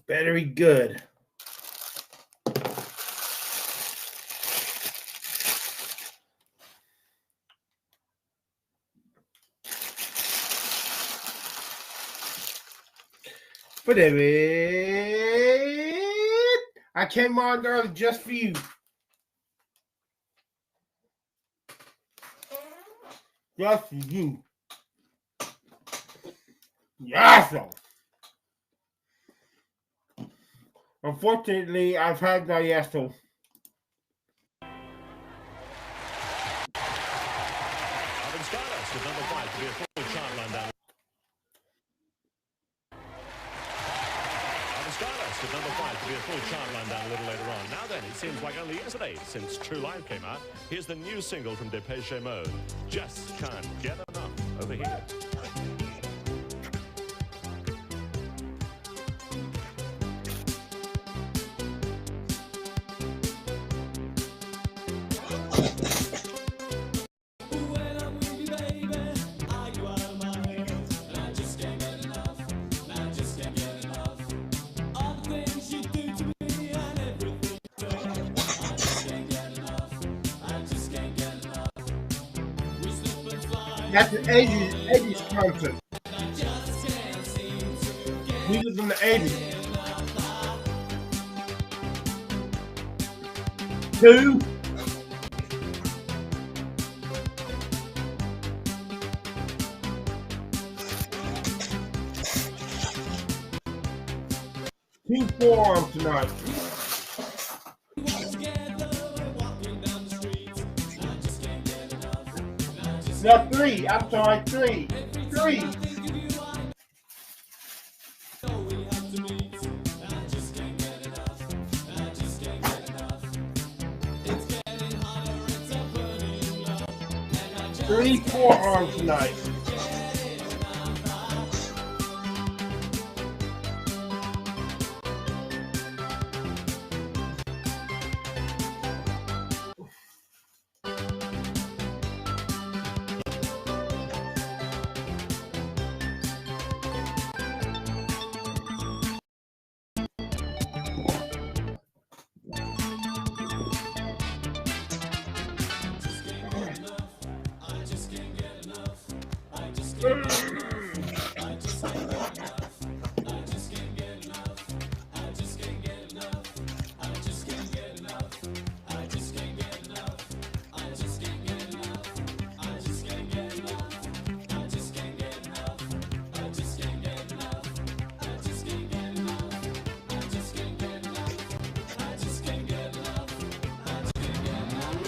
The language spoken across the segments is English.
Very good. But I came on early just for you. Just for you. Yes. Unfortunately, I've had my yasso. With number 5 to be a full chart line down. With number 5 to be a full chart line down a little later on. Now then, it seems like only yesterday since True Life came out. Here's the new single from Depeche Mode. Just can't get enough over here. That's an 80s concert. Music from the 80s. 2. Two forearms tonight. No, 3. I'm sorry, 3. 3. Three forearms tonight.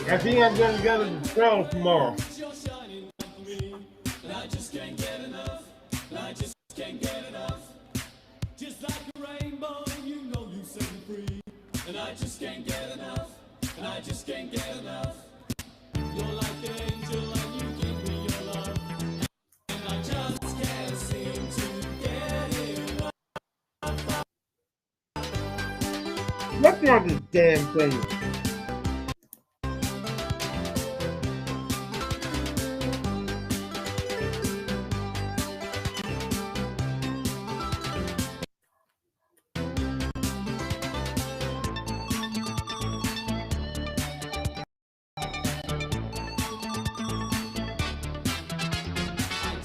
I think I'm gonna go to the show tomorrow. Just like a rainbow, you know you set me free. And I just can't get enough. And I just can't get enough. You're like an angel and you give me your love. And I just can't seem to get enough. What's wrong with this damn thing?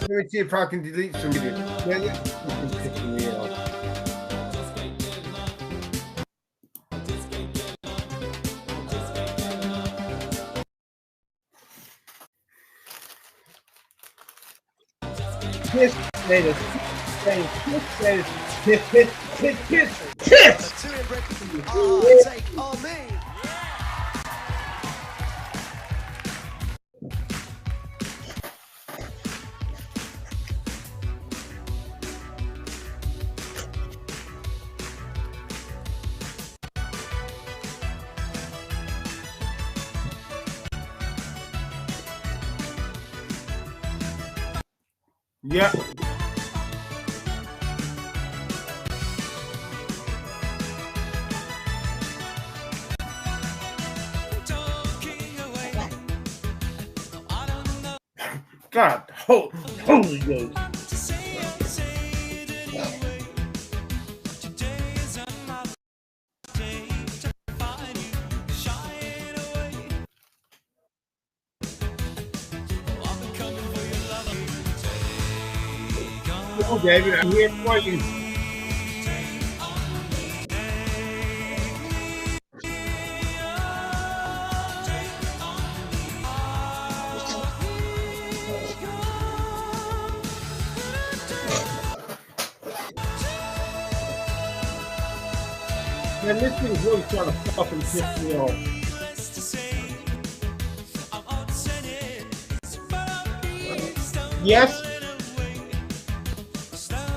Let me see if I can delete some of this. Kiss, later. Kiss. Take on me. Yeah. God, holy Ghost. Oh, David, I'm here for you. Man, this thing's really trying to fucking piss me off. Yes.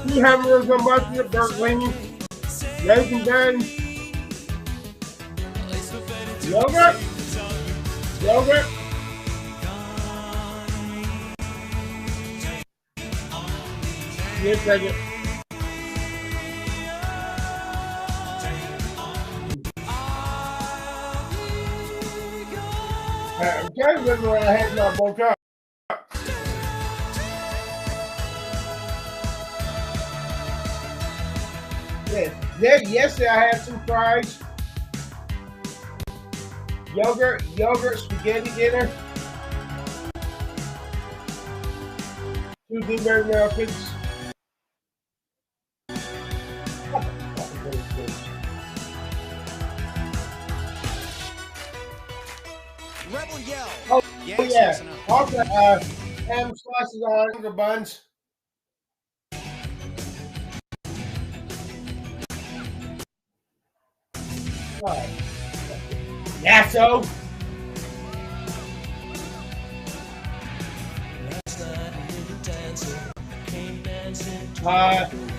Two hamburgers on mustard at Burger King. Raisin bun. Yogurt. Yogurt. Yes, second. I'm trying to remember when I had my boca. Yesterday I had some fries, yogurt, spaghetti dinner, 2 blueberry Americans. Rebel yell. Oh Yeah, yeah. Also, ham slices on the buns. Yasso.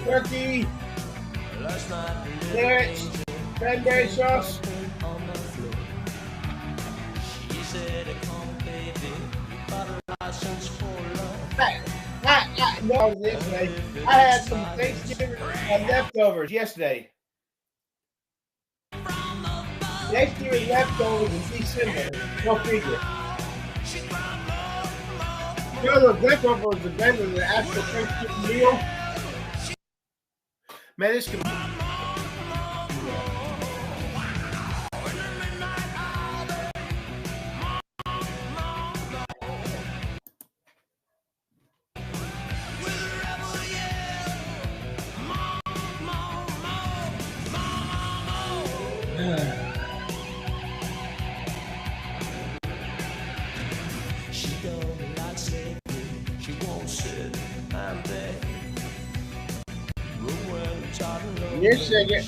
Turkey. Carrots. Cranberry sauce. No, this way. I had some Thanksgiving leftovers yesterday. Thanksgiving leftovers in December. Go figure. You know, those leftovers are better than the actual Thanksgiving meal. Man, this can. Yes, second.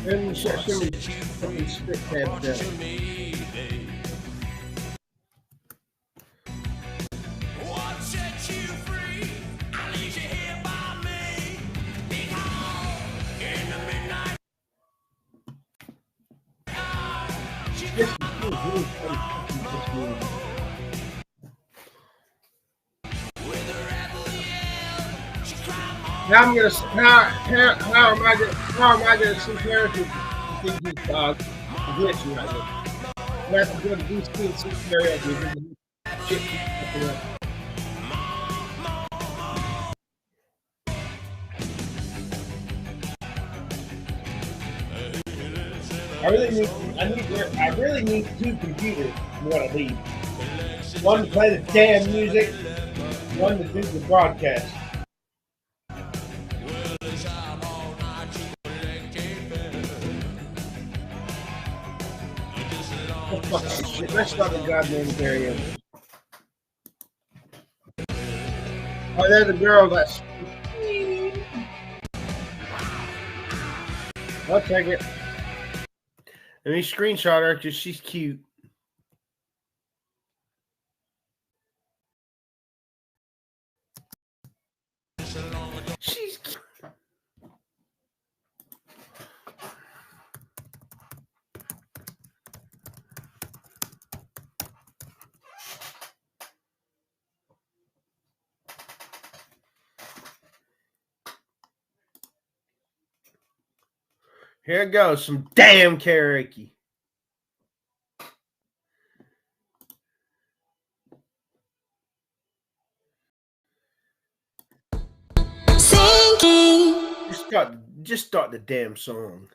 Let me shut some of these fucking spit tabs down. This is really funny. Now I'm gonna. How am I gonna see characters and think he's glitch right now? I have to go to DC and see characters and shit. I really need 2 computers when I leave. One to play the damn music, one to do the broadcast. Oh, fuck this shit. Let's start the goddamn karaoke. Oh, there's the girl that's. I'll take it. Let me screenshot her because she's cute. She's cute. Here it goes, some damn karaoke. Sinking. Just start the damn song.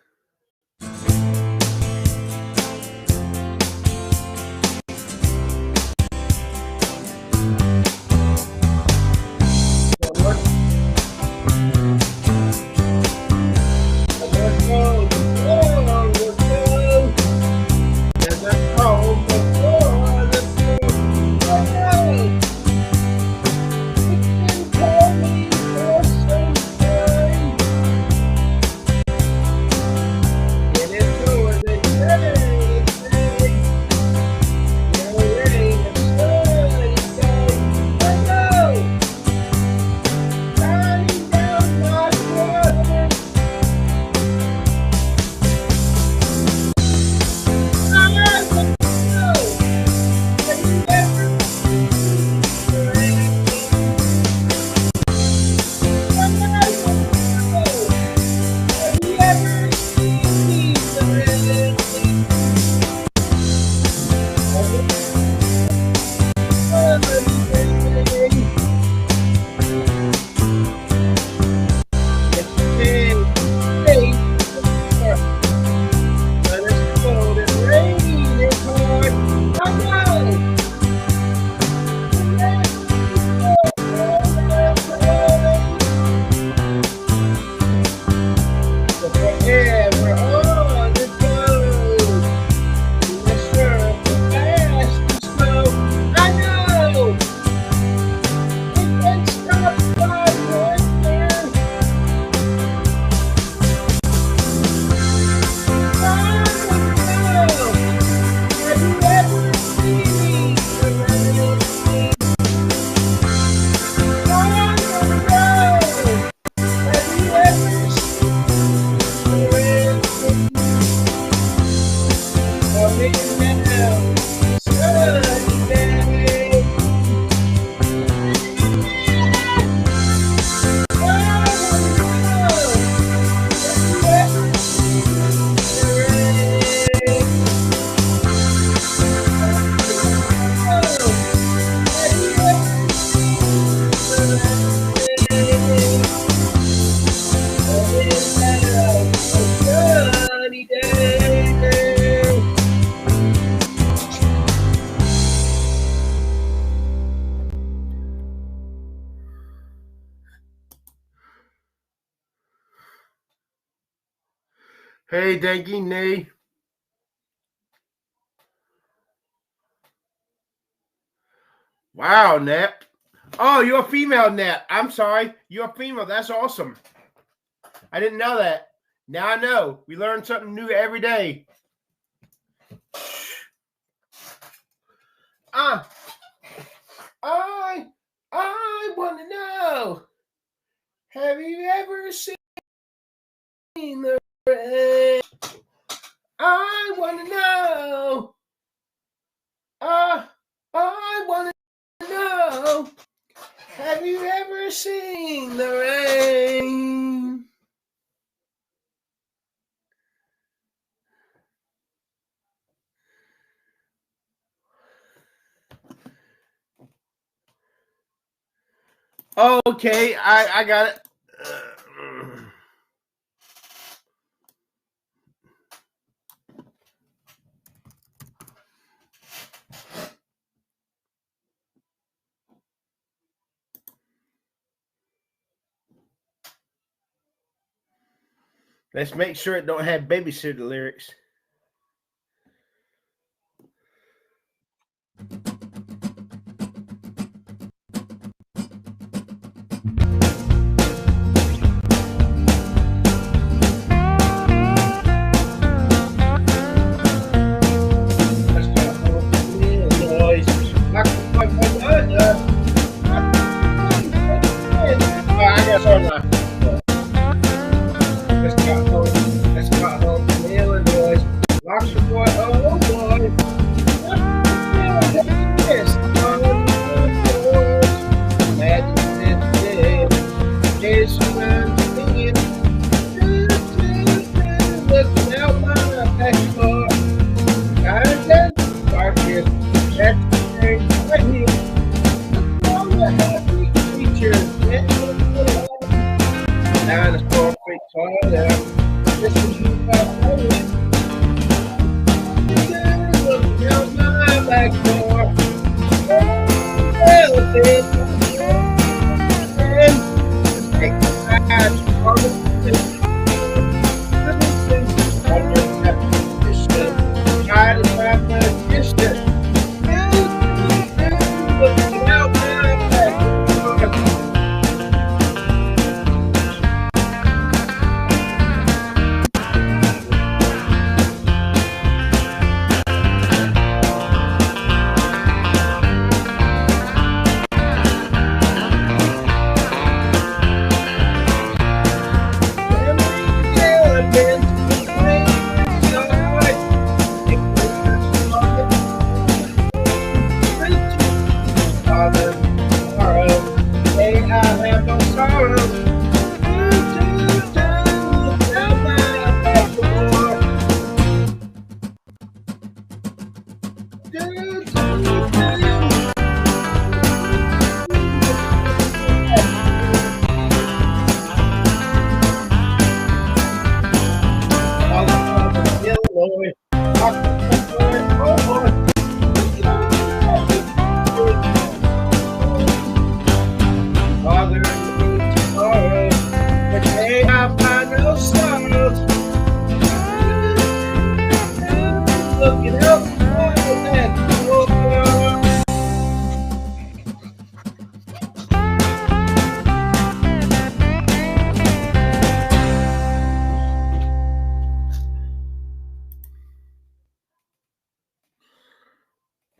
Hey, Danky Nay. Wow, Nat. Oh, you're a female, Nat. I'm sorry. You're a female. That's awesome. I didn't know that. Now I know. We learn something new every day. I want to know. Have you ever seen the rain? I want to know. I want to know. Have you ever seen the rain? Okay, I got it. Let's make sure it don't have babysitter lyrics.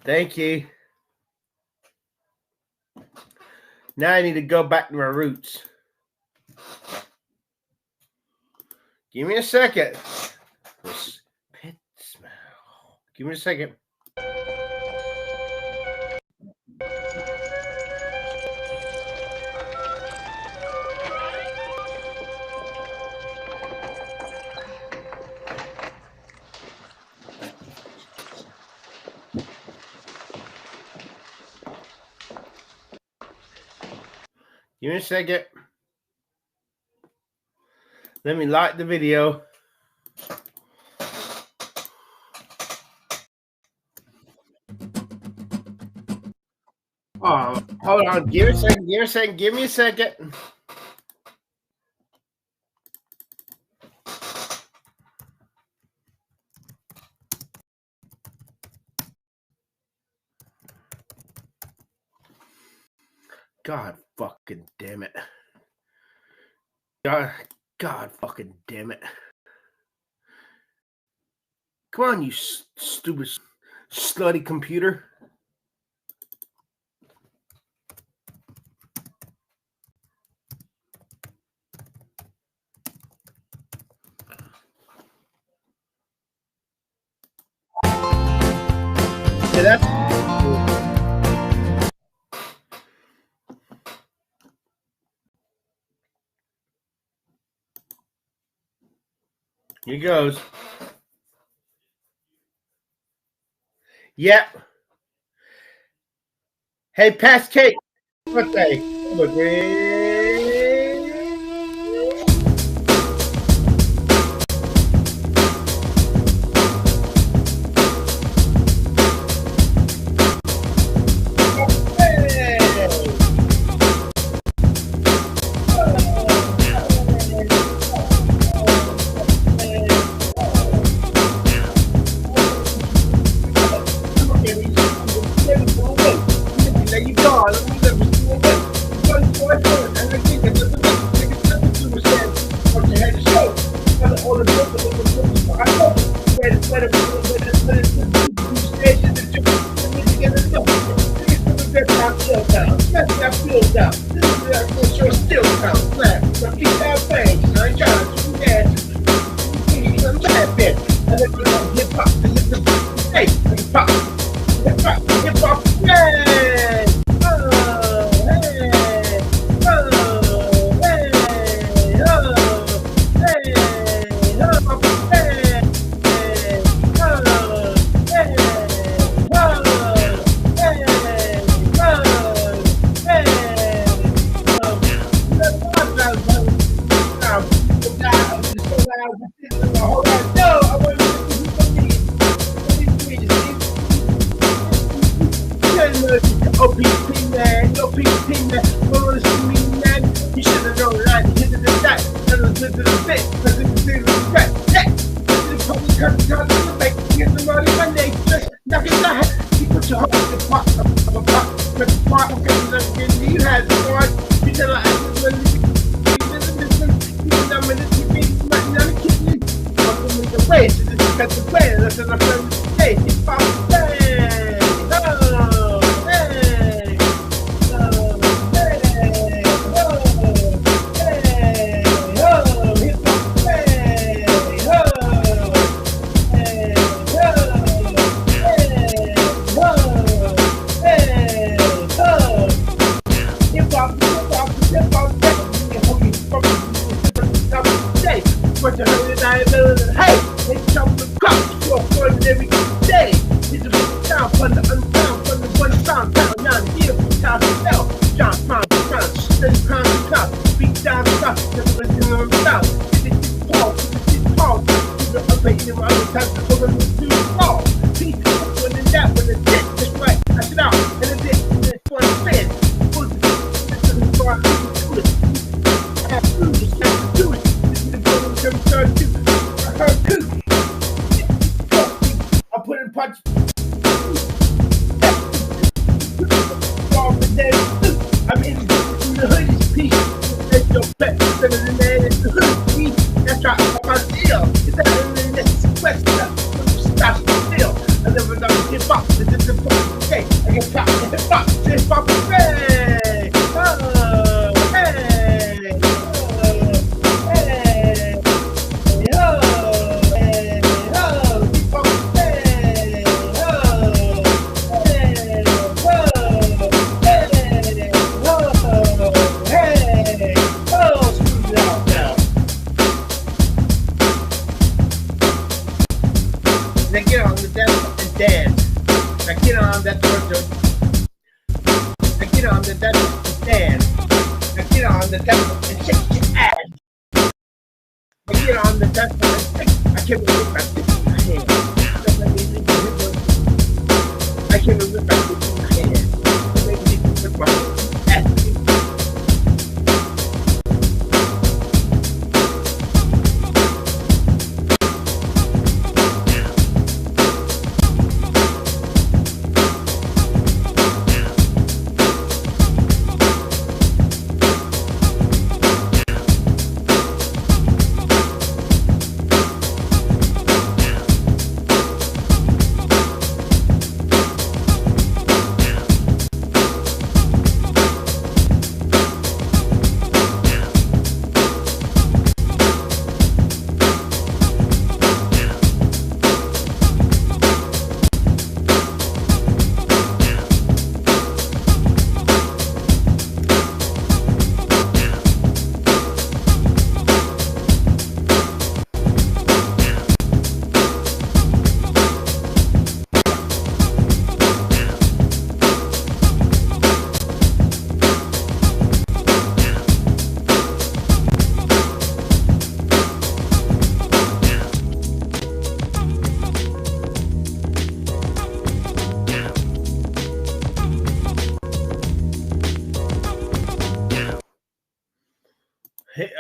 Thank you. Now I need to go back to my roots. Give me a second. This pit smell. Give me a second. Give me a second. Let me like the video. Oh, hold on. Give me a second. Give me a second. Give me a second. God fucking damn it. God fucking damn it. Come on, you stupid, slutty computer. Yeah, that's... Here goes. Yep. Hey, pass cake. Birthday.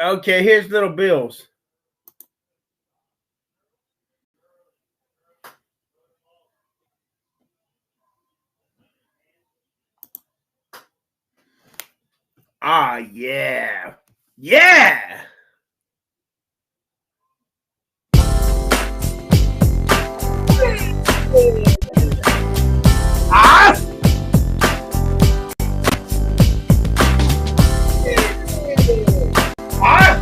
Okay, here's Little Bill's. Ah, yeah. Yeah! Ah! Ah!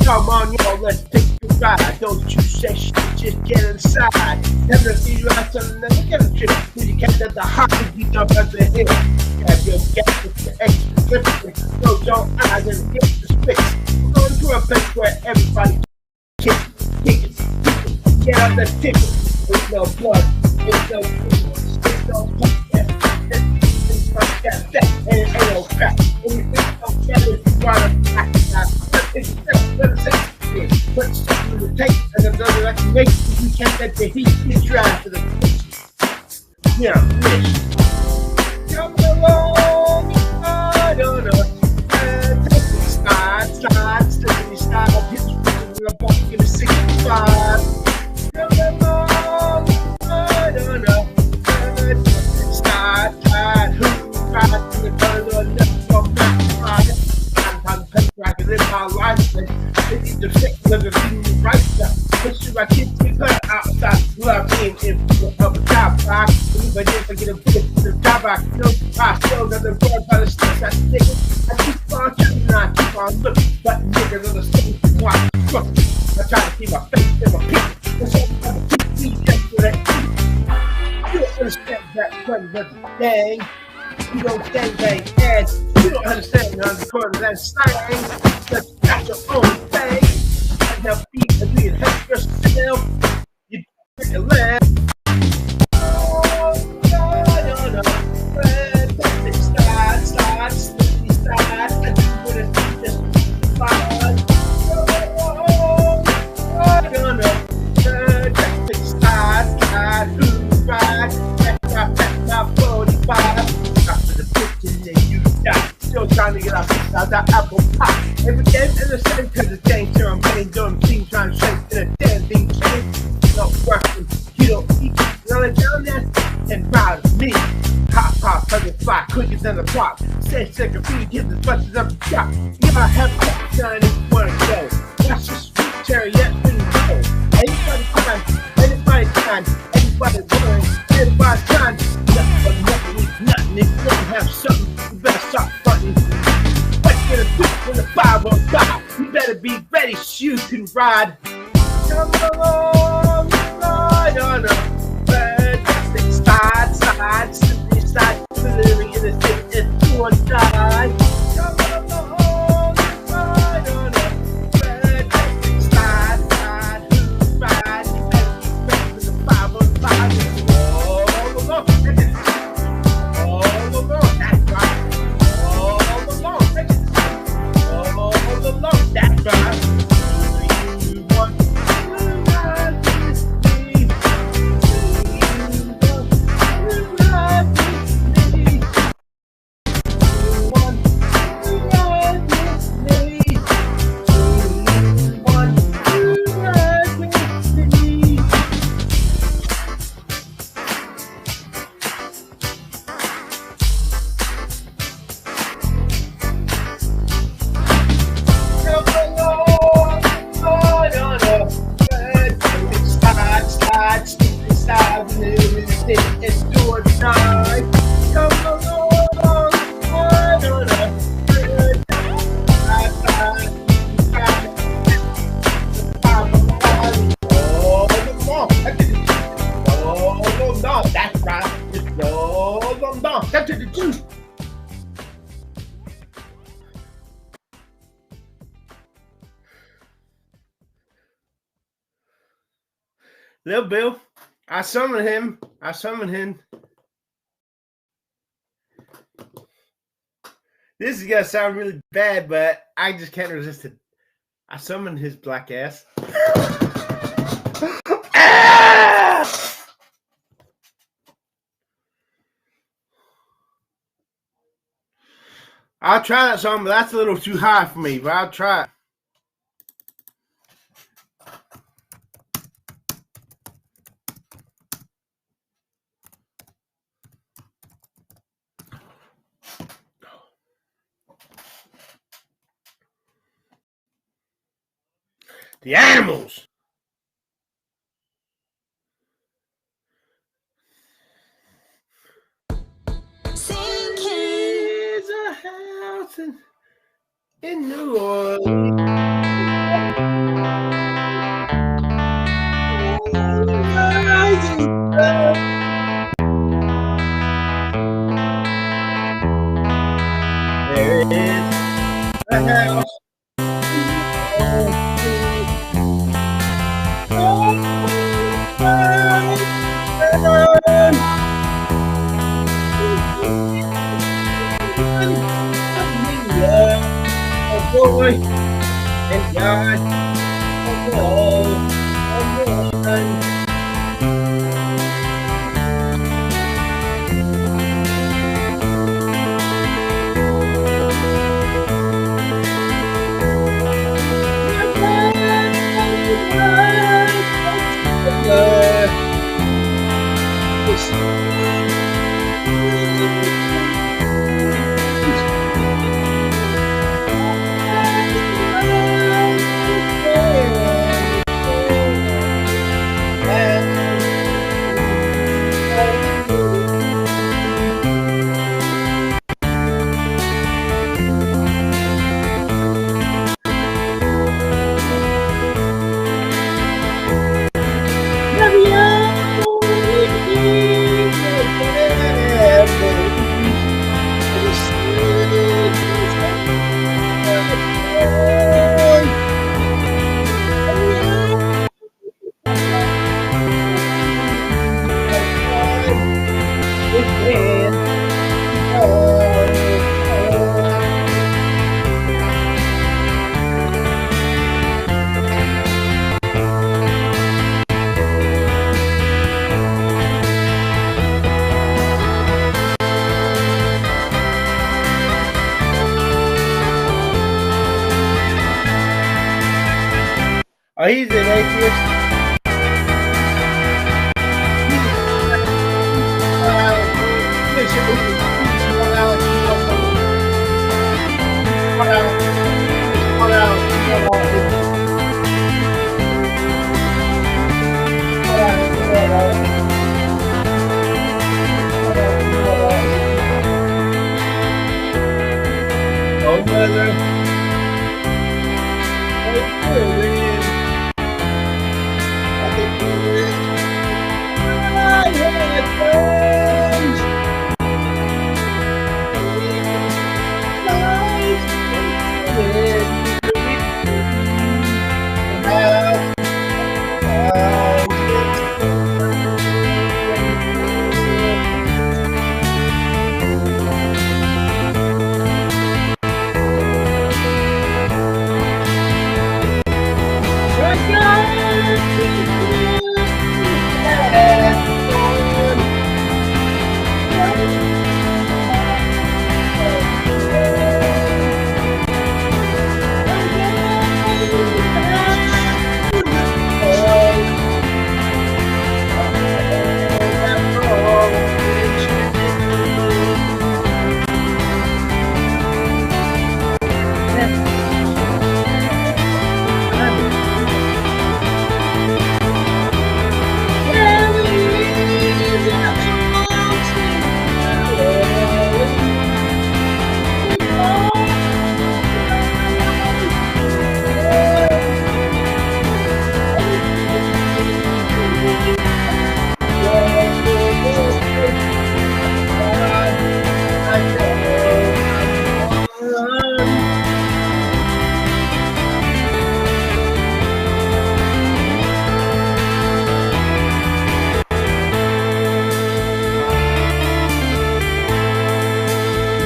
Come on, y'all, let's take a ride. Don't you say shit, just get inside. Never see you out on another get a trip. When you catch at the hot, you jump out the hill. Have your gas with the extra slippery. Close your eyes and get the spits. We're going to a place where everybody kick it. Get out the ticket. There's no blood, there's no food, there's no podcast. And it ain't no crap. And you think I'm better if you want to act out. Put something in the tape and another like you make if you can't let the heat get dry to the fish. Yeah, fish. Come along, I don't know. Take it, slide, slippery slide. Hit the fish in the bucket, give it 65. Come along, I don't know. Slide, hoop, ride to the color, left from that side. I can live my life and it is the fix of the being right now. Make sure I keep her outside. Love being in of the top five. But if I get a bit to the top, I know I still got the word by the sticks I stick it. I keep on turning and I keep on looking. But niggas on the stage is why I'm struggling. I try to keep my face in my peak. And so I'm a keep me just for that. You don't understand that one was a dang. You don't stand bang ass. You don't understand on the corner that slang. Just got your own thing. And now feet and being help yourself. You take a land. Oh, no. Fantastic slide, slippery slide. I do what it is, just slide. Oh, no. Fantastic slide, who's right? Back 45. After the bitch and you die. Still trying to get out that apple pie. Every day in the same cause it's dang sure I'm paying dumb things trying to shake in a damn thing change. Not working, you don't eat. Run down there and ride with me. Hop, hug and fly, quicker than a pop. Say second feet, give as much as I'm shot. Give my head pop, shine if you wanna go. That's just sweet cherry, yet when you go. Anybody time, everybody learn, everybody time. Nothing, if you don't have something, you better stop fronting. What's gonna do when the fire won't die? You better be ready, you can ride. Come along, ride on a fantastic slide, slippery slide, living in the city, it's do or die. Come along, ride on a fantastic slide, who's ride, you better be ready when the fire won't die. That's right. You want to ride with me? You ride with me? You want to ride with me? You want to ride with me? It's do or die. Come along, I don't know. That's right. It's no, that's the juice. Little Bill, I summoned him. This is gonna sound really bad, but I just can't resist it. I summoned his black ass. I'll try that song, but that's a little too high for me, but I'll try it. The Animals. There's a house in New Orleans. There is a house. A boy and God, a love, a woman. Oh, he's an atheist. Oh, mother.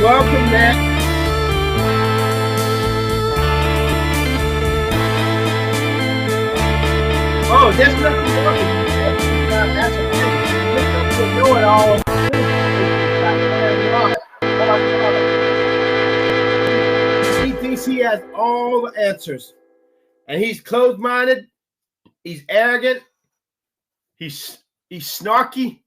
Welcome back. Oh, there's nothing wrong with that's a know it all. has all the answers. And he's closed-minded. He's arrogant. He's snarky.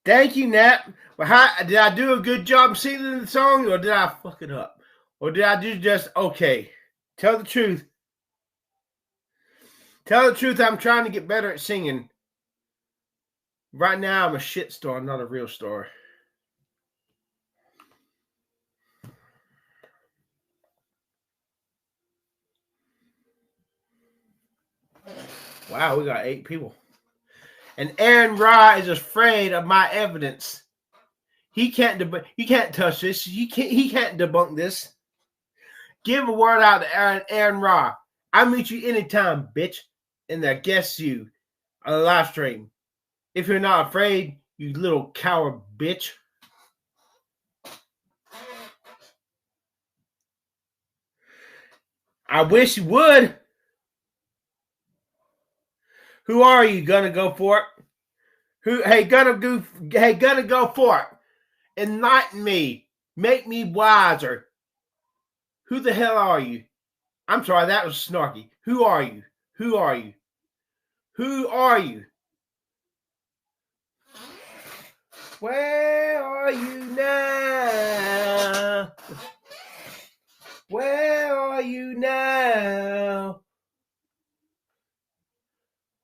Thank you, Nat. Well, did I do a good job singing the song, or did I fuck it up? Or did I do just okay? Tell the truth. Tell the truth, I'm trying to get better at singing. Right now, I'm a shit star, not a real star. Wow, we got 8 people. And Aron Ra is afraid of my evidence. He can't touch this. He can't debunk this. Give a word out to Aron Ra. I'll meet you anytime, bitch. And I guess you on a live stream. If you're not afraid, you little coward bitch. I wish you would. Who are you? Gonna go for it? Gonna go for it. Enlighten me. Make me wiser. Who the hell are you? I'm sorry, that was snarky. Who are you? Who are you? Who are you? Where are you now? Where are you now?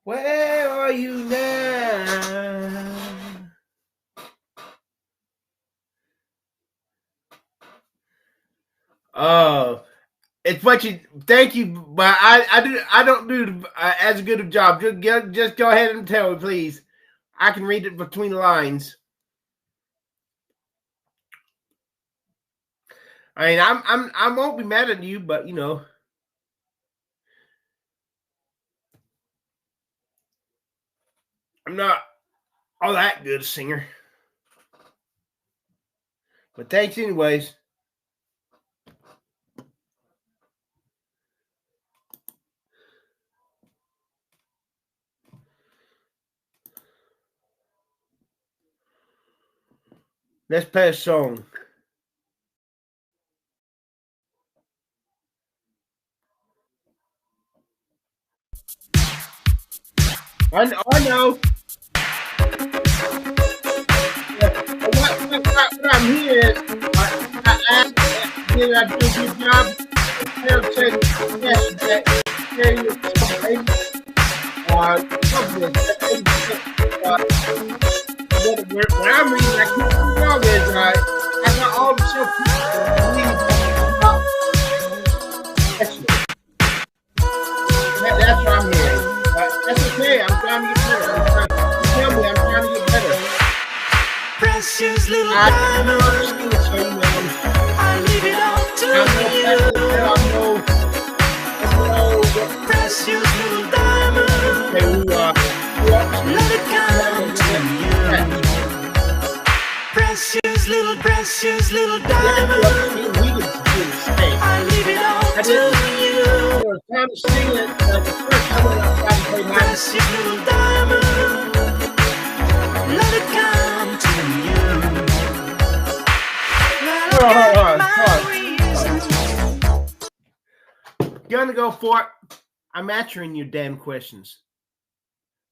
Where are you now? Oh, it's what you. Thank you, but I don't do as good a job. Just go ahead and tell me, please. I can read it between the lines. I mean, I won't be mad at you, but you know, I'm not all that good a singer. But thanks anyways. Let's play a song. I know. What I'm here is, I asked, did I do a good job? Instead saying yes, that carry your something, when I'm reading, I keep the wrong is, I got all the stuff that's what I'm hearing. That's okay, I'm trying to get better. Tell me, I'm trying to get better. Precious little diamond, I leave it all to you. Precious little diamond, let it come to you. Precious little diamond, I leave it all to you. Precious little diamond, let it come to you. Gonna go for it. I'm answering your damn questions.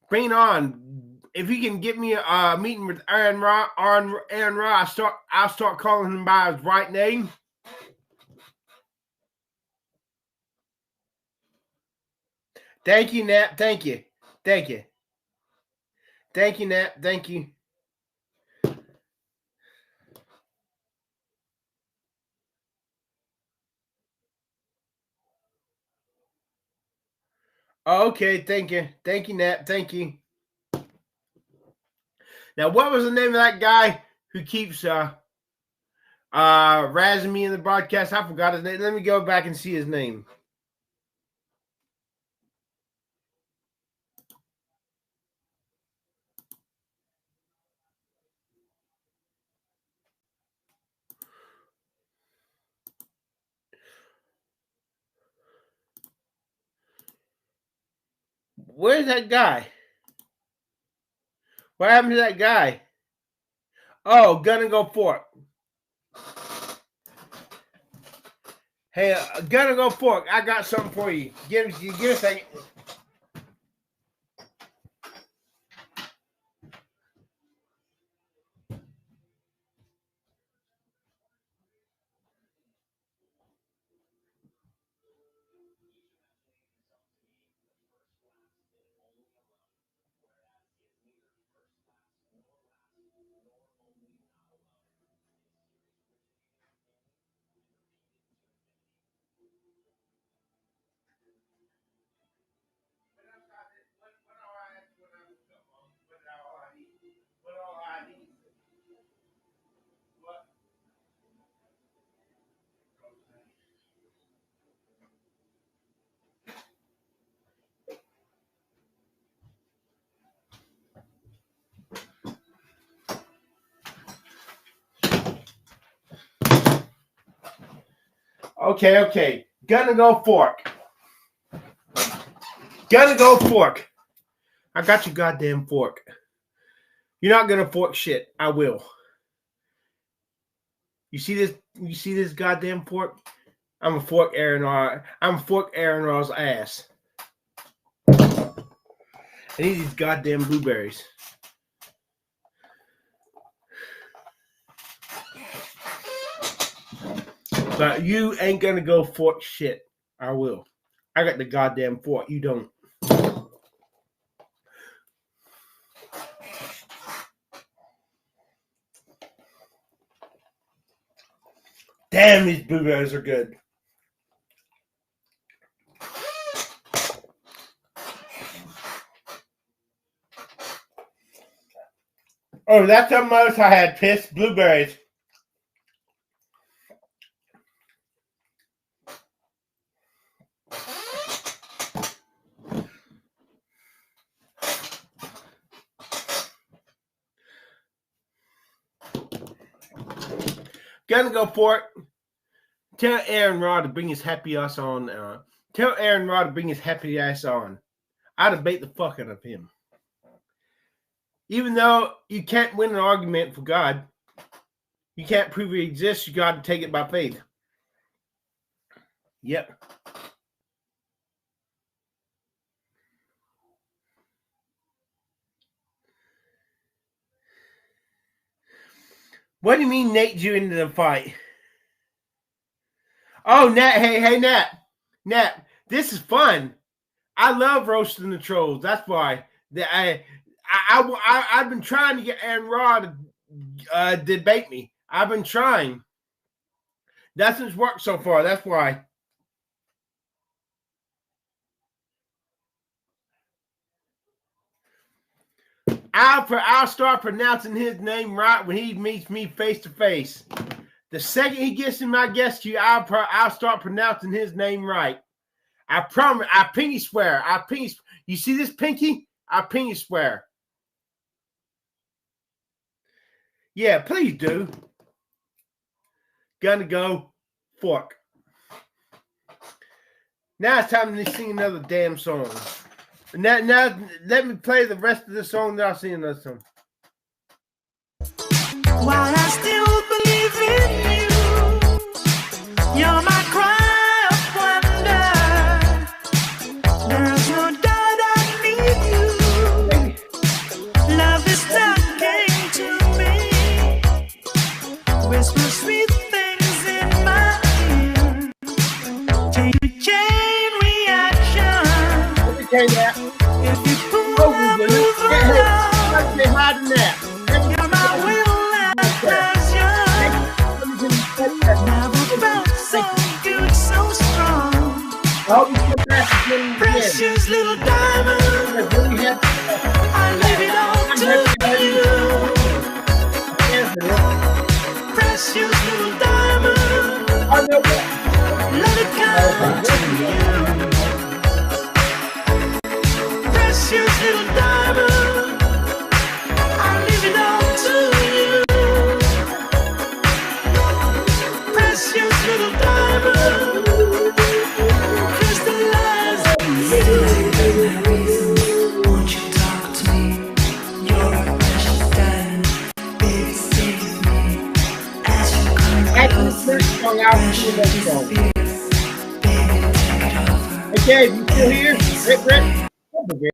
Bring it on. If you can get me a meeting with Aron Ra, I'll start calling him by his right name. Thank you, Nat. Thank you. Thank you. Thank you, Nat. Thank you. Okay, thank you. Thank you, Nat. Thank you. Now, what was the name of that guy who keeps razzing me in the broadcast? I forgot his name. Let me go back and see his name. Where's that guy? What happened to that guy? Oh, gonna go fork. Hey, gonna go fork. I got something for you. Give a second. Okay. Gonna go fork. Gonna go fork. I got your goddamn fork. You're not gonna fork shit. I will. You see this? You see this goddamn fork? I'm a fork Aron Ra. I'm a fork Aron Ra's ass. I need these goddamn blueberries. But you ain't gonna go fork shit. I will. I got the goddamn fork. You don't. Damn, these blueberries are good. Oh, that's how much I had pissed blueberries. Gonna go for it. Tell Aron Ra to bring his happy ass on. Tell Aron Ra to bring his happy ass on. I debate the fuck out of him. Even though you can't win an argument for God, you can't prove he exists, you got to take it by faith. Yep. What do you mean Nate you into the fight? Oh, Nat, hey, Nat. Nat, this is fun. I love roasting the trolls. That's why. I've been trying to get Aron Ra to debate me. I've been trying. That's his work so far. That's why. I'll start pronouncing his name right when he meets me face to face. The second he gets in my guest queue, I'll start pronouncing his name right. I promise. I pinky swear. You see this pinky? I pinky swear. Yeah, please do. Gonna go fork. Now it's time to sing another damn song. Now let me play the rest of the song that I'll sing another song. While I still believe in you, you're my cry of wonder. There's no doubt I need you. Love is talking to me. Whisper sweet things in my ear. Take a chain reaction. Okay, Nat. If you pull and move around, Say hi to Nat. you're my will and pleasure. Never felt so good, so strong. I hope you get back again. Precious little diamond, I leave it all to you. Precious little diamond, let it come to you. Precious little diamond, I leave it all to you. Precious little diamond, crystallize in you. Won't you talk to me? You're a precious diamond, big city hung out with you next phone. Hey, Dave, you still here? Rick? Over here.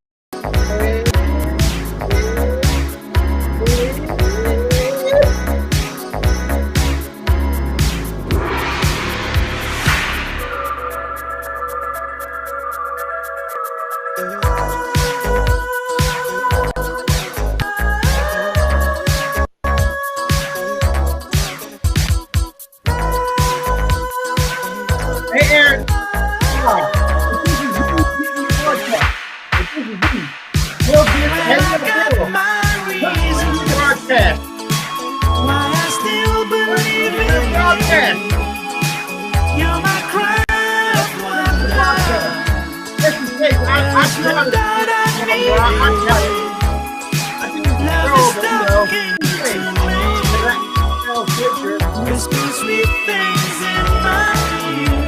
Hey, Aaron. This is you. We'll be ahead of the middle. Broadcast. Why I still believe in you. Broadcast. You're my craft wonder. Listen, Dave, I tell you. Whisper sweet things in my ear.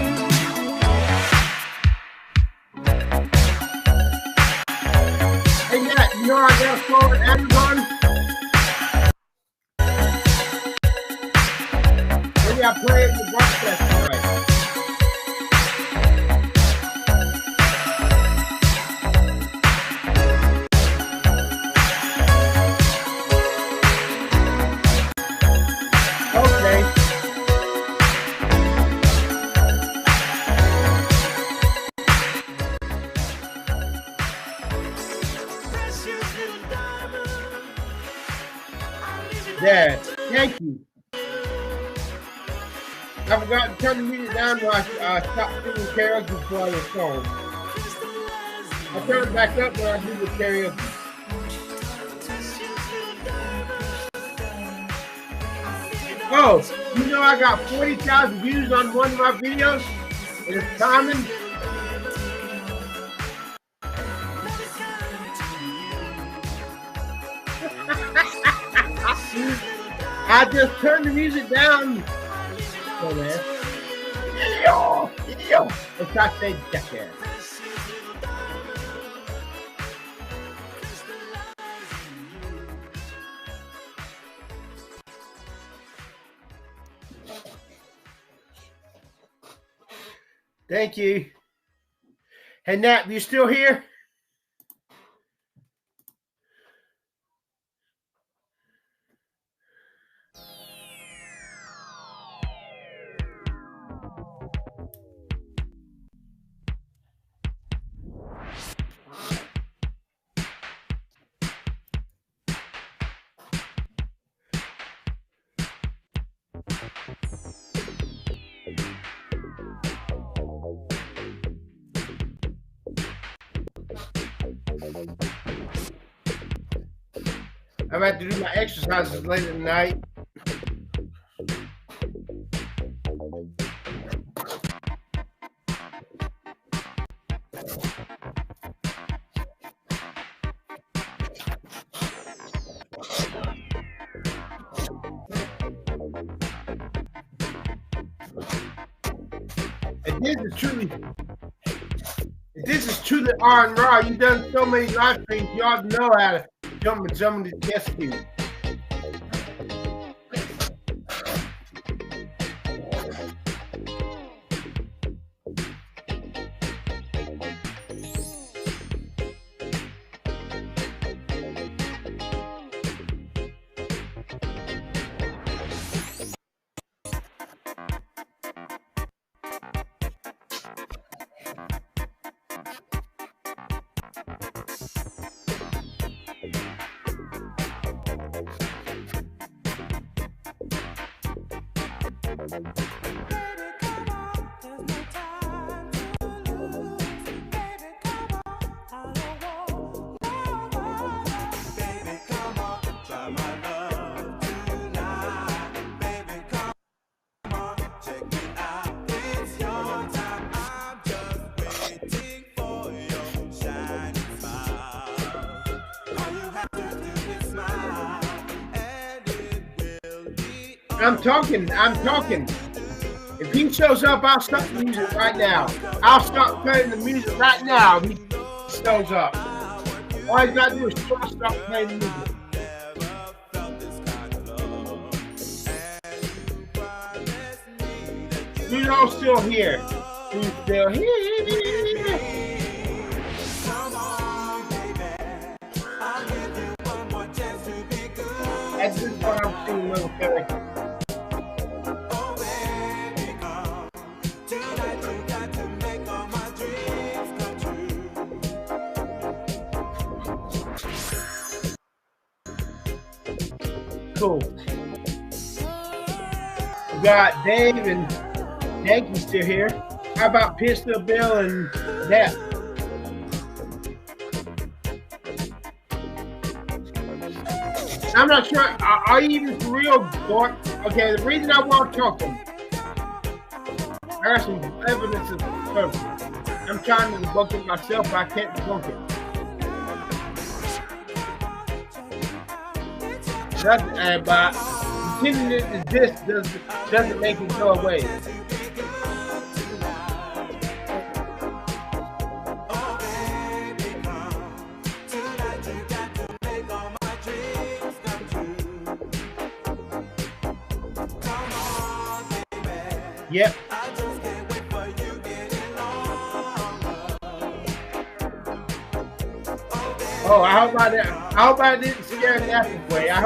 Hey, Matt, you know I got a phone at Amazon? Maybe I'll play it in the broadcast tonight. Okay. Dad, thank you. I forgot to turn the music down when I stopped singing karaoke before I was home. I'll turn it back up when I do the karaoke. Oh, you know I got 40,000 views on one of my videos? And it's common. I just turned the music down. So man. It's not say jackass. Thank you. Hey Nat, you still here? I'm about to do my exercises later tonight. If this is truly Aron Ra, you've done so many live streams, you ought to know how to jump with some of the chest keys. I'm talking. If he shows up, I'll stop the music right now. I'll stop playing the music right now if he shows up. All he's got to do is stop playing the music. Who's all still here? Who's still here? At this point, I'm seeing little character. Cool. We got Dave and Yankee still here. How about Pistol Bill and that? I'm not sure. Are you even for real, Dork? Okay, the reason I want to talk to him, I got some evidence of perfect. I'm trying to debunk it myself, but I can't debunk it. But continuing to this doesn't make it go away. Yep. Oh, I hope I didn't scare Neffy away. I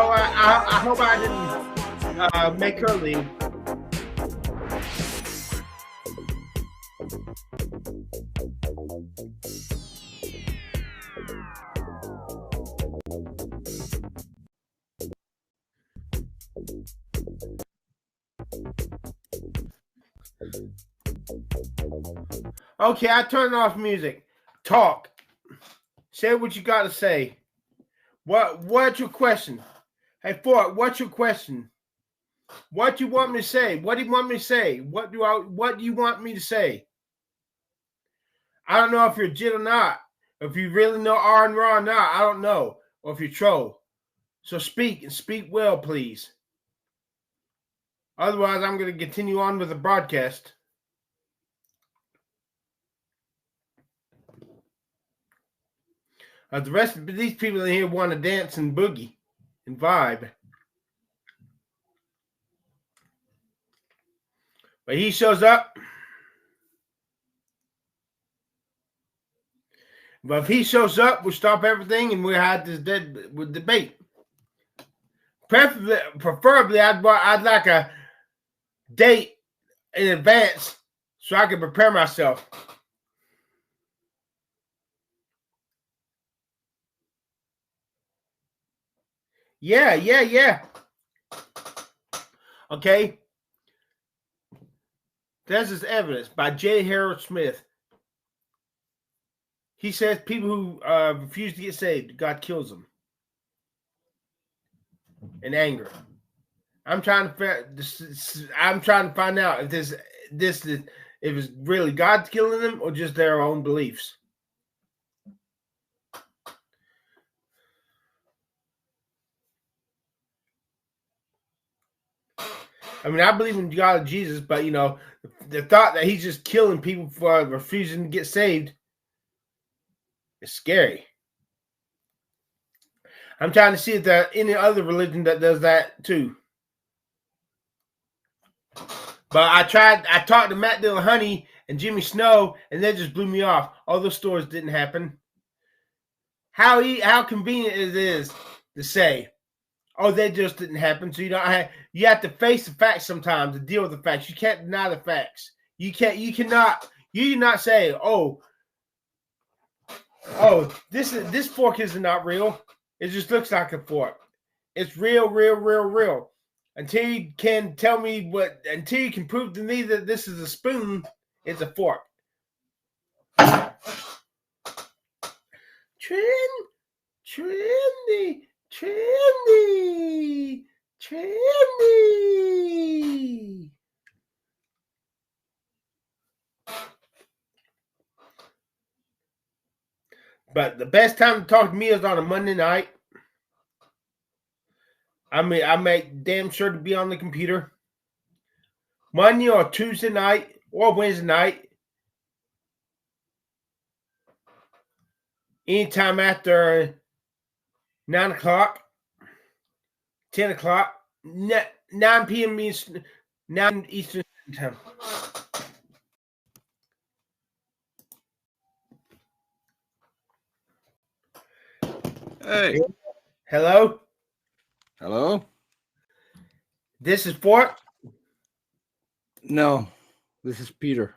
hope I didn't make her leave. Okay, I turned off music. Talk. Say what you got to say. What's your question? Hey, Ford, what's your question? What do you want me to say? What do you want me to say? What do you want me to say? I don't know if you're legit or not. If you really know Aron Ra or not, I don't know. Or if you're troll. So speak and speak well, please. Otherwise, I'm going to continue on with the broadcast. The rest of these people in here want to dance and boogie and vibe. But he shows up. But if he shows up, we'll stop everything and we'll have this debate. Preferably, I'd like a date in advance so I can prepare myself. Yeah. Okay. This is evidence by J. Harold Smith. He says people who refuse to get saved, God kills them. In anger. I'm trying to find out if this is if it's really God killing them or just their own beliefs. I mean, I believe in God and Jesus, but the thought that he's just killing people for refusing to get saved is scary. I'm trying to see if there's any other religion that does that too. But I talked to Matt Dillahunty and Jimmy Snow, and they just blew me off. All those stories didn't happen. How convenient it is to say, oh, they just didn't happen. So you have to face the facts sometimes to deal with the facts. You can't deny the facts. You cannot say, oh, this fork is not real. It just looks like a fork. It's real. Until you can tell me until you can prove to me that this is a spoon, it's a fork. Trendy. But the best time to talk to me is on a Monday night. I make damn sure to be on the computer. Monday or Tuesday night or Wednesday night. Anytime after 9 o'clock, 10 o'clock, 9 p.m. means 9 Eastern Time. Hey. Hello? Hello? This is Fort? No, this is Peter.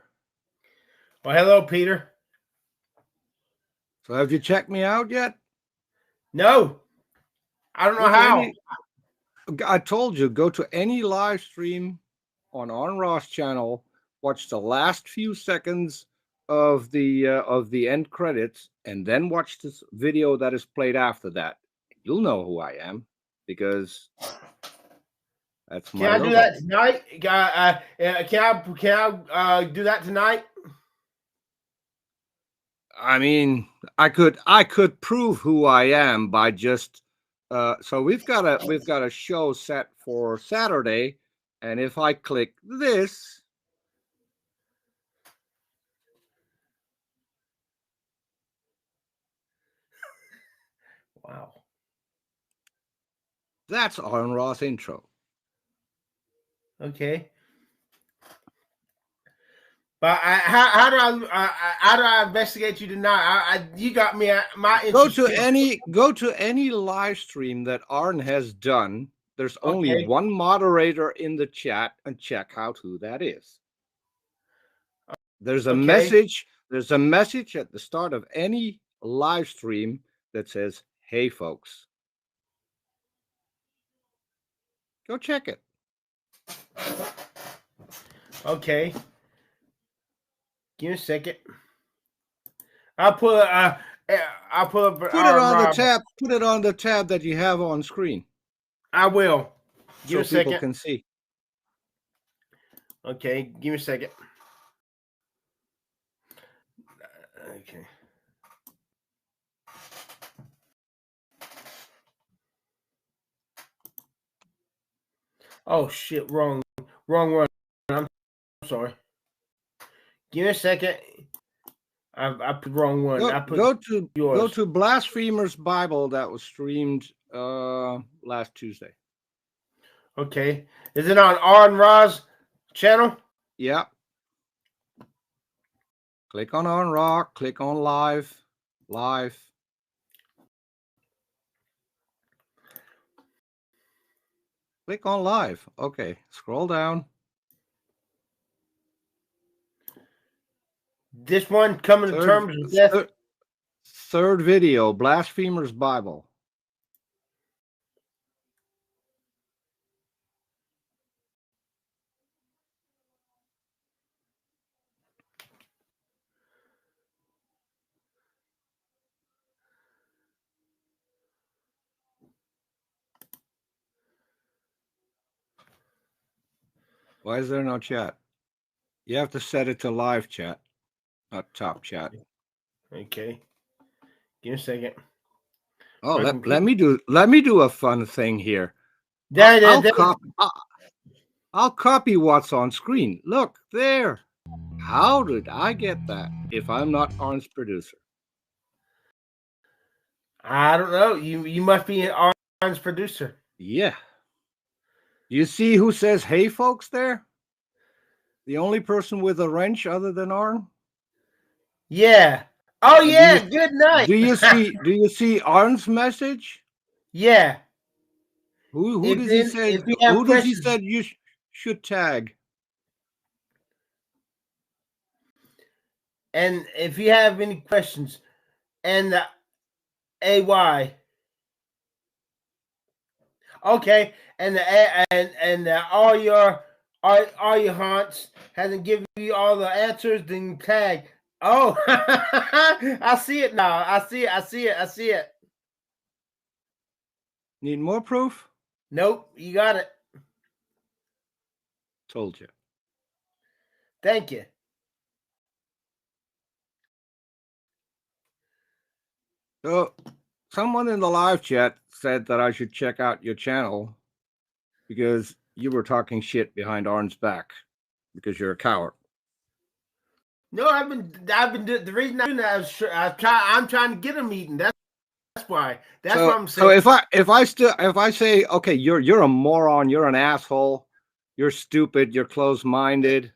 Well, hello, Peter. So have you checked me out yet? No. I don't know Go to how. any- I told you, go to any live stream on Aron Ra's channel, watch the last few seconds of the end credits, and then watch this video that is played after that. You'll know who I am because that's my Can I do logo. that tonight? Can I do that tonight? I mean, I could prove who I am by just so we've got a show set for Saturday, and if I click this, Wow. that's Aron Ra's intro. Okay. But how do I investigate you tonight? You got me at my interest. Go to any live stream that Aron has done. There's only Okay. one moderator in the chat, and check out who that is. There's a message. There's a message at the start of any live stream that says, "Hey, folks." Go check it. Okay. Give me a second. I'll pull up. Put it on the tab. Put it on the tab that you have on screen. I will. Give me a so people second. can see. Okay. Give me a second. Okay. Oh shit! Wrong one. I'm sorry. Give me a second. I put the wrong one. Go to Blasphemer's Bible that was streamed last Tuesday. Okay. Is it on Aron Ra's channel? Yeah. Click on Aron Ra. Click on live. Live. Click on live. Okay. Scroll down. This one coming to terms with death. Third video, Blasphemer's Bible. Why is there no chat? You have to set it to live chat, not top chat. Okay. Give me a second. Oh, let me do a fun thing here. I'll copy what's on screen. Look there. How did I get that if I'm not Aron's producer? I don't know. You must be Aron's producer. Yeah. You see who says "Hey, folks" there? The only person with a wrench other than Aron? Yeah. Oh yeah. Good night. Do you see Aron's message? Yeah. Who does he say? Who does he say you should tag? And if you have any questions, and the AY. Okay, and all your haunts hasn't given you all the answers, then tag. Oh, I see it now. I see it. Need more proof? Nope, you got it. Told you. Thank you. So, someone in the live chat said that I should check out your channel because you were talking shit behind Aron's back because you're a coward. No, I've been the reason I'm doing that is I'm trying to get him eaten. That's why. That's what I'm saying. So if I say, okay, you're a moron, you're an asshole, you're stupid, you're closed-minded,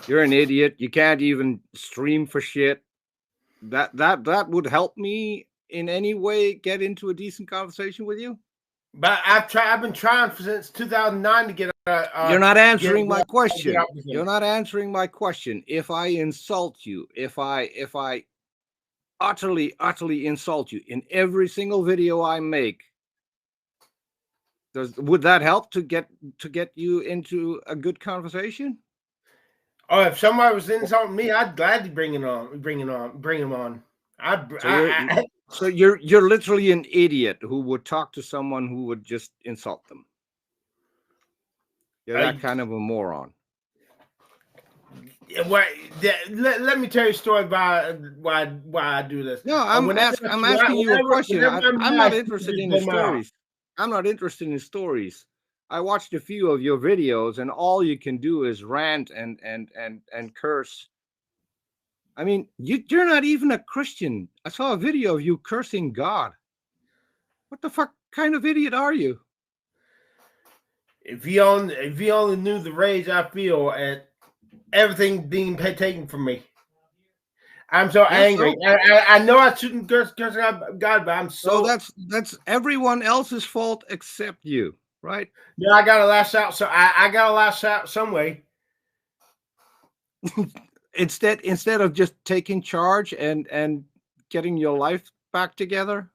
you're an idiot, you can't even stream for shit. That would help me in any way get into a decent conversation with you? But I've been trying since 2009 to get. You're not answering my question. get up with him. You're not answering my question. If I insult you, if I utterly insult you in every single video I make, would that help to get you into a good conversation? Oh, if somebody was insulting me, I'd gladly bring him on. So you're literally an idiot who would talk to someone who would just insult them. You're that kind of a moron. Let me tell you a story about why I do this. No, I'm asking you a question. I'm not interested in the stories. I'm not interested in stories. I watched a few of your videos, and all you can do is rant and curse. I mean, you're not even a Christian. I saw a video of you cursing God. What the fuck kind of idiot are you? If you only knew the rage I feel at everything being taken from me. I'm so angry. So, I know I shouldn't curse God, but I'm so. That's everyone else's fault except you, right? Yeah, I gotta lash out. So I gotta lash out some way. instead of just taking charge and getting your life back together.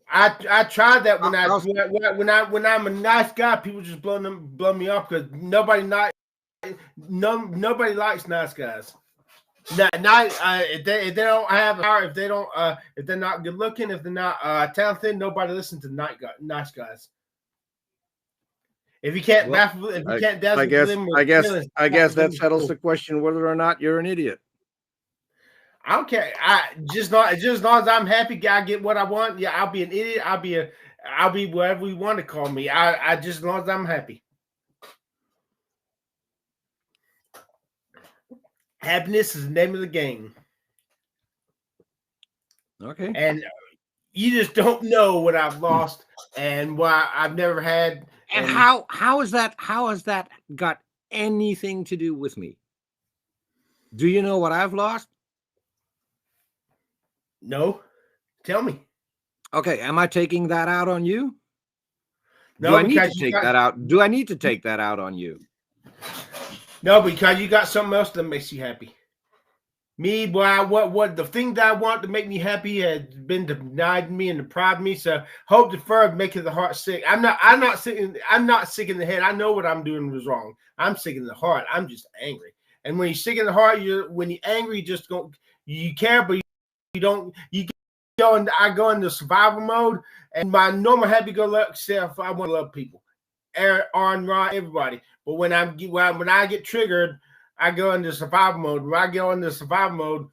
I tried that when I'm a nice guy, people just blow me up because nobody likes nice guys. If they don't have power, if they're not good looking, if they're not talented, nobody listens to nice guys. If you can't baffle, if you can't dazzle them, I guess that settles the question whether or not you're an idiot. I don't care. Just as long as I'm happy, I get what I want. Yeah, I'll be an idiot. I'll be whatever you want to call me. I just as long as I'm happy. Happiness is the name of the game. Okay. And you just don't know what I've lost and what I've never had. And how has that got anything to do with me? Do you know what I've lost? No. Tell me. Okay, am I taking that out on you? No, do I need to take that out? Do I need to take that out on you? No, because you got something else that makes you happy. Me, boy, what the thing that I want to make me happy has been denied me and deprived me. So hope deferred maketh the heart sick. I'm not sick in the head. I know what I'm doing was wrong. I'm sick in the heart. I'm just angry. And when you're sick in the heart, when you're angry, you care, but you don't. I go into survival mode, and my normal happy-go-lucky self, I want to love people, Aron Ra, everybody. But when I get triggered, I go into survival mode. When I go into survival mode,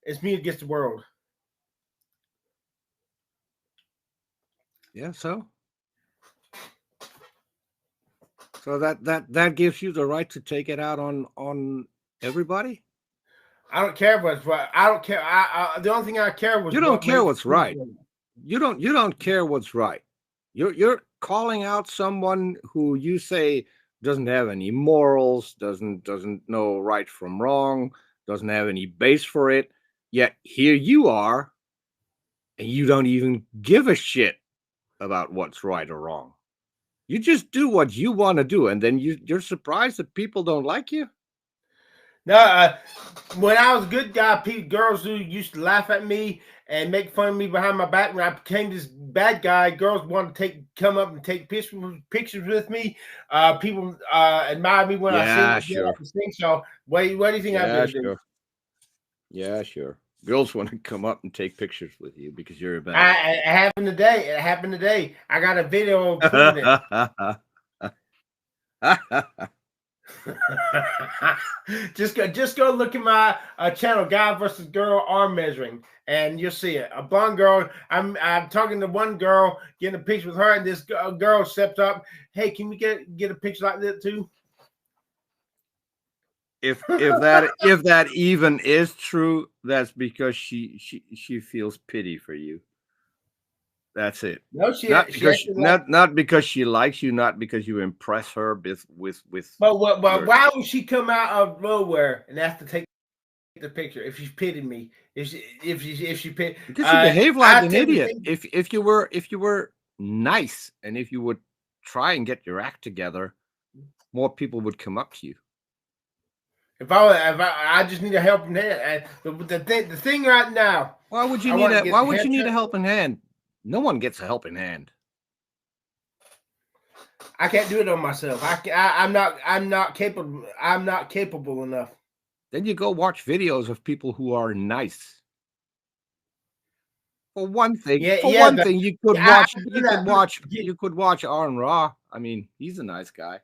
it's me against the world. Yeah, so that gives you the right to take it out on everybody. I don't care what's right. I don't care. The only thing I care was you don't care what's right. You don't care what's right. You're calling out someone who you say doesn't have any morals, doesn't know right from wrong, doesn't have any base for it. Yet here you are, and you don't even give a shit about what's right or wrong. You just do what you want to do, and then you're surprised that people don't like you. No, when I was a good guy, girls who used to laugh at me and make fun of me behind my back. When I became this bad guy, girls wanted to come up and take pictures with me. People admire me when I sing. So, what do you think I'm doing? Sure. Yeah, sure. Girls want to come up and take pictures with you because you're a bad. It happened today. I got a video of it. just go look at my channel, Guy versus Girl Arm Measuring, and you'll see it. A blonde girl. I'm talking to one girl, getting a picture with her, and this girl steps up. Hey, can we get a picture like that too? If that even is true, that's because she feels pity for you. That's it. No, not because she likes you, not because you impress her with. But why would she come out of nowhere and have to take the picture. If she pitied me, if she pitied, Because you behave like an idiot. think- If you were nice and if you would try and get your act together, more people would come up to you. If I just need a helping hand. The thing right now. Why would you I need wanna a get Why would hair you need a transplant. helping hand? No one gets a helping hand. I can't do it on myself. I'm not capable. I'm not capable enough. Then you go watch videos of people who are nice. For one thing, you could watch Aron Ra. I mean, he's a nice guy.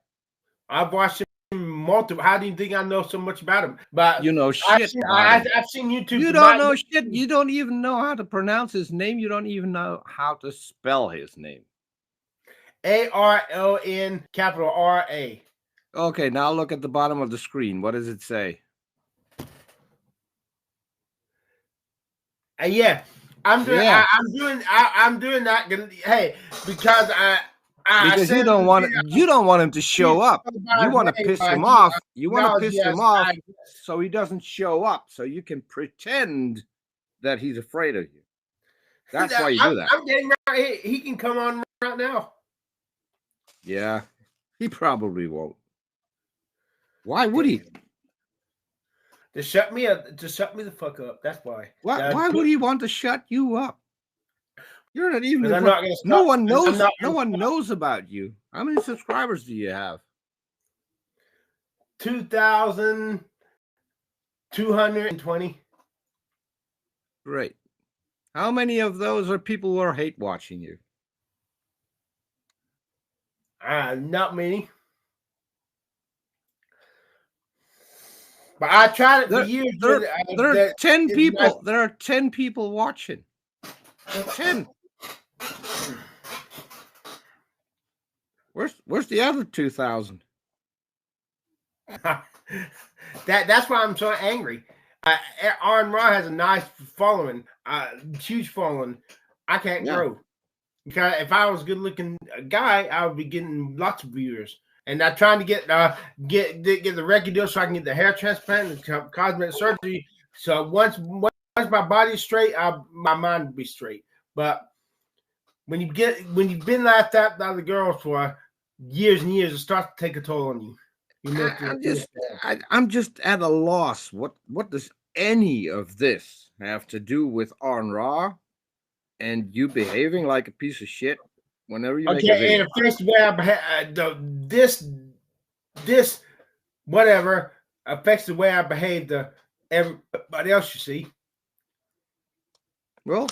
I've watched him multiple. How do you think I know so much about him? But You know shit. I've seen YouTube. You don't know shit. You don't even know how to pronounce his name. You don't even know how to spell his name. Aron, capital Ra. Okay, now look at the bottom of the screen. What does it say? Yeah, I'm doing. Yeah. I'm doing that. Hey, because Because you don't want him to show up. You want to piss him off. You want to piss him off so he doesn't show up. So you can pretend that he's afraid of you. That's why you do that. I'm getting right. He can come on right now. Yeah, he probably won't. Why would he? To shut me up. To shut me the fuck up. That's why. Why would he want to shut you up? You're not even. I'm not gonna stop. No one knows. I'm not No one stop. knows about you. How many subscribers do you have? 2,220. Great. How many of those are people who are hate watching you? Not many. But I tried it for years. There are 10 people. Nice. There are 10 people watching. 10. Where's the other 2,000? That's why I'm so angry. Aron Ra has a nice following, huge following. I can't grow because if I was a good-looking guy, I would be getting lots of viewers. And I'm trying to get the record deal so I can get the hair transplant and cosmetic surgery. So once my body's straight, my mind will be straight. But when you've been laughed at by the girls for years and years, it starts to take a toll on you. I'm just at a loss. What does any of this have to do with Aron Ra and you behaving like a piece of shit whenever you make a video? And affects the way I behave. This whatever affects the way I behave to everybody else you see. Well,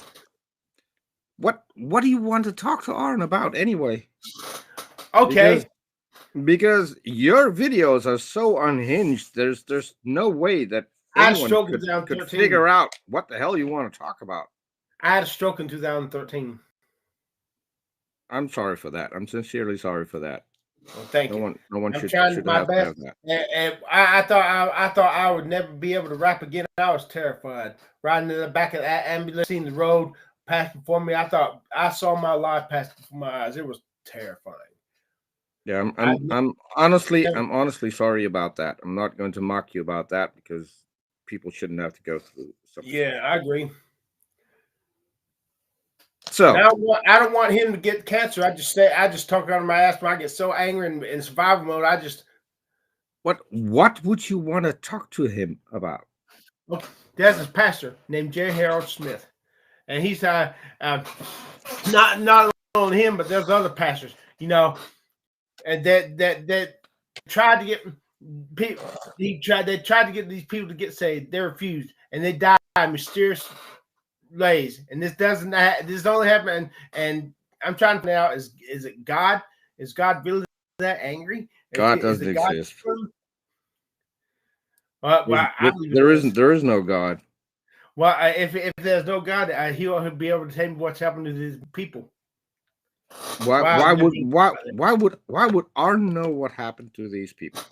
what do you want to talk to Aron about anyway? Okay. Because your videos are so unhinged. There's no way that anyone could figure out what the hell you want to talk about. I had a stroke in 2013. I'm sorry for that. I'm sincerely sorry for that. Well, thank you. No one should my have best. that. And I thought I would never be able to rap again. I was terrified. Riding in the back of that ambulance, seeing the road pass before me. I thought I saw my life pass before my eyes. It was terrifying. Yeah, I'm honestly sorry about that. I'm not going to mock you about that because people shouldn't have to go through something. Yeah, I agree. So I don't want him to get cancer. I just talk out of my ass when I get so angry and in survival mode. what would you want to talk to him about? Look, there's this pastor named J. Harold Smith, and he's not only him, but there's other pastors, and that tried to get people. They tried to get these people to get saved. They refused, and they died mysterious ways. And this only happened. And I'm trying to find out: is it God? Is God really that angry? God doesn't exist. There is no God. Well, if there's no God, he'll be able to tell me what's happened to these people. Why would Aron know what happened to these people?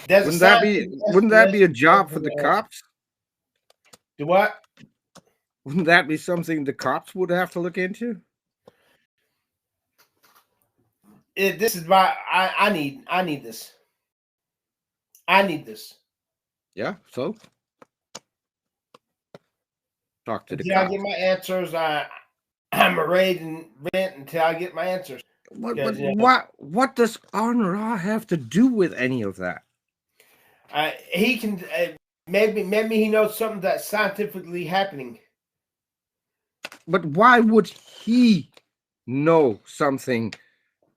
Wouldn't that be a job for the cops? Do what? Wouldn't that be something the cops would have to look into? This is why I need this. I need this. Yeah, so talk to the Until I cops. get my answers, I'm a rage and vent until I get my answers. What, Because, what does Aron Ra have to do with any of that? he can maybe he knows something that's scientifically happening. But why would he know something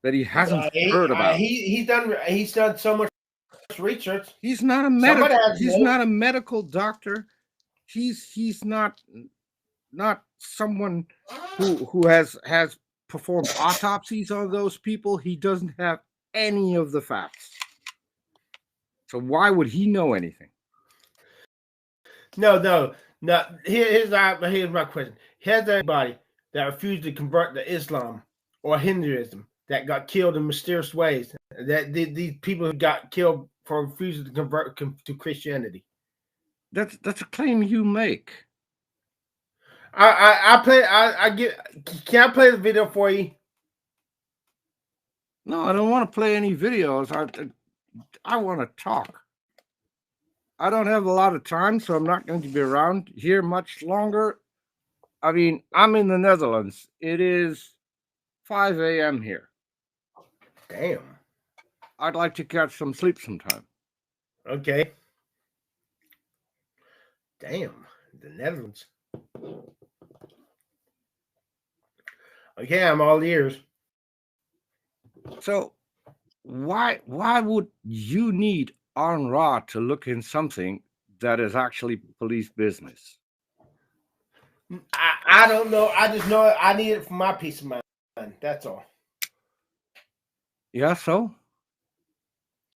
that he hasn't heard about? He's done so much research. He's not a medical doctor. He's not someone who has performed autopsies on those people. He doesn't have any of the facts. So why would he know anything? No. Here's my question. Has anybody that refused to convert to Islam or Hinduism that got killed in mysterious ways? That these people who got killed for refusing to convert to Christianity? That's a claim you make. Can I play the video for you? No, I don't want to play any videos. I want to talk. I don't have a lot of time, so I'm not going to be around here much longer. I mean, I'm in the Netherlands. It is 5 a.m. here. Damn. I'd like to catch some sleep sometime. Okay. Damn. The Netherlands. Okay, I'm all ears. So why would you need Aron Ra to look in something that is actually police business? I don't know. I just know I need it for my peace of mind. That's all. Yeah, so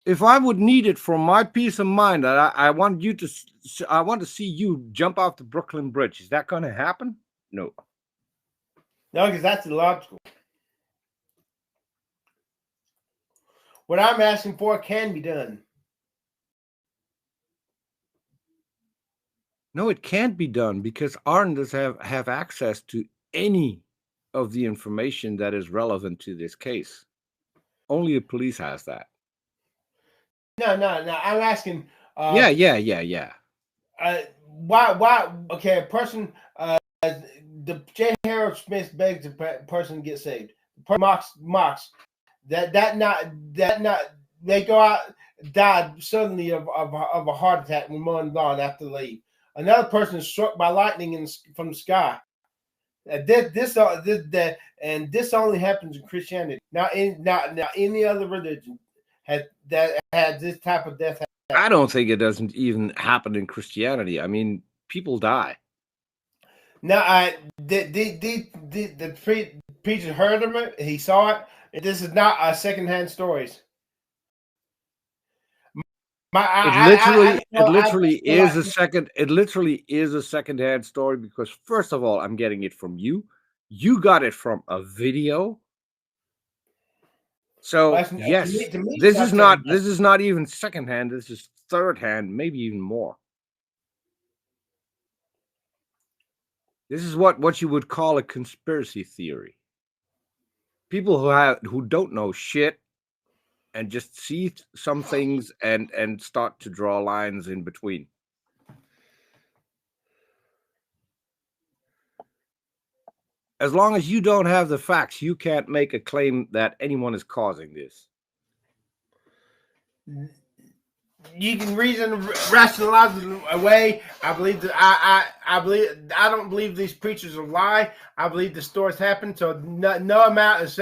if I would need it for my peace of mind, I want to see you jump off the Brooklyn Bridge. Is that going to happen? No. No, because that's illogical. What I'm asking for can be done. No, it can't be done because Aron does have access to any of the information that is relevant to this case. Only the police has that. No. I'm asking. Yeah. Why? Okay, a person. The J. Harold Smith begs a person to get saved. Mocks. That not. They go out, died suddenly of a heart attack when mowing lawn after leave. Another person is struck by lightning from the sky. This only happens in Christianity. Now, any other religion had this type of death. I don't think it doesn't even happen in Christianity. I mean, people die. Now, the preacher heard of it. He saw it. This is not a secondhand stories. It literally is a secondhand story because first of all, I'm getting it from you. You got it from a video. So yes, this is not even secondhand. This is third hand, maybe even more. This is what you would call a conspiracy theory. People who don't know shit and just see some things and start to draw lines in between. As long as you don't have the facts, you can't make a claim that anyone is causing this. You can rationalize it away. I believe that I don't believe these preachers will lie. I believe the stories happen. So no amount of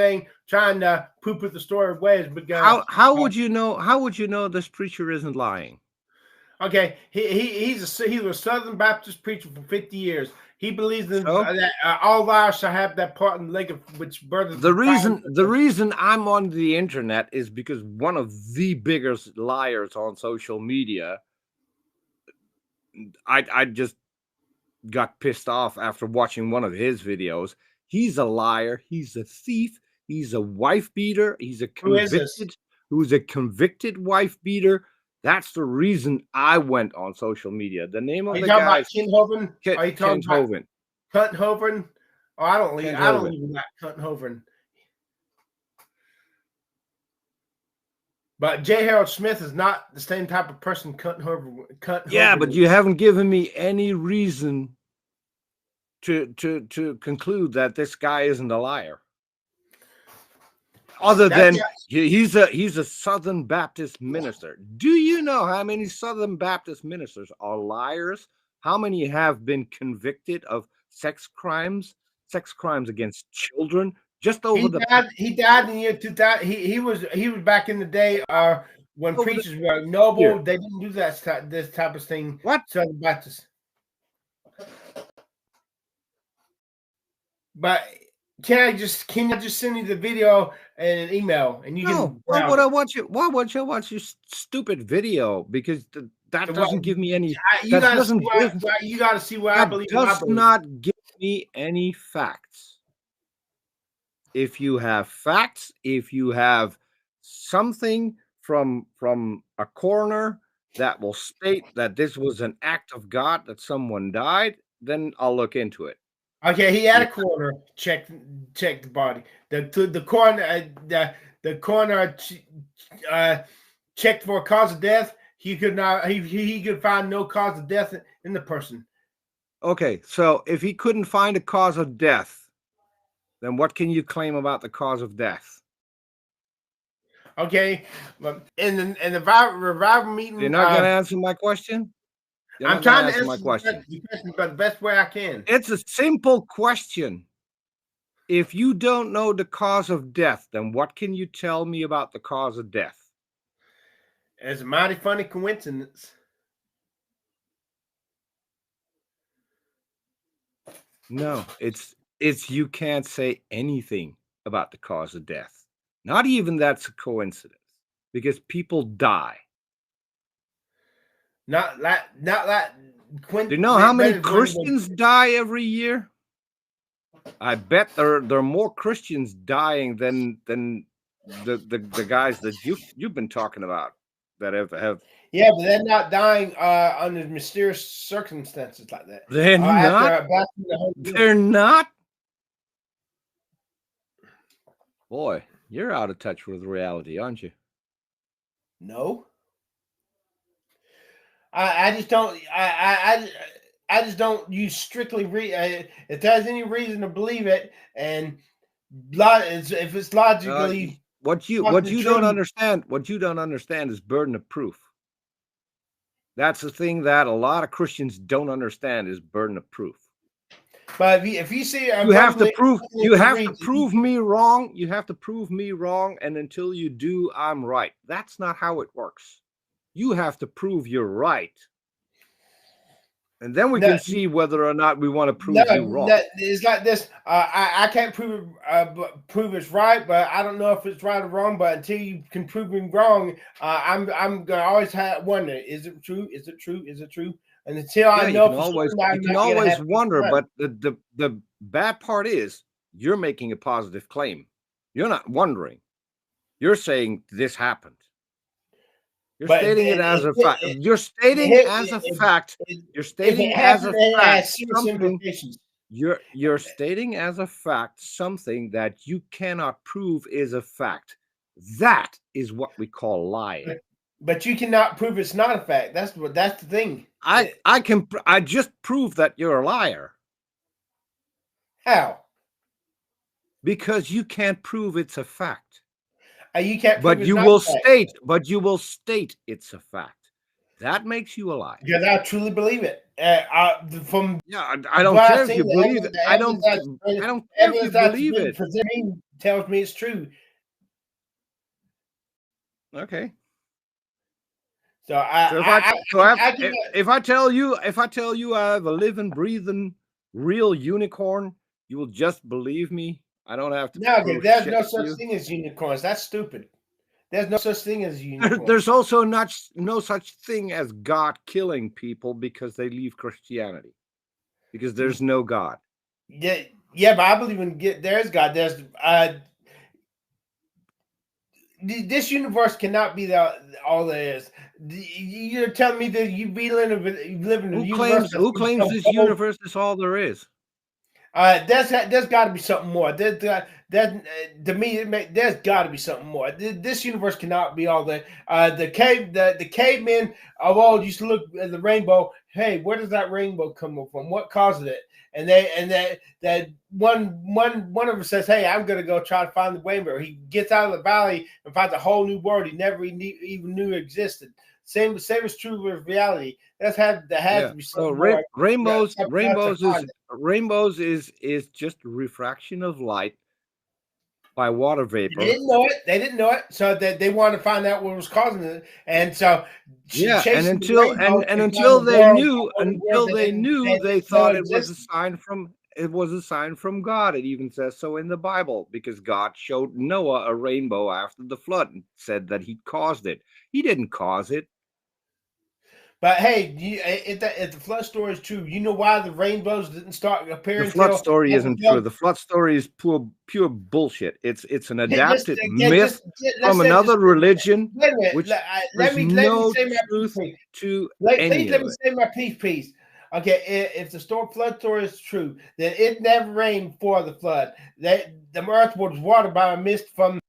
trying to poo-poo the story away is because how would you know? How would you know this preacher isn't lying? Okay, he was a Southern Baptist preacher for 50 years. He believes that all liars shall have that part in the lake of which burneth. The reason I'm on the internet is because one of the biggest liars on social media, I just got pissed off after watching one of his videos. He's a liar. He's a thief. He's a wife beater. He's a who's a convicted wife beater. That's the reason I went on social media. The name of the guy is Kenthoven. Are you talking Kenthoven? Kenthoven? Oh, I don't even like Kenthoven. But J. Harold Smith is not the same type of person cut Yeah, but you haven't given me any reason to conclude that this guy isn't a liar. Other than he's a Southern Baptist minister. Do you know how many Southern Baptist ministers are liars? How many have been convicted of sex crimes against children? Just over he died in the year 2000. He was back in the day when preachers were noble. Here. They didn't do this type of thing. What? Southern Baptist. But can I just send you the video and an email and you can? Why would I watch it? Why would you watch your stupid video? Because that doesn't give me any. You got to see what I believe. Does not give me any facts. If you have facts, if you have something from a coroner that will state that this was an act of God, that someone died, then I'll look into it. Okay, he had a coroner check the body. The coroner checked for a cause of death. He could not. He could find no cause of death in the person. Okay, so if he couldn't find a cause of death, then what can you claim about the cause of death? Okay, in the revival meeting, you're not going to answer my question. I'm trying to answer my question, but the best way I can. It's a simple question. If you don't know the cause of death, then what can you tell me about the cause of death? It's a mighty funny coincidence. No, it's you can't say anything about the cause of death. Not even that's a coincidence, because people die. Not that. Do you know how many Christians die every year? I bet there are more Christians dying than the guys that you've been talking about that have. Yeah, but they're not dying under mysterious circumstances like that. They're not. They're not. Boy, you're out of touch with reality, aren't you? No. I just don't. I just don't use strictly. If there's any reason to believe it, and if it's logically, what you don't understand is burden of proof. That's the thing that a lot of Christians don't understand is burden of proof. But if you see, you have to prove me wrong. You have to prove me wrong, and until you do, I'm right. That's not how it works. You have to prove you're right, and then we can see whether or not we want to prove you wrong. It's like this. I can't prove it's right, but I don't know if it's right or wrong. But until you can prove me wrong, I'm gonna always wonder: is it true? Is it true? Is it true? And until I know, you can always wonder. But the bad part is you're making a positive claim. You're not wondering. You're saying this happened. You're stating it as a fact. You're stating as a fact. You're stating as a fact something. You're stating as a fact something that you cannot prove is a fact. That is what we call lying. But you cannot prove it's not a fact. That's the thing. I just proved that you're a liar. How? Because you can't prove it's a fact. You can't. But you will state. But you will state it's a fact. That makes you a liar. Because I truly believe it. I don't care if you believe it. I don't care if you believe it. Tells me it's true. Okay. So if I tell you I have a living, breathing, real unicorn, you will just believe me. I don't have to. No, there's no such thing as unicorns. That's stupid. There's no such thing as unicorns. There's also no such thing as God killing people because they leave Christianity, because there's no God. Yeah, but I believe there's God. There's this universe cannot be all there is. You're telling me that you be living in a universe. Who claims this universe is all there is? There's got to be something more. To me, there's got to be something more. This universe cannot be all the cavemen of old used to look at the rainbow. Hey, where does that rainbow come from? What causes it? And that one of them says, "Hey, I'm going to go try to find the rainbow." He gets out of the valley and finds a whole new world he never even knew existed. Same is true with reality. There has to be something more. Rainbows is just refraction of light by water vapor. They didn't know it. They didn't know it, so they wanted to find out what was causing it. And so, and until they knew, they thought it was a sign from. It was a sign from God. It even says so in the Bible, because God showed Noah a rainbow after the flood and said that he caused it. He didn't cause it. But hey, if the flood story is true, you know why the rainbows didn't start appearing? The flood story isn't true. The flood story is pure bullshit. It's an adapted myth from another religion, which there's no truth to any of it. Let me say my piece. Okay, if the flood story is true, then it never rained before the flood. The earth was watered by a mist from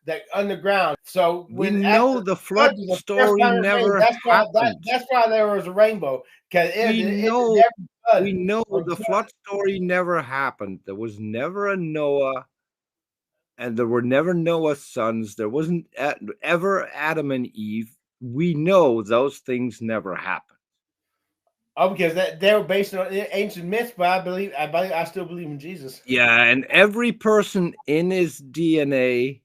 the underground. So we know the flood story never happened. That's why there was a rainbow. We know the flood story never happened. There was never a Noah, and there were never Noah's sons. There wasn't ever Adam and Eve. We know those things never happened. Oh, because they were based on ancient myths, but I still believe in Jesus. Yeah, and every person in his DNA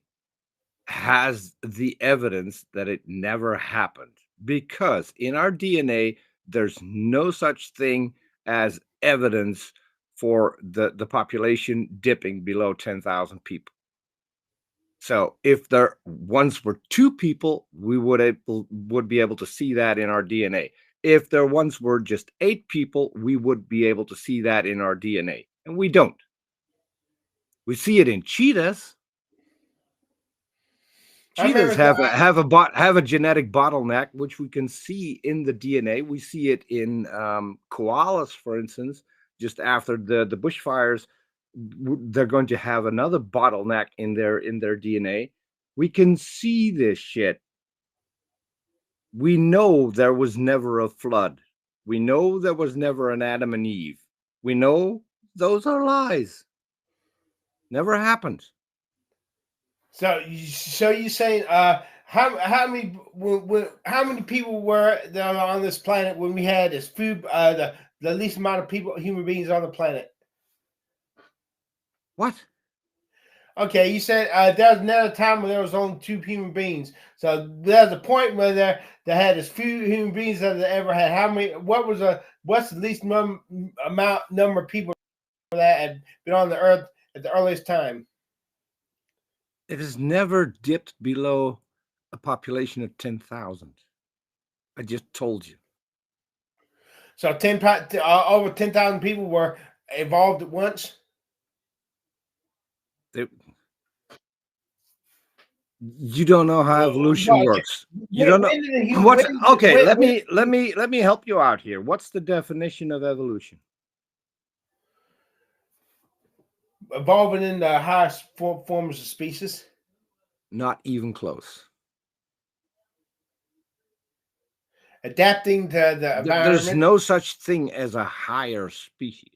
has the evidence that it never happened, because in our DNA there's no such thing as evidence for the population dipping below 10,000 people. So if there once were 2 people, we would be able to see that in our DNA. If there once were just 8 people, we would be able to see that in our DNA, and we don't. We see it in cheetahs. Cheetahs have a genetic bottleneck, which we can see in the DNA. We see it in koalas, for instance. Just after the bushfires, they're going to have another bottleneck in their DNA. We can see this shit. We know there was never a flood. We know there was never an Adam and Eve. We know those are lies. Never happened. So you saying how many people were there on this planet when we had this food the least amount of human beings on the planet? What? Okay, you said there was another time when there was only 2 human beings. So there's a point where they had as few human beings that they ever had. How many? What's the least number of people that had been on the earth at the earliest time? It has never dipped below a population of 10,000. I just told you. So over 10,000 people were involved at once. You don't know how evolution works. You don't know what. Okay, let me help you out here. What's the definition of evolution? Evolving in the highest forms of species. Not even close. Adapting to the environment. There's no such thing as a higher species.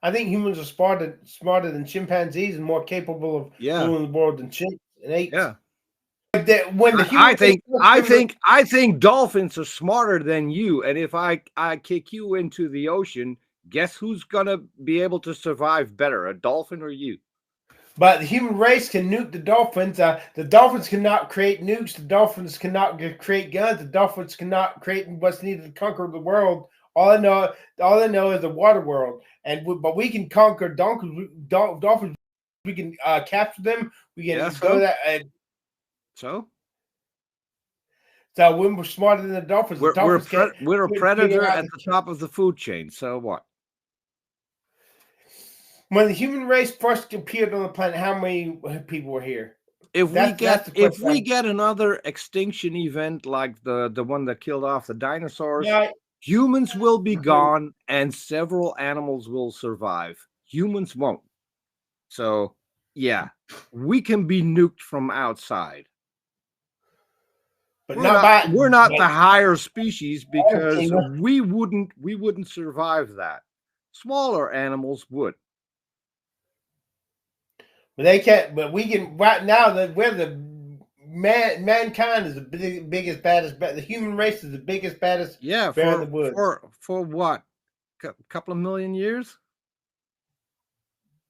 I think humans are smarter than chimpanzees and more capable of ruling the world than chimps and apes. Yeah. I think dolphins are smarter than you, and if I kick you into the ocean, guess who's gonna be able to survive better, a dolphin or you? But the human race can nuke the dolphins. The dolphins cannot create nukes. The dolphins cannot create guns. The dolphins cannot create what's needed to conquer the world. All I know is the water world, but we can conquer dolphins. We can capture them. We can go that. So when we're smarter than the dolphins, we're a predator at the top of the food chain. So what? When the human race first appeared on the planet, how many people were here? If we get another extinction event like the one that killed off the dinosaurs, Humans will be gone and several animals will survive. Humans won't. So, yeah, we can be nuked from outside. But We're not the higher species because Okay. we wouldn't survive that. Smaller animals would. But they can't. But we can right now. That we're the mankind is the biggest, baddest. The human race is the biggest, baddest. Yeah, bear in the woods. for what? A couple of million years?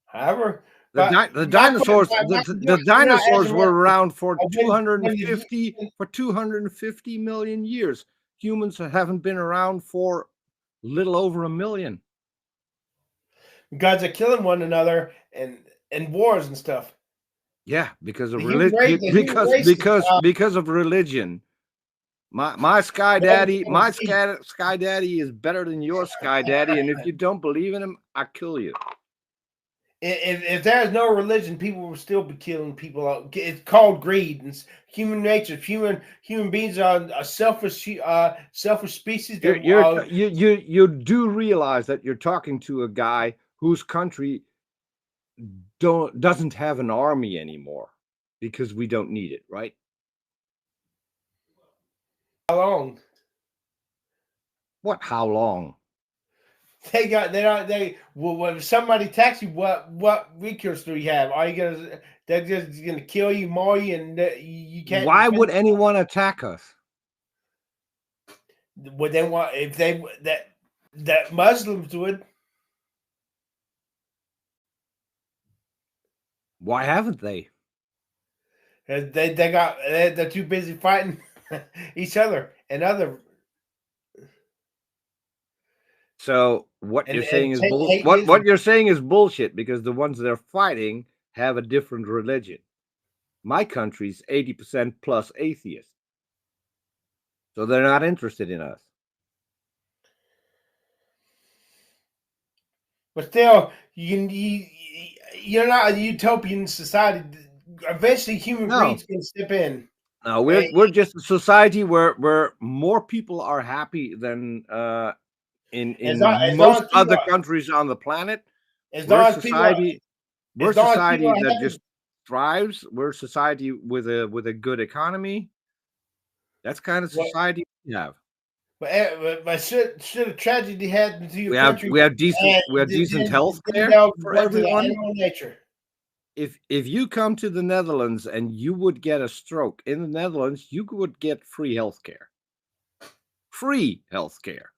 However, The dinosaurs the dinosaurs were around for 250 million years. Humans haven't been around for little over a million. Gods are killing one another and wars and stuff. Yeah, because of The human religion. race- Because of religion. My sky daddy is better than your sky daddy, and if you don't believe in him, I kill you. If there's no religion, people will still be killing people out. It's called greed. It's human nature. Human beings are a selfish species. You do realize that you're talking to a guy whose country doesn't have an army anymore because we don't need it, right? How long? What? How long? When somebody attacks you, what recourse do you have? Are you gonna? They're just gonna kill you, maul you, and you can't. Why would anyone attack us? Would they want if they that Muslims would? Why haven't they? They're too busy fighting each other and other. So what you're saying is bullshit because the ones they're fighting have a different religion. My country's 80% plus atheist. So they're not interested in us. But still, you're not a utopian society. Eventually, human beings can step in. No, we're just a society where more people are happy than in most other countries on the planet. We're a society that just thrives. We're a society with a good economy. That's kind of society we have. But should a tragedy happen to your country, we have decent health care for everyone. Nature. If you come to the Netherlands and you would get a stroke in the Netherlands, you would get free health care. Free health care.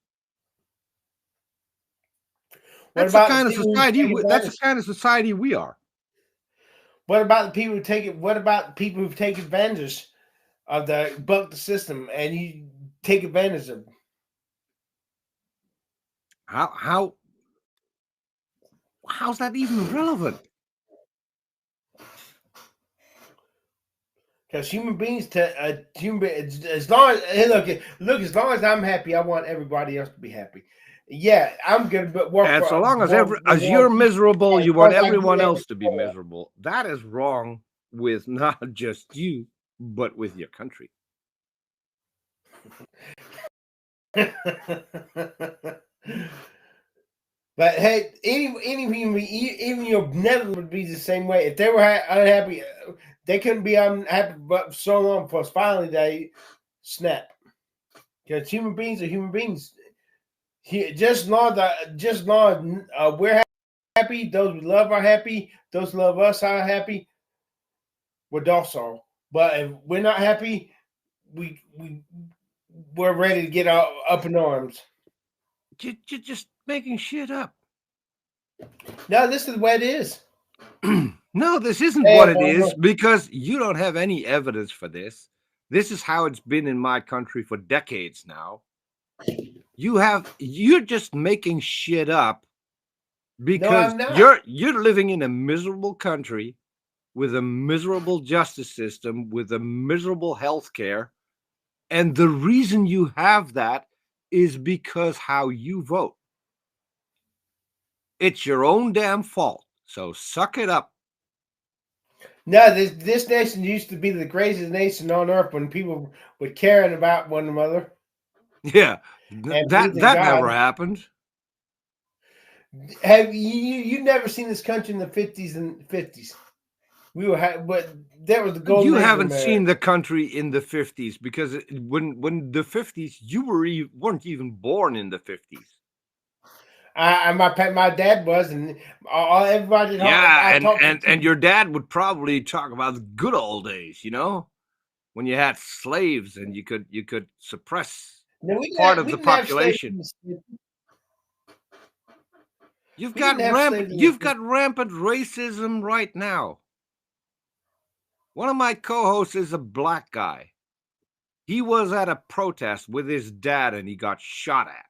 That's the kind of society. That's the kind of society we are. What about the people who take it? What about the people who take advantage of the system and you take advantage of them? How's that even relevant? Because human beings, as long as I'm happy, I want everybody else to be happy. Yeah, I'm gonna work. And so long as you're miserable, you want everyone else to be miserable. That is wrong with not just you, but with your country. But hey, even your Netherlands would be the same way. If they were unhappy, they couldn't be unhappy but so long before finally they snap. Because human beings are human beings. Just know we're happy. Those we love are happy. Those who love us are happy. We're docile. But if we're not happy, we're ready to get up in arms. You're just making shit up. No, this is the way it is. No, this isn't what it is because you don't have any evidence for this. This is how it's been in my country for decades now. You're just making shit up because you're living in a miserable country with a miserable justice system, with a miserable health care. And the reason you have that is because how you vote. It's your own damn fault. So suck it up. No, this nation used to be the greatest nation on earth when people were caring about one another. Yeah, and That believed in that God. never happened. Have you never seen this country in the 50s and 50s? We were, but that was the golden You age of haven't America. seen the country in the 50s because when the 50s, you weren't even born in the 50s. My dad was, and everybody. Yeah, talked and your dad would probably talk about the good old days, when you had slaves and you could suppress part of the population. You've got rampant racism right now. One of my co-hosts is a black guy. He was at a protest with his dad and he got shot at.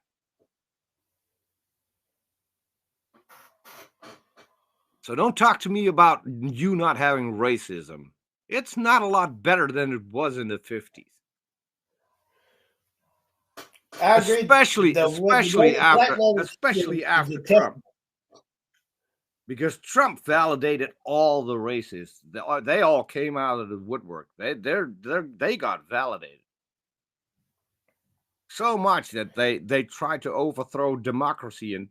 So don't talk to me about you not having racism. It's not a lot better than it was in the 50s. I agree. Especially after Trump. Because Trump validated all the racists. They all came out of the woodwork. They got validated. So much that they tried to overthrow democracy and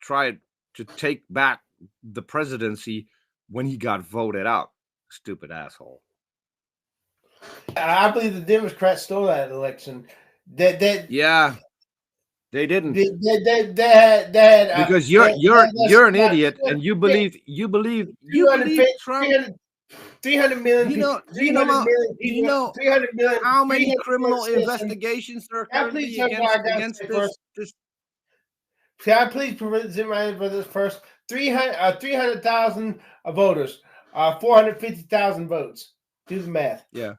tried to take back the presidency when he got voted out. Stupid asshole. I believe the Democrats stole that election. Yeah, they didn't. They had because you're an idiot and you believe Trump. 300 million. You know how many criminal investigations are currently against this? Can I please present my answer for this first? 300,000 voters, 450,000 votes. Do the math. Yeah.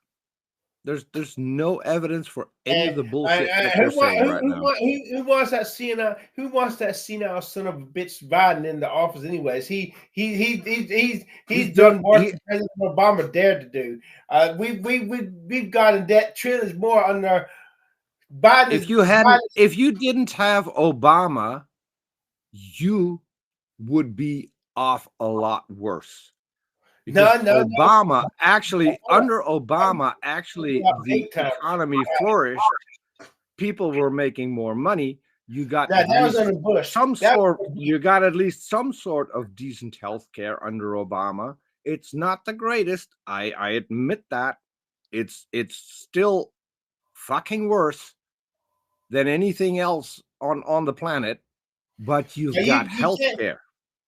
There's no evidence for any of the bullshit that they're saying right now. Who wants that senile? Who wants that senile son of a bitch Biden in the office? Anyways, he's done more than President Obama dared to do. We've got in debt trillions more under Biden. If you didn't have Obama, you would be off a lot worse. Because Obama actually, under Obama, the economy flourished. People were making more money. You got you got at least some sort of decent health care under Obama. It's not the greatest. I admit that. It's still fucking worse than anything else on the planet, but you've got health care.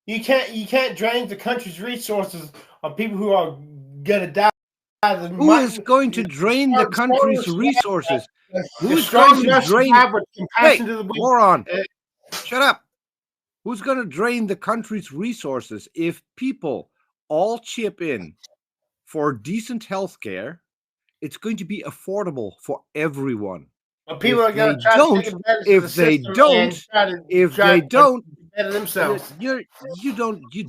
You can't drain the country's resources on people who are gonna die. Who is going to drain the country's resources? Who's going to drain? Hey, moron! Shut up! Who's going to drain the country's resources if people all chip in for decent health care? It's going to be affordable for everyone. Well, people are going to try to take advantage of the system if they don't, better themselves. You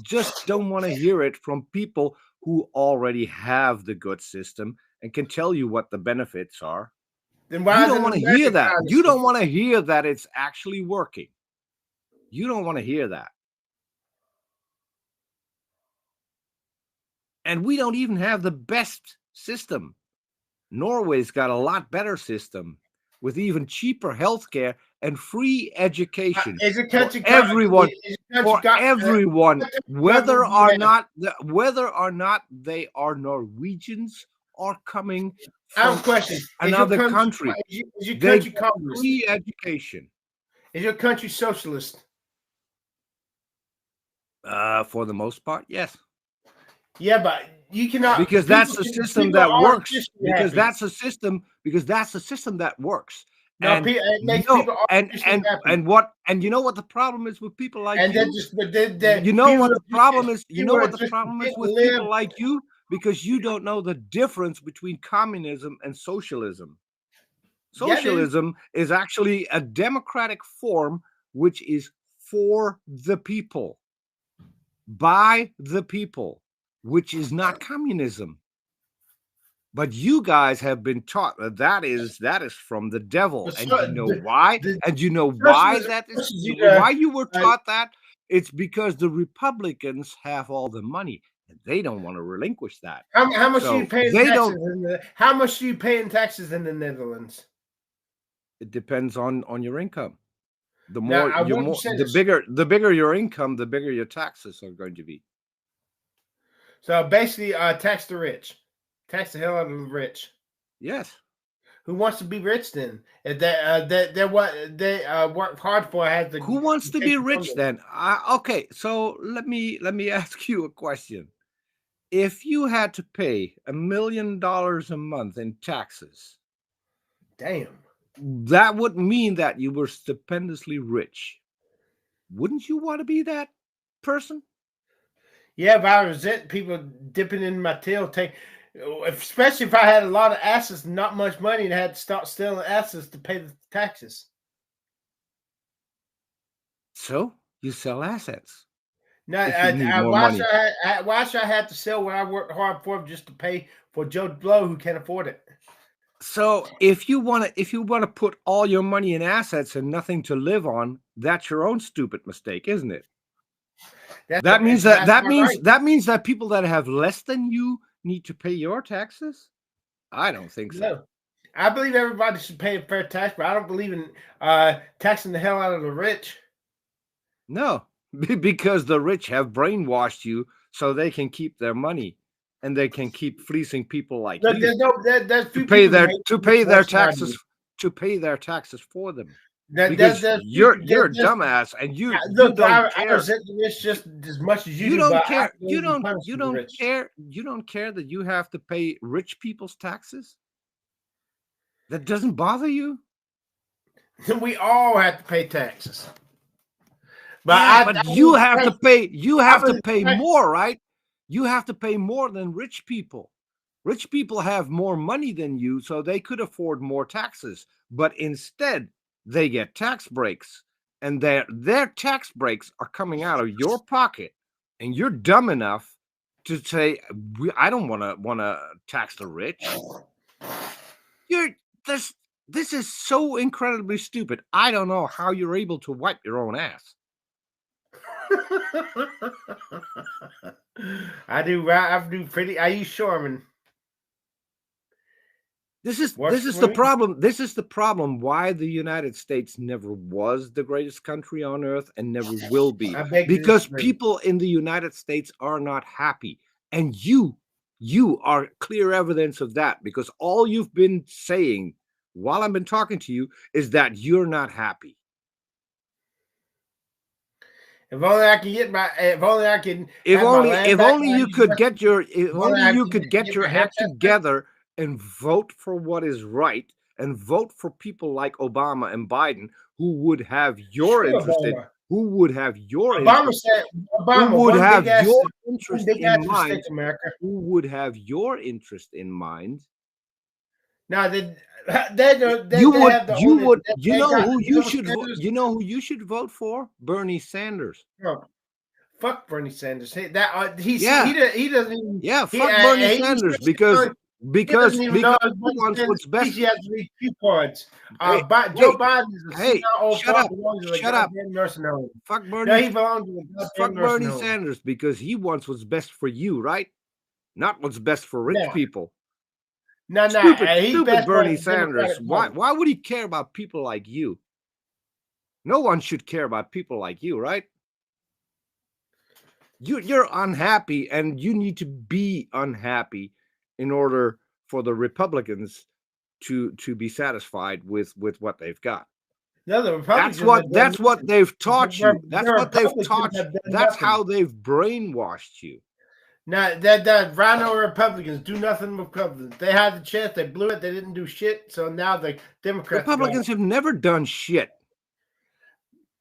just don't want to hear it from people who already have the good system and can tell you what the benefits are. Then why you don't want to hear that. You don't want to hear that it's actually working. You don't want to hear that. And we don't even have the best system. Norway's got a lot better system with even cheaper healthcare and free education for everyone. Whether or not they are Norwegians or coming from another country. Is your country communist? Free education. Is your country socialist? For the most part, yes. Yeah, but you cannot, because that's the system that works. Because that's a system that works. No, and it makes people and you know what the problem is with people like you? You know what the problem is with people like you? Because you don't know the difference between communism and socialism. Socialism is actually a democratic form which is for the people, by the people, which is not communism. But you guys have been taught that is from the devil, and you know why? And you know why that is? Why you were taught that? It's because the Republicans have all the money, and they don't want to relinquish that. How much do you pay in taxes? How much do you pay in taxes in the Netherlands? 'Cause How much do you pay in taxes in the Netherlands? 'Cause How they much do you pay in taxes in the Netherlands? It depends on your income. The Now, more I you want to more say the this. bigger your income, the bigger your taxes are going to be. So basically, tax the rich, tax the hell out of the rich. Yes. Who wants to be rich then? If they what they work hard for has to. Who wants to be taken from rich them. then? Okay, so let me ask you a question. If you had to pay $1 million a month in taxes, Damn. that would mean that you were stupendously rich. Wouldn't you want to be that person? Yeah, if I resent people dipping in my tail, especially if I had a lot of assets, not much money, and had to start stealing assets to pay the taxes. So you sell assets Now, if you need more money. why should I have to sell what I worked hard for just to pay for Joe Blow who can't afford it? So if you want to put all your money in assets and nothing to live on, that's your own stupid mistake, isn't it? That means that's not right. that means that people that have less than you need to pay your taxes? I don't think so. No. I believe everybody should pay a fair tax, but I don't believe in taxing the hell out of the rich. No, because the rich have brainwashed you so they can keep their money and they can keep fleecing people like Look, you there's to few pay people their that make taxes for them. That, Because there's you're a there's- dumbass and you Look, don't I care. resent the rich just as much as you, You do. don't but I care. believe in punishing the rich. You don't care that you have to pay rich people's taxes? That doesn't bother you? We all have to pay taxes. But Yeah, you have to pay believe- more, right? You have to pay more than rich people. Rich people have more money than you, so they could afford more taxes. But instead, they get tax breaks, and their tax breaks are coming out of your pocket, and you're dumb enough to say, "I don't want to tax the rich." This is so incredibly stupid. I don't know how you're able to wipe your own ass. I do pretty. I use Sherman. This is Works the for me. problem. This is the problem why the United States never was the greatest country on earth and never will be. I beg to Because disagree. people in the United States are not happy. And you are clear evidence of that, because all you've been saying while I've been talking to you is that you're not happy. If only I can get my. If only I can. If have my land if back only and you use could my- get your get my act haircut together and vote for what is right and vote for people like Obama and Biden who would have your Screw interest in Obama. who would have your Obama interest, said. Obama who would one have big ass, your one interest big in ass mind, mistake, America. who would have your interest in mind. Now they You they would have the you only- would they- you they know got who you should Sanders. you know who you should vote for? Bernie Sanders. No, fuck Bernie Sanders. He doesn't even. Yeah, he- fuck uh, Bernie he- Sanders he because doesn't even know he wants what's best. He has to read few cards. Hey, Joe Biden is a hey, senile old shut fuck up, who belongs to a shut up. goddamn nursing home. Fuck No, Bernie. he belongs to a Fuck goddamn nursing Bernie home. Sanders because he wants what's best for you, right? Not what's best for rich Yeah. people. No, Stupid best for Bernie the Sanders. Democratic Why Party. would he care about people like you? No one should care about people like you, right? You're unhappy, and you need to be unhappy in order for the Republicans to be satisfied with what they've got. No, the Republicans That's what they've taught you. That's the what they've Republicans taught you. have done That's nothing. how they've brainwashed you. Now that Rhino Republicans do nothing with Republicans. They had the chance, they blew it, they didn't do shit. So now the Democrats Republicans have never done shit.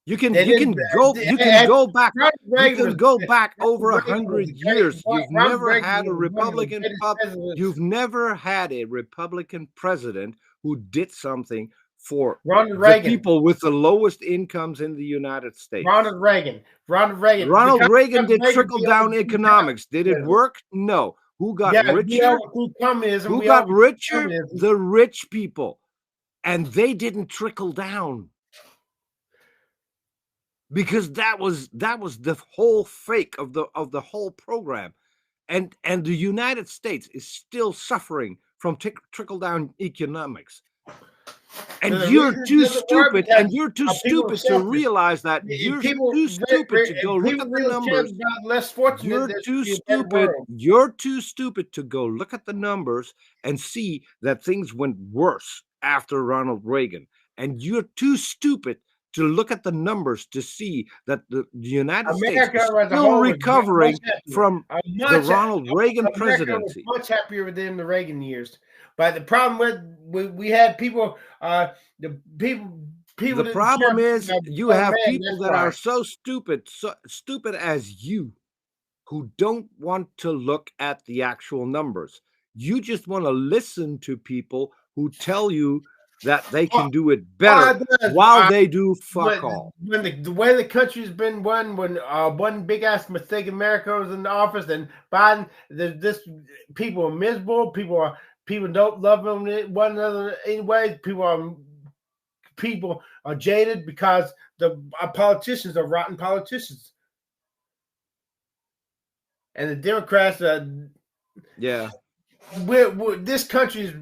You can They you can didn't- go they- you can go back Ronald you Reagan can was- go back Ronald over Reagan was 100 the great- years. Ronald You've never Reagan had a was one of the Republican greatest presidents. you've never had a Republican president who did something for Ronald the Reagan. people with the lowest incomes in the United States. Ronald Reagan. Ronald Because Reagan did Reagan trickle down failed economics. Did it communism. work? No. Who got Yeah, richer? through communism. Who we got all went richer? through communism. The rich people. And they didn't trickle down. Because that was the whole fake of the whole program. And the United States is still suffering from trickle down economics. And So the you're reason it too doesn't work stupid, because and you're too people are stupid to selfish. realize that If you're people, too stupid to if go look people at the really cared numbers. about less fortunate, You're there too should be a better stupid. world. You're too stupid to go look at the numbers and see that things went worse after Ronald Reagan. And you're too stupid to look at the numbers to see that the United States America is as a still whole was recovering much happier. from the Ronald Reagan America presidency. was much happier within the Reagan years. But the problem with we had people, the people The didn't problem care is about you fellow have man, people that's that why. are so stupid as you, who don't want to look at the actual numbers. You just want to listen to people who tell you that they can do it better while they do fuck all. When the way the country's been run, when one big ass mistake America was in the office, and Biden, people are miserable. People don't love one another anyway. People are jaded because our politicians are rotten politicians, and the Democrats are. Yeah. This country is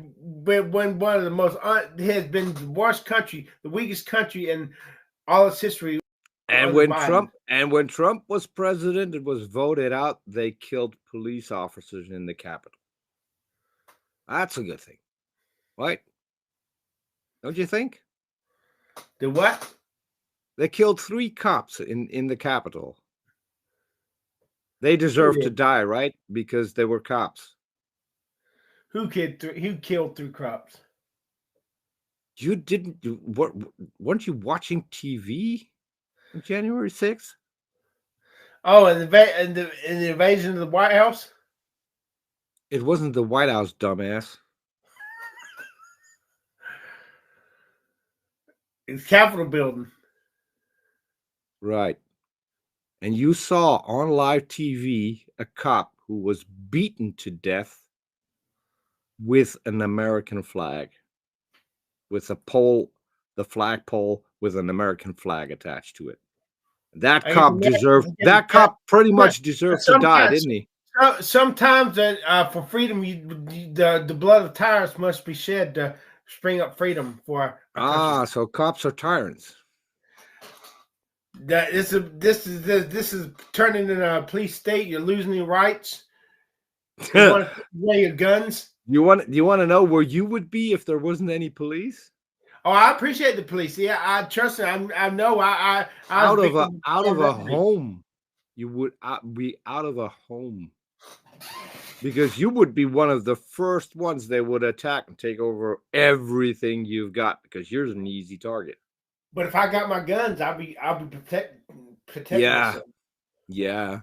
one of the most has been the worst country, the weakest country in all its history. And when Trump was president, it was voted out. They killed police officers in the Capitol. That's a good thing, right? Don't you think? The what? They killed 3 cops in the Capitol. They deserve to die, right? Because they were cops. Who killed 3 cops? You didn't. Weren't you watching TV on January 6th? Oh, and the invasion of the White House. It wasn't the White House, dumbass. It's Capitol building. Right. And you saw on live TV a cop who was beaten to death with an American flag, with a pole, the flagpole with an American flag attached to it. That cop pretty much deserved to die, didn't he? Sometimes for freedom, the blood of tyrants must be shed to spring up freedom for. So cops are tyrants. This is turning into a police state. You're losing your rights. You want to wear your guns. You want to know where you would be if there wasn't any police? Oh, I appreciate the police. Yeah, I trust them. I know. Out of a home, you would be out of a home, because you would be one of the first ones they would attack and take over everything you've got, because you're an easy target. But if I got my guns, I'll be protecting myself. Yeah.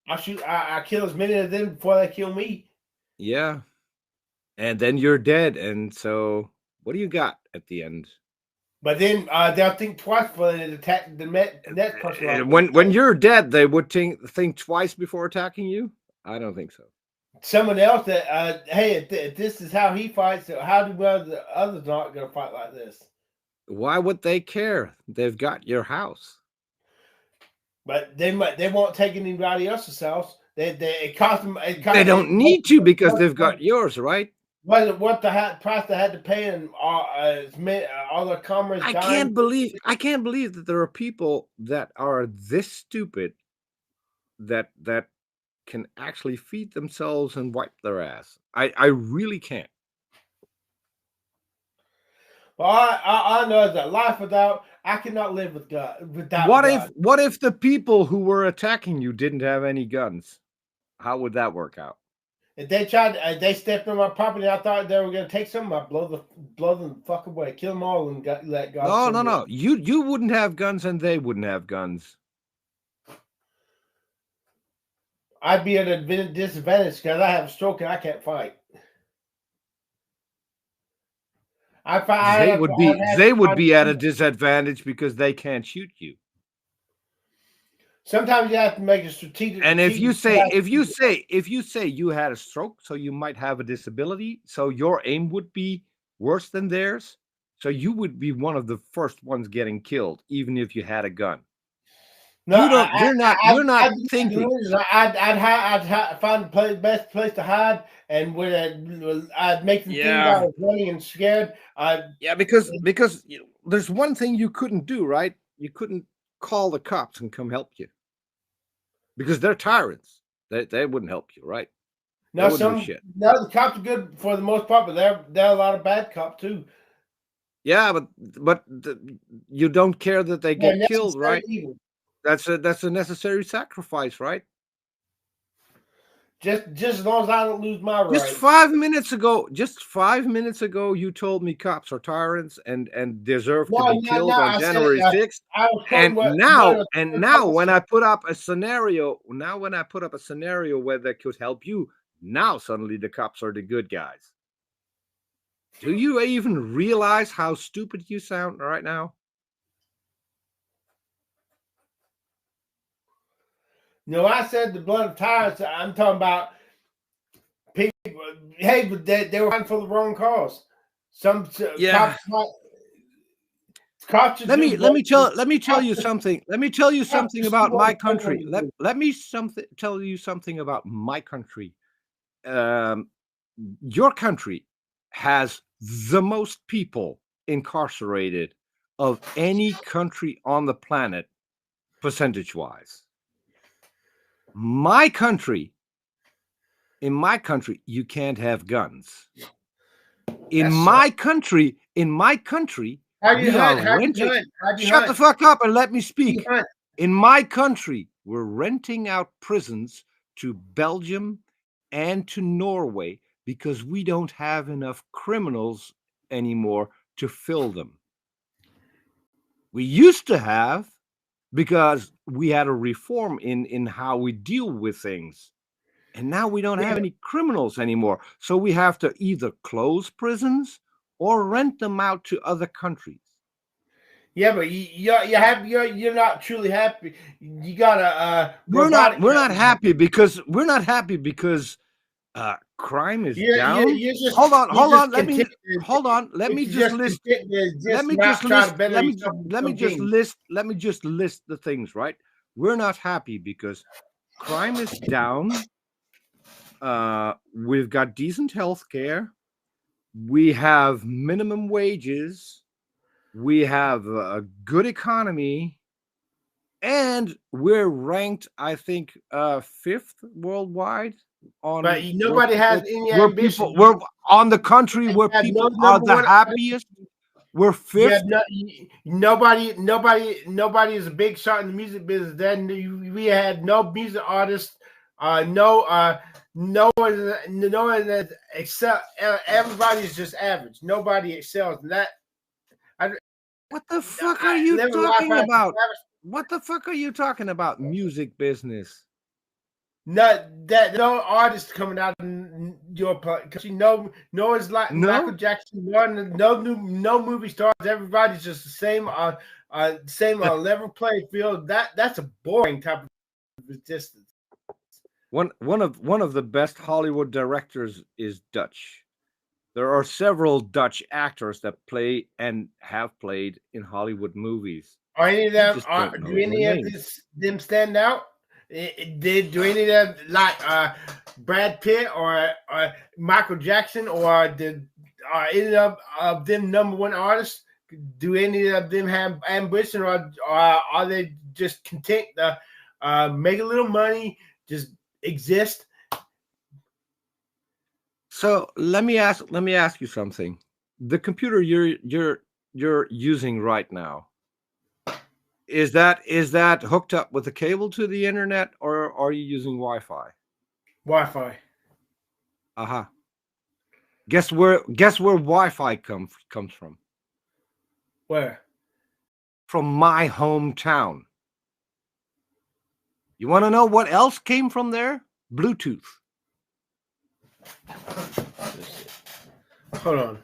I'll shoot. I kill as many of them before they kill me. Yeah. And then you're dead. And so, what do you got at the end? But then they'll think twice before they attack the next person. When you're dead, they would think twice before attacking you? I don't think so. Someone else that, hey, if this is how he fights, how do the others not going to fight like this? Why would they care? They've got your house. But they won't take anybody else's house. It costs them. They don't need to, because they've got yours, right? What the price they had to pay, and all their commerce. I can't believe that there are people that are this stupid that can actually feed themselves and wipe their ass. I really can't. Well, I know that life without, I cannot live with God. Without what if the people who were attacking you didn't have any guns? How would that work out? If they they stepped on my property, I thought they were going to take some. I blow them the fuck away, kill them all, and let God. No. You wouldn't have guns, and they wouldn't have guns. I'd be at a disadvantage because I have a stroke and I can't fight. They would be at a disadvantage because they can't shoot you. Sometimes you have to make a strategic. And if you say you had a stroke, so you might have a disability, so your aim would be worse than theirs, so you would be one of the first ones getting killed, even if you had a gun. No, You don't. You're not. You're not thinking. I'd find the best place to hide, and when I'd make them think I was running and scared. Yeah, because there's one thing you couldn't do, right? You couldn't call the cops and come help you because they're tyrants. They wouldn't help you, right? No, the cops are good for the most part, but there are a lot of bad cops too. Yeah, but you don't care that they get killed, right? Evil. That's a necessary sacrifice, right? Just as long as I don't lose my rights. Just 5 minutes ago, you told me cops are tyrants and deserve to be killed on January 6th. And now when I put up a scenario, where they could help you, now suddenly the cops are the good guys. Do you even realize how stupid you sound right now? No, I said the blood of tyrants. I'm talking about people. Hey, but they were fighting for the wrong cause. Cops let me tell you something. Let me tell you something about my country. Let me tell you something about my country. Your country has the most people incarcerated of any country on the planet, percentage-wise. In my country, you can't have guns. In my country, shut the fuck up and let me speak. In my country, we're renting out prisons to Belgium and to Norway because we don't have enough criminals anymore to fill them. We used to have, because we had a reform in how we deal with things. And now we don't have any criminals anymore. So we have to either close prisons or rent them out to other countries. Yeah, but you're not truly happy. You gotta we're not happy because crime is down. Hold on. Let me just list the things, right? We're not happy because crime is down. We've got decent health care. We have minimum wages. We have a good economy. And we're ranked, I think, 5th worldwide. But nobody has any ambition. We're on the country where people are the happiest. We're 5th. Nobody is a big shot in the music business. Then we had no music artists. No one that excel. Everybody's just average. Nobody excels in that. What the fuck are you talking about? What the fuck are you talking about? Music business. No artist coming out in your because it's like Michael Jackson. No movie stars. Everybody's just the same on level playing field. That's a boring type of existence. One of the best Hollywood directors is Dutch. There are several Dutch actors that play and have played in Hollywood movies. Are any of them? Do any of them stand out? Do any of them like Brad Pitt or Michael Jackson or any of them number one artists? Do any of them have ambition or are they just content to make a little money, just exist? So let me ask you something. The computer you're using right now, is that hooked up with a cable to the internet or are you using Wi-Fi? Wi-Fi. Guess where Wi-Fi comes from? Where? From my hometown. You want to know what else came from there? Bluetooth. Hold on.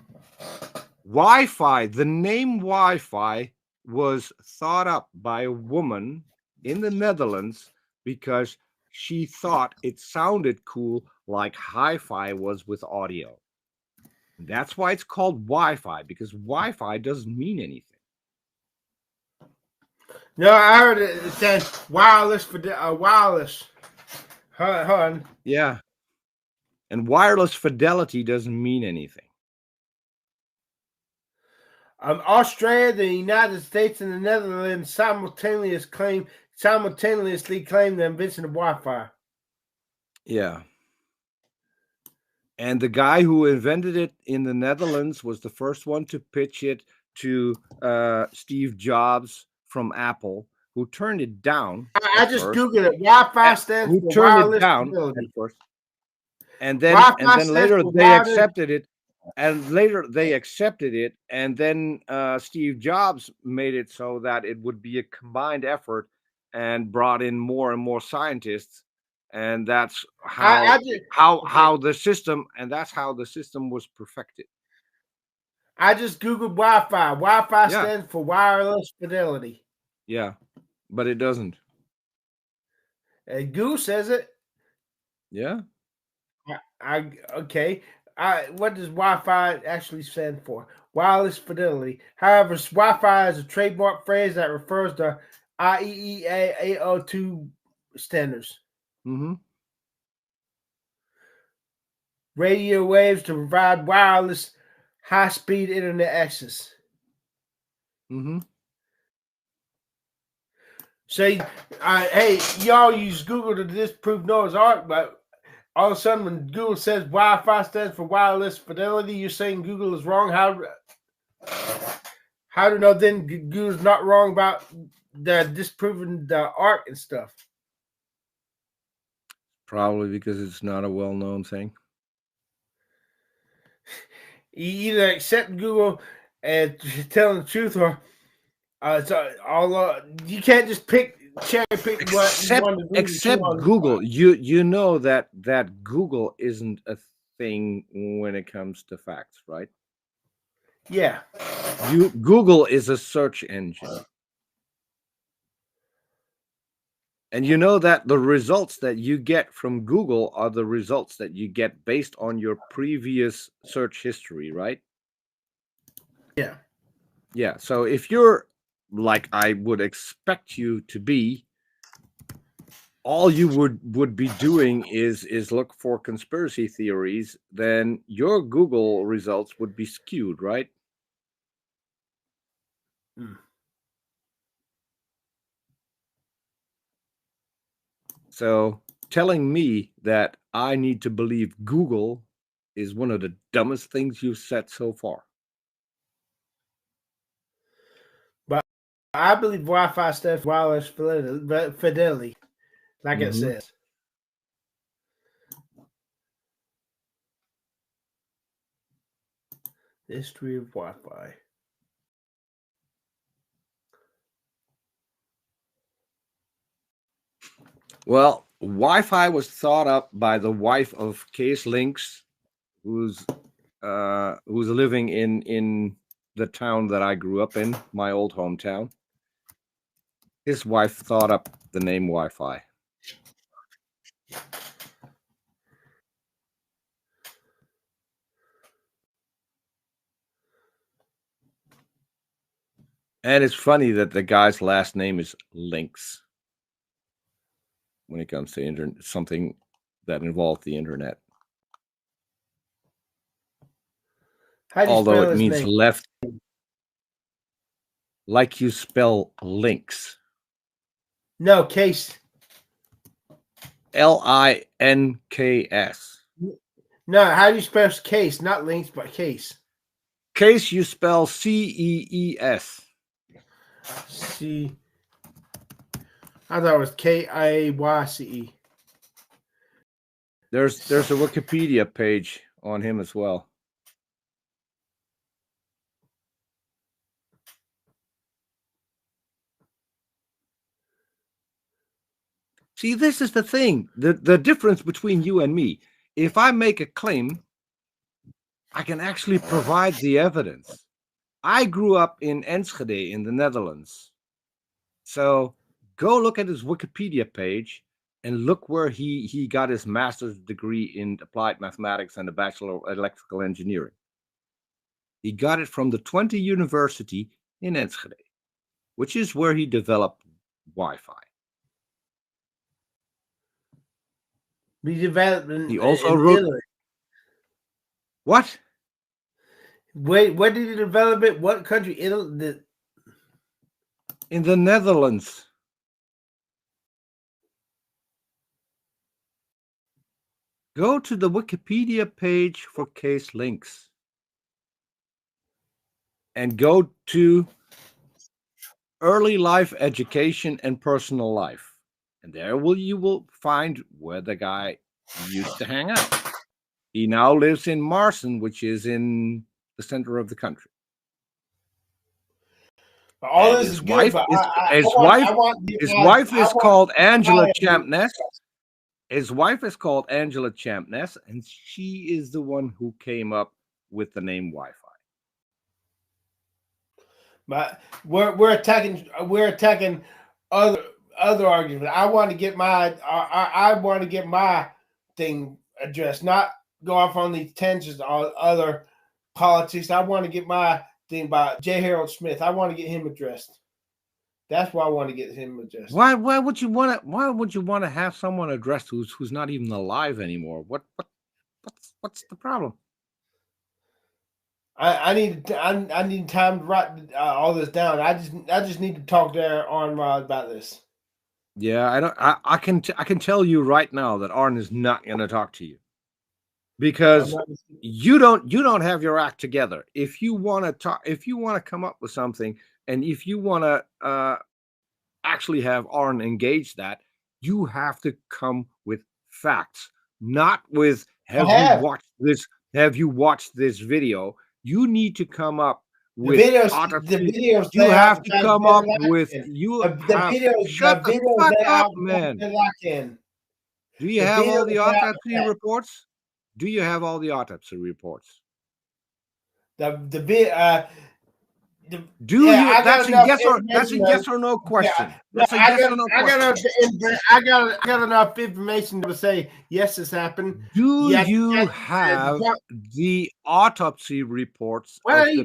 Wi-Fi, the name Wi-Fi was thought up by a woman in the Netherlands because she thought it sounded cool like hi-fi was with audio. That's why it's called Wi-Fi, because Wi-Fi doesn't mean anything. No, I heard it says wireless for wireless. Hold on. Yeah. And wireless fidelity doesn't mean anything. Australia, the United States, and the Netherlands simultaneously claim the invention of Wi-Fi. Yeah. And the guy who invented it in the Netherlands was the first one to pitch it to Steve Jobs from Apple, who turned it down. I just googled it. Wi-Fi stands for wireless fidelity. And then later they accepted it. And later they accepted it, and then Steve Jobs made it so that it would be a combined effort, and brought in more and more scientists, and that's how the system was perfected. I just googled Wi-Fi. Wi-Fi stands for wireless fidelity. Yeah, but it doesn't. And Google says it. Yeah. Okay. What does Wi-Fi actually stand for? Wireless fidelity. However, Wi-Fi is a trademark phrase that refers to IEEE 802 standards. Mm-hmm. Radio waves to provide wireless high-speed internet access. Mm-hmm. So, hey, y'all use Google to disprove Noah's Ark, but all of a sudden, when Google says Wi-Fi stands for wireless fidelity, you're saying Google is wrong. How do you know then Google's not wrong about the disproving the Ark and stuff? Probably because it's not a well-known thing. You either accept Google and telling the truth, or you can't just cherry pick what you want to do. Except Google. You know that Google isn't a thing when it comes to facts, right? Yeah. Google is a search engine. And you know that the results that you get from Google are the results that you get based on your previous search history, right? Yeah. Yeah. So if you're like I would expect you to be, all you would be doing is look for conspiracy theories, then your Google results would be skewed, right? Mm. So telling me that I need to believe Google is one of the dumbest things you've said so far. But I believe Wi-Fi stands for wireless fidelity, like it says. History of Wi-Fi. Well, Wi-Fi was thought up by the wife of Case Links, who's living in the town that I grew up in, my old hometown. His wife thought up the name Wi-Fi. And it's funny that the guy's last name is Links when it comes to something that involved the internet. Although it means left, like you spell links. No, Case. Links. No, how do you spell Case? Not links, but Case. Case you spell Cees. I thought it was Kiayce. There's a Wikipedia page on him as well. See, this is the thing. The difference between you and me. If I make a claim, I can actually provide the evidence. I grew up in Enschede in the Netherlands. So go look at his Wikipedia page and look where he got his master's degree in applied mathematics and a bachelor of electrical engineering. He got it from the Twente University in Enschede, which is where he developed Wi-Fi. He developed He also in wrote Italy. what? Wait, where did he develop it? What country? Italy. In the Netherlands. Go to the Wikipedia page for case links and go to early life education and personal life. And there you will find where the guy used to hang out. He now lives in Marston, which is in the center of the country. All this is good, but his wife is called Angela Champness. His wife is called Angela Champness, and she is the one who came up with the name Wi-Fi. But we're attacking other arguments. I want to get my thing addressed, not go off on these tangents on other politics. I want to get my thing about J. Harold Smith. I want to get him addressed. That's why I want to get him addressed. Why would you want to? Why would you want to have someone addressed who's not even alive anymore? What's the problem? I need time to write all this down. I just need to talk to Aron Ra about this. Yeah, I can tell you right now that Aron is not going to talk to you because you don't have your act together. If you want to talk, if you want to come up with something, and if you want to actually have Aron engage that, you have to come with facts, not with have you watched this video. You need to come up with the videos. You have to come up with shut the fuck up, man. Do you have all the autopsy reports? Do you have all the autopsy reports? That's a yes or no question. That's a yes or no question. I got enough information to say yes, this happened. Do you have the autopsy reports? You're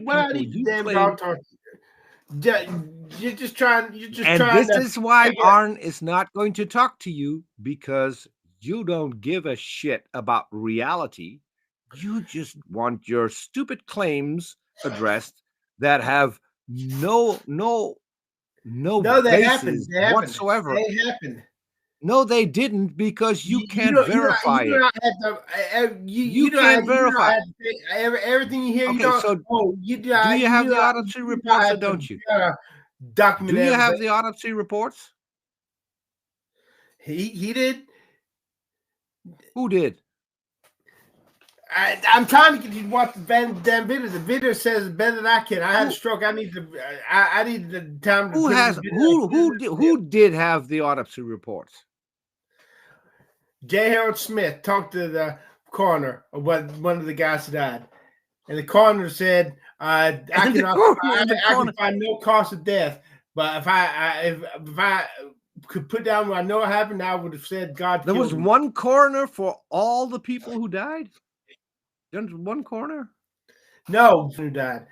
just trying. This is why Aron is not going to talk to you, because you don't give a shit about reality. You just want your stupid claims addressed that have no basis whatsoever. They happened. No, they didn't, because you can't verify it. You can't verify everything you hear. Okay, do you have the autopsy reports or don't you? Do you have the autopsy reports? He did. Who did? I'm trying to get you to watch the damn video. The video says better than I can. I had a stroke. I need the time. Who did have the autopsy reports? J. Harold Smith talked to the coroner of one of the guys who died, and the coroner said, "I can find no cause of death, but if I could put down what I know happened, I would have said God." There was one coroner for all the people who died. There's one coroner? No, who died.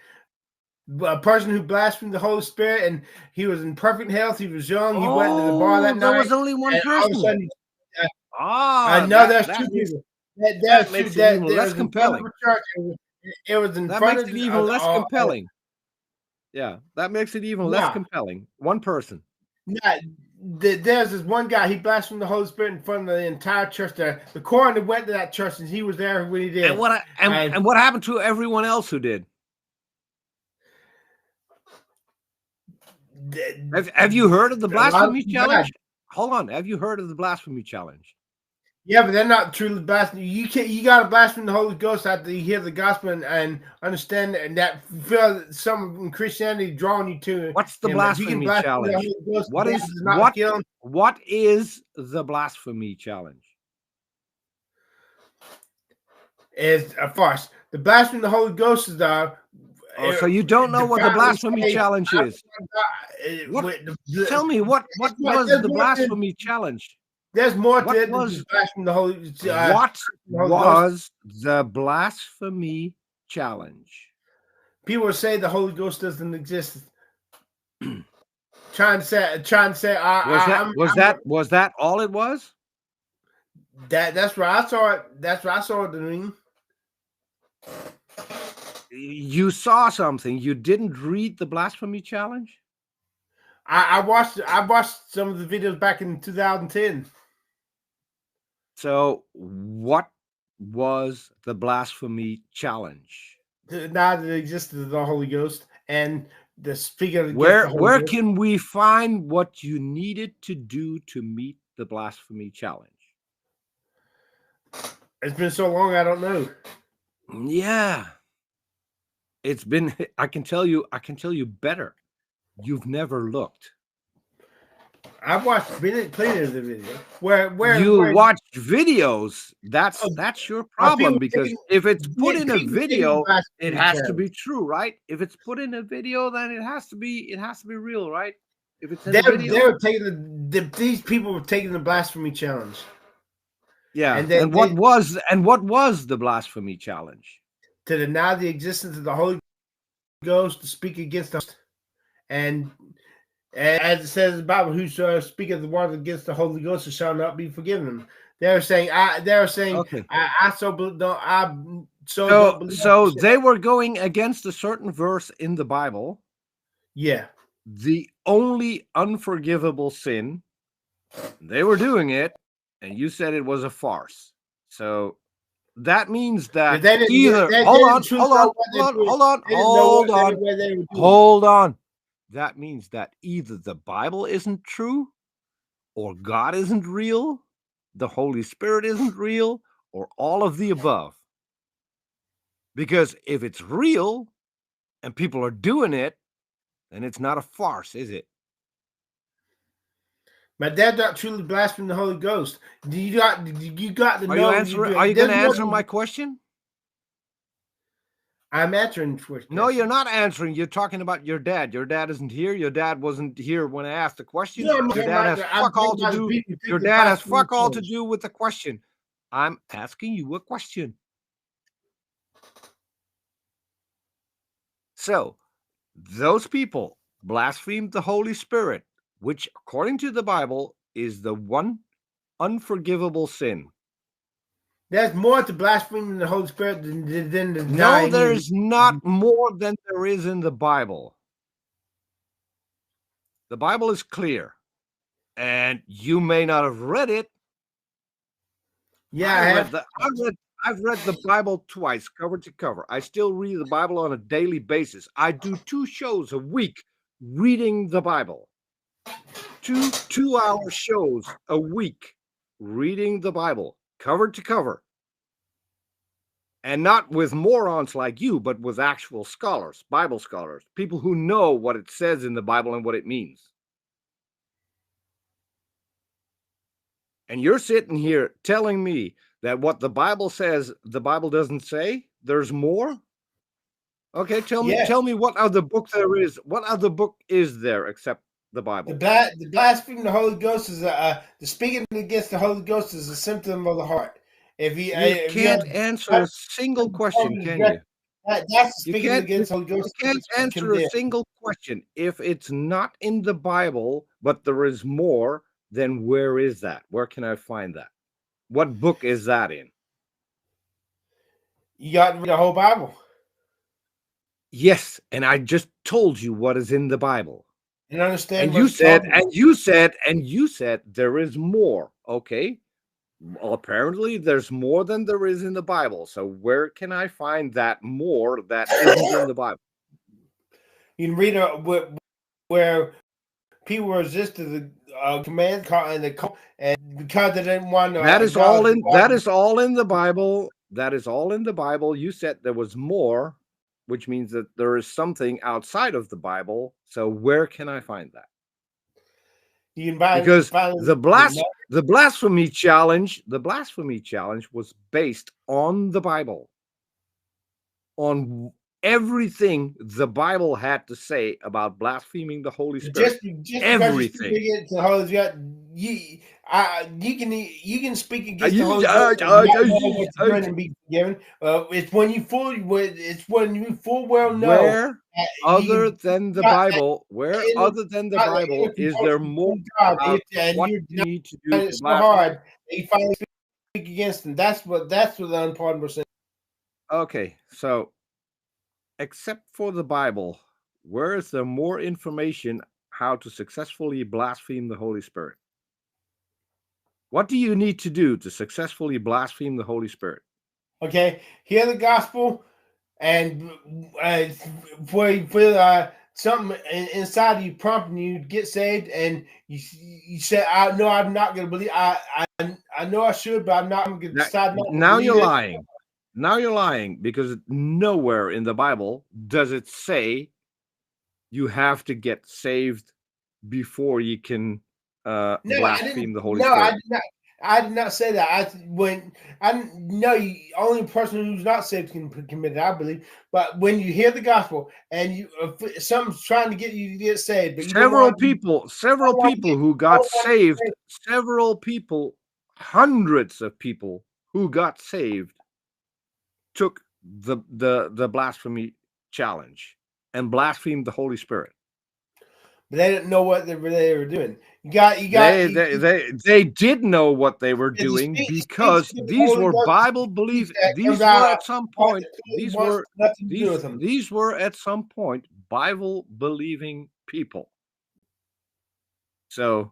A person who blasphemed the Holy Spirit, and he was in perfect health. He was young. He went to the bar that night. There was only one person. All of a sudden, there's two people. That makes it even less compelling. It was in that front makes of it even less compelling. Yeah, that makes it even less compelling. One person. Yeah, there's this one guy. He blasphemed the Holy Spirit in front of the entire church. The coroner went to that church, and he was there when he did. And what happened to everyone else who did? Have you heard of the blasphemy challenge? Hold on. Have you heard of the blasphemy challenge? Yeah, but they're not truly blasphemy. You got to blaspheme the Holy Ghost after you hear the gospel and understand, and that feel some in Christianity drawing you to. What's the blasphemy challenge? What is the blasphemy challenge? Is a farce. The blasphemy of the Holy Ghost is so you don't know what the blasphemy challenge is? Tell me what was the blasphemy challenge? There's more to it than just blasphemy the Holy What was the blasphemy challenge? People say the Holy Ghost doesn't exist. trying to say, Was that all it was? That's where I saw it. That's where I saw it. Doreen. You saw something. You didn't read the blasphemy challenge? I watched some of the videos back in 2010. So what was the blasphemy challenge? Now that existed of the Holy Ghost and the speaker against Where the Holy where Ghost. can we find what you needed to do to meet the blasphemy challenge? It's been so long, I don't know. Yeah. It's been, I can tell you better. You've never looked. I've watched plenty of the video. Where you watch videos. That's your problem, people because taking- if it's put in a people taking video, blasphemy it has to challenge. be true, right? If it's put in a video, then it has to be real, right? If it's in a video. They were taking these people were taking the blasphemy challenge. Yeah. And what was the blasphemy challenge? To deny the existence of the Holy Ghost, to speak against the Host, and as it says in the Bible, whoso speaketh the word against the Holy Ghost shall not be forgiven. They're saying, Okay. So they were going against a certain verse in the Bible. Yeah. The only unforgivable sin. They were doing it, and you said it was a farce. So that means that hold on. That means that either the Bible isn't true, or God isn't real, the Holy Spirit isn't real, or all of the above. Because if it's real and people are doing it, then it's not a farce, is it? My dad not truly blaspheming the Holy Ghost. You got to know. Are you going to answer my question? I'm answering the question. No, you're not answering. You're talking about your dad. Your dad isn't here. Your dad wasn't here when I asked the question. No, your dad has fuck all to do. Your dad has fuck all to do with the question. I'm asking you a question. So, those people blasphemed the Holy Spirit, which, according to the Bible, is the one unforgivable sin. There's more to blaspheming the Holy Spirit than the No, there's not more than there is in the Bible. The Bible is clear, and you may not have read it. Yeah, I've read the Bible twice, cover to cover. I still read the Bible on a daily basis. I do 2 shows a week reading the Bible. 2-hour shows a week reading the Bible, cover to cover. And not with morons like you, but with actual scholars, Bible scholars, people who know what it says in the Bible and what it means. And you're sitting here telling me that what the Bible says, the Bible doesn't say? There's more? Okay, tell me what other book there is. What other book is there except the Bible? The blaspheming the Holy Ghost is the speaking against the Holy Ghost is a symptom of the heart. If you can't answer a single question, can you? That's speaking against the Holy Ghost. You can't answer a single question. If it's not in the Bible, but there is more, then where is that? Where can I find that? What book is that in? You got to read the whole Bible. Yes, and I just told you what is in the Bible. And understand. And you said there is more. Okay. Well, apparently there's more than there is in the Bible. So where can I find that more that isn't in the Bible? You can read where people resisted the command and because they didn't want to. That is all in. That is all in the Bible. That is all in the Bible. You said there was more, which means that there is something outside of the Bible. So where can I find that? You can buy because the blasphemy challenge was based on the Bible, on everything the Bible had to say about blaspheming the Holy Spirit. Just Everything. because you speak against the Holy Spirit, you can speak against You- the Holy Spirit and not know what you're doing and be forgiven. It's when you full well know. Where that other you- than the not- Bible, where in the- other than the not Bible letting is your there compulsion more from God, about and what you're you need to do to it's so blaspheme? hard that you finally speak against them. That's what the unpardonable sin. Okay, so except for the Bible, where is there more information how to successfully blaspheme the Holy Spirit? What do you need to do to successfully blaspheme the Holy Spirit? Okay, hear the gospel, and for something inside of you prompting you to get saved, and you say, "I know I'm not going to believe. I know I should, but I'm not going to decide not to Now believe you're it." lying. Now you're lying because nowhere in the Bible does it say you have to get saved before you can blaspheme the Holy Spirit. I did not say that. Only person who's not saved can commit it, I believe. But when you hear the gospel and you someone's trying to get you to get saved, but you Several people who got saved, hundreds of people who got saved took the blasphemy challenge and blasphemed the Holy Spirit. but they didn't know what they were doing. They did know what they were doing because these were Bible believing. These were at some point. These were at some point Bible believing people. So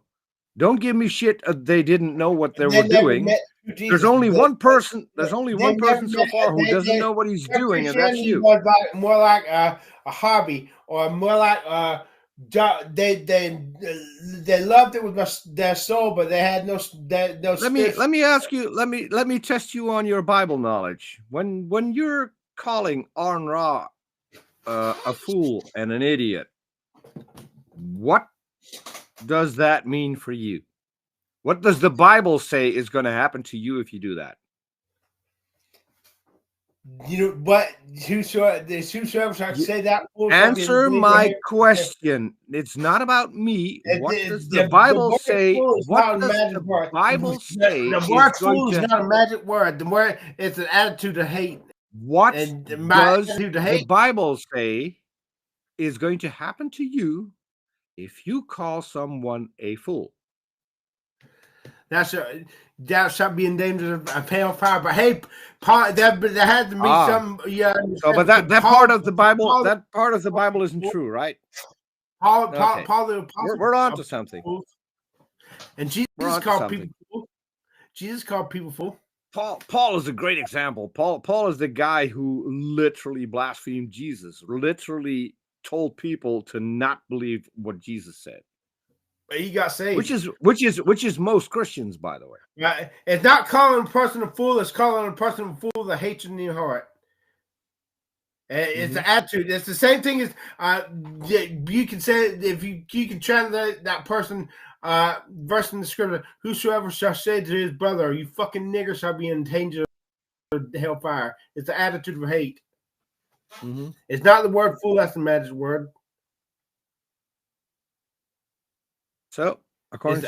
don't give me shit. They didn't know what they were doing. There's only one person. There's only one person so far who doesn't know what he's doing, and that's you. Was more like a hobby, or more like they loved it with their soul, but they had no. Let me ask you. Let me test you on your Bible knowledge. When you're calling Aron Ra a fool and an idiot, what does that mean for you? What does the Bible say is going to happen to you if you do that? But whosoever shall say that? Answer my question. It's not about me. What does the Bible say? What does the Bible say? The word fool is not a magic word. The word it's an attitude of hate. What does the Bible say is going to happen to you if you call someone a fool? Thou shalt be in danger of hellfire. But hey, Paul, there had to be some. Yeah. So, but that part of the Bible, that part of the Bible isn't true, right? Paul, the apostle. We're on to something. And Jesus called people fool. Jesus called people fool. Paul is a great example. Paul is the guy who literally blasphemed Jesus. Literally told people to not believe what Jesus said. But he got saved, which is most Christians, by the way. Right. It's not calling a person a fool; it's calling a person a fool the hatred in your heart. It's an attitude. It's the same thing as you can say if you can translate that person verse in the scripture: "Whosoever shall say to his brother, you fucking nigger, shall be in danger of hellfire." It's the attitude of hate. Mm-hmm. It's not the word fool; that's the magic word. So, according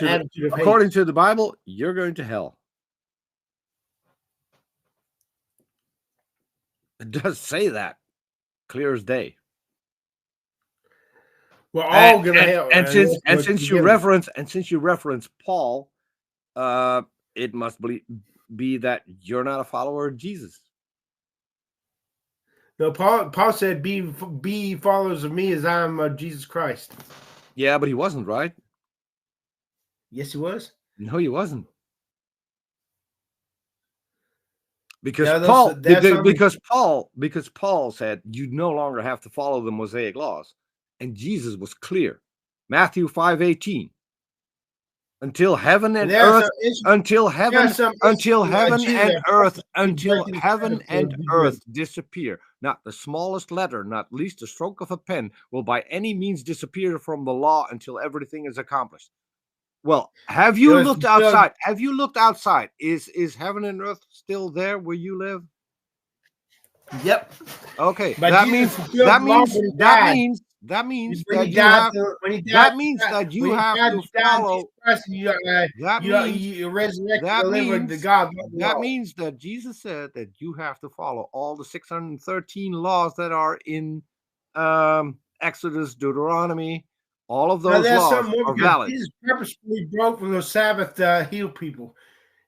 to the Bible, you're going to hell. It does say that, clear as day. We're all going to hell. And since you reference Paul, it must be that you're not a follower of Jesus. No, Paul said, "Be followers of me as I am of Jesus Christ." Yeah, but he wasn't, right? Yes, he was. No, he wasn't. Because Paul said you no longer have to follow the Mosaic laws, and Jesus was clear. Matthew 5:18. Until heaven and earth disappear. Not the smallest letter, not least a stroke of a pen, will by any means disappear from the law until everything is accomplished. Well, have you looked outside? Have you looked outside? Is heaven and earth still there where you live? Yep. Okay, But that Jesus means fulfilled that the law means when he that died. means that means When that he you died, have when he died, that means that you when he have died, to you died, follow. Jesus Christ, That means you resurrected, that delivered to means God. that means that Jesus said that you have to follow all the 613 laws that are in Exodus, Deuteronomy. All of Now those there's laws something more are because valid. Jesus purposefully broke from the Sabbath to heal people.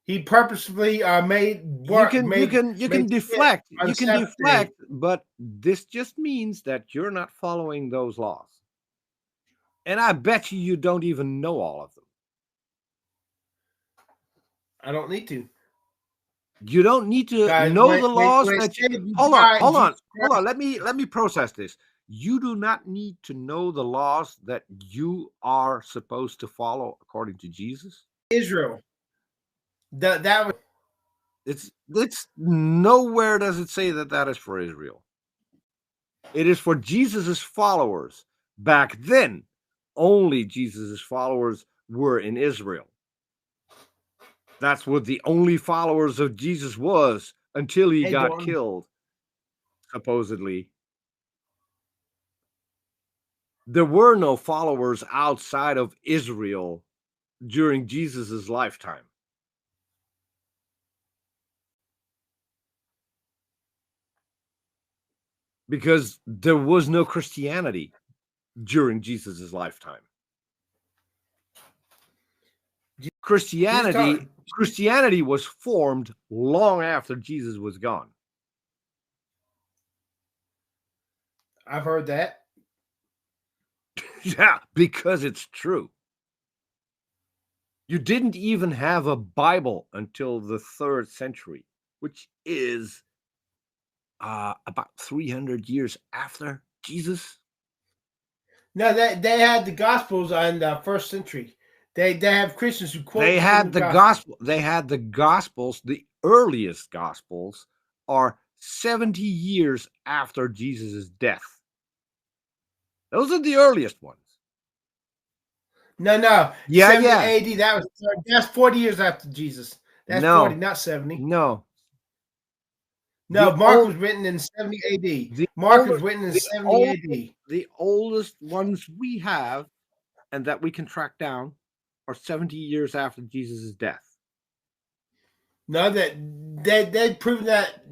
He purposefully made You can made deflect, on you can Sabbath day. deflect, but this just means that you're not following those laws. And I bet you don't even know all of them. I don't need to. You don't need to Guys, know the laws when it that said you you hold died, on. Jesus Hold on. Christ- Let me process this. You do not need to know the laws that you are supposed to follow according to Jesus. Israel. That was It's nowhere does it say that that is for Israel. It is for Jesus's followers. Back then, only Jesus's followers were in Israel. That's what the only followers of Jesus was until he got Jordan. killed, supposedly. There were no followers outside of Israel during Jesus's lifetime. Because there was no Christianity during Jesus's lifetime. Christianity was formed long after Jesus was gone. I've heard that. Yeah, because it's true. You didn't even have a Bible until the 3rd century, which is about 300 years after Jesus. No, they had the Gospels in the 1st century. They have Christians who quote. They had the gospel. They had the Gospels. The earliest Gospels are 70 years after Jesus' death. Those are the earliest ones. No. Yeah, 70 yeah. AD. That's 40 years after Jesus. That's 40, not 70. No. No, Mark was written in 70 AD. Mark was written in 70 AD. The oldest ones we have and that we can track down are 70 years after Jesus' death. No, that they proven that.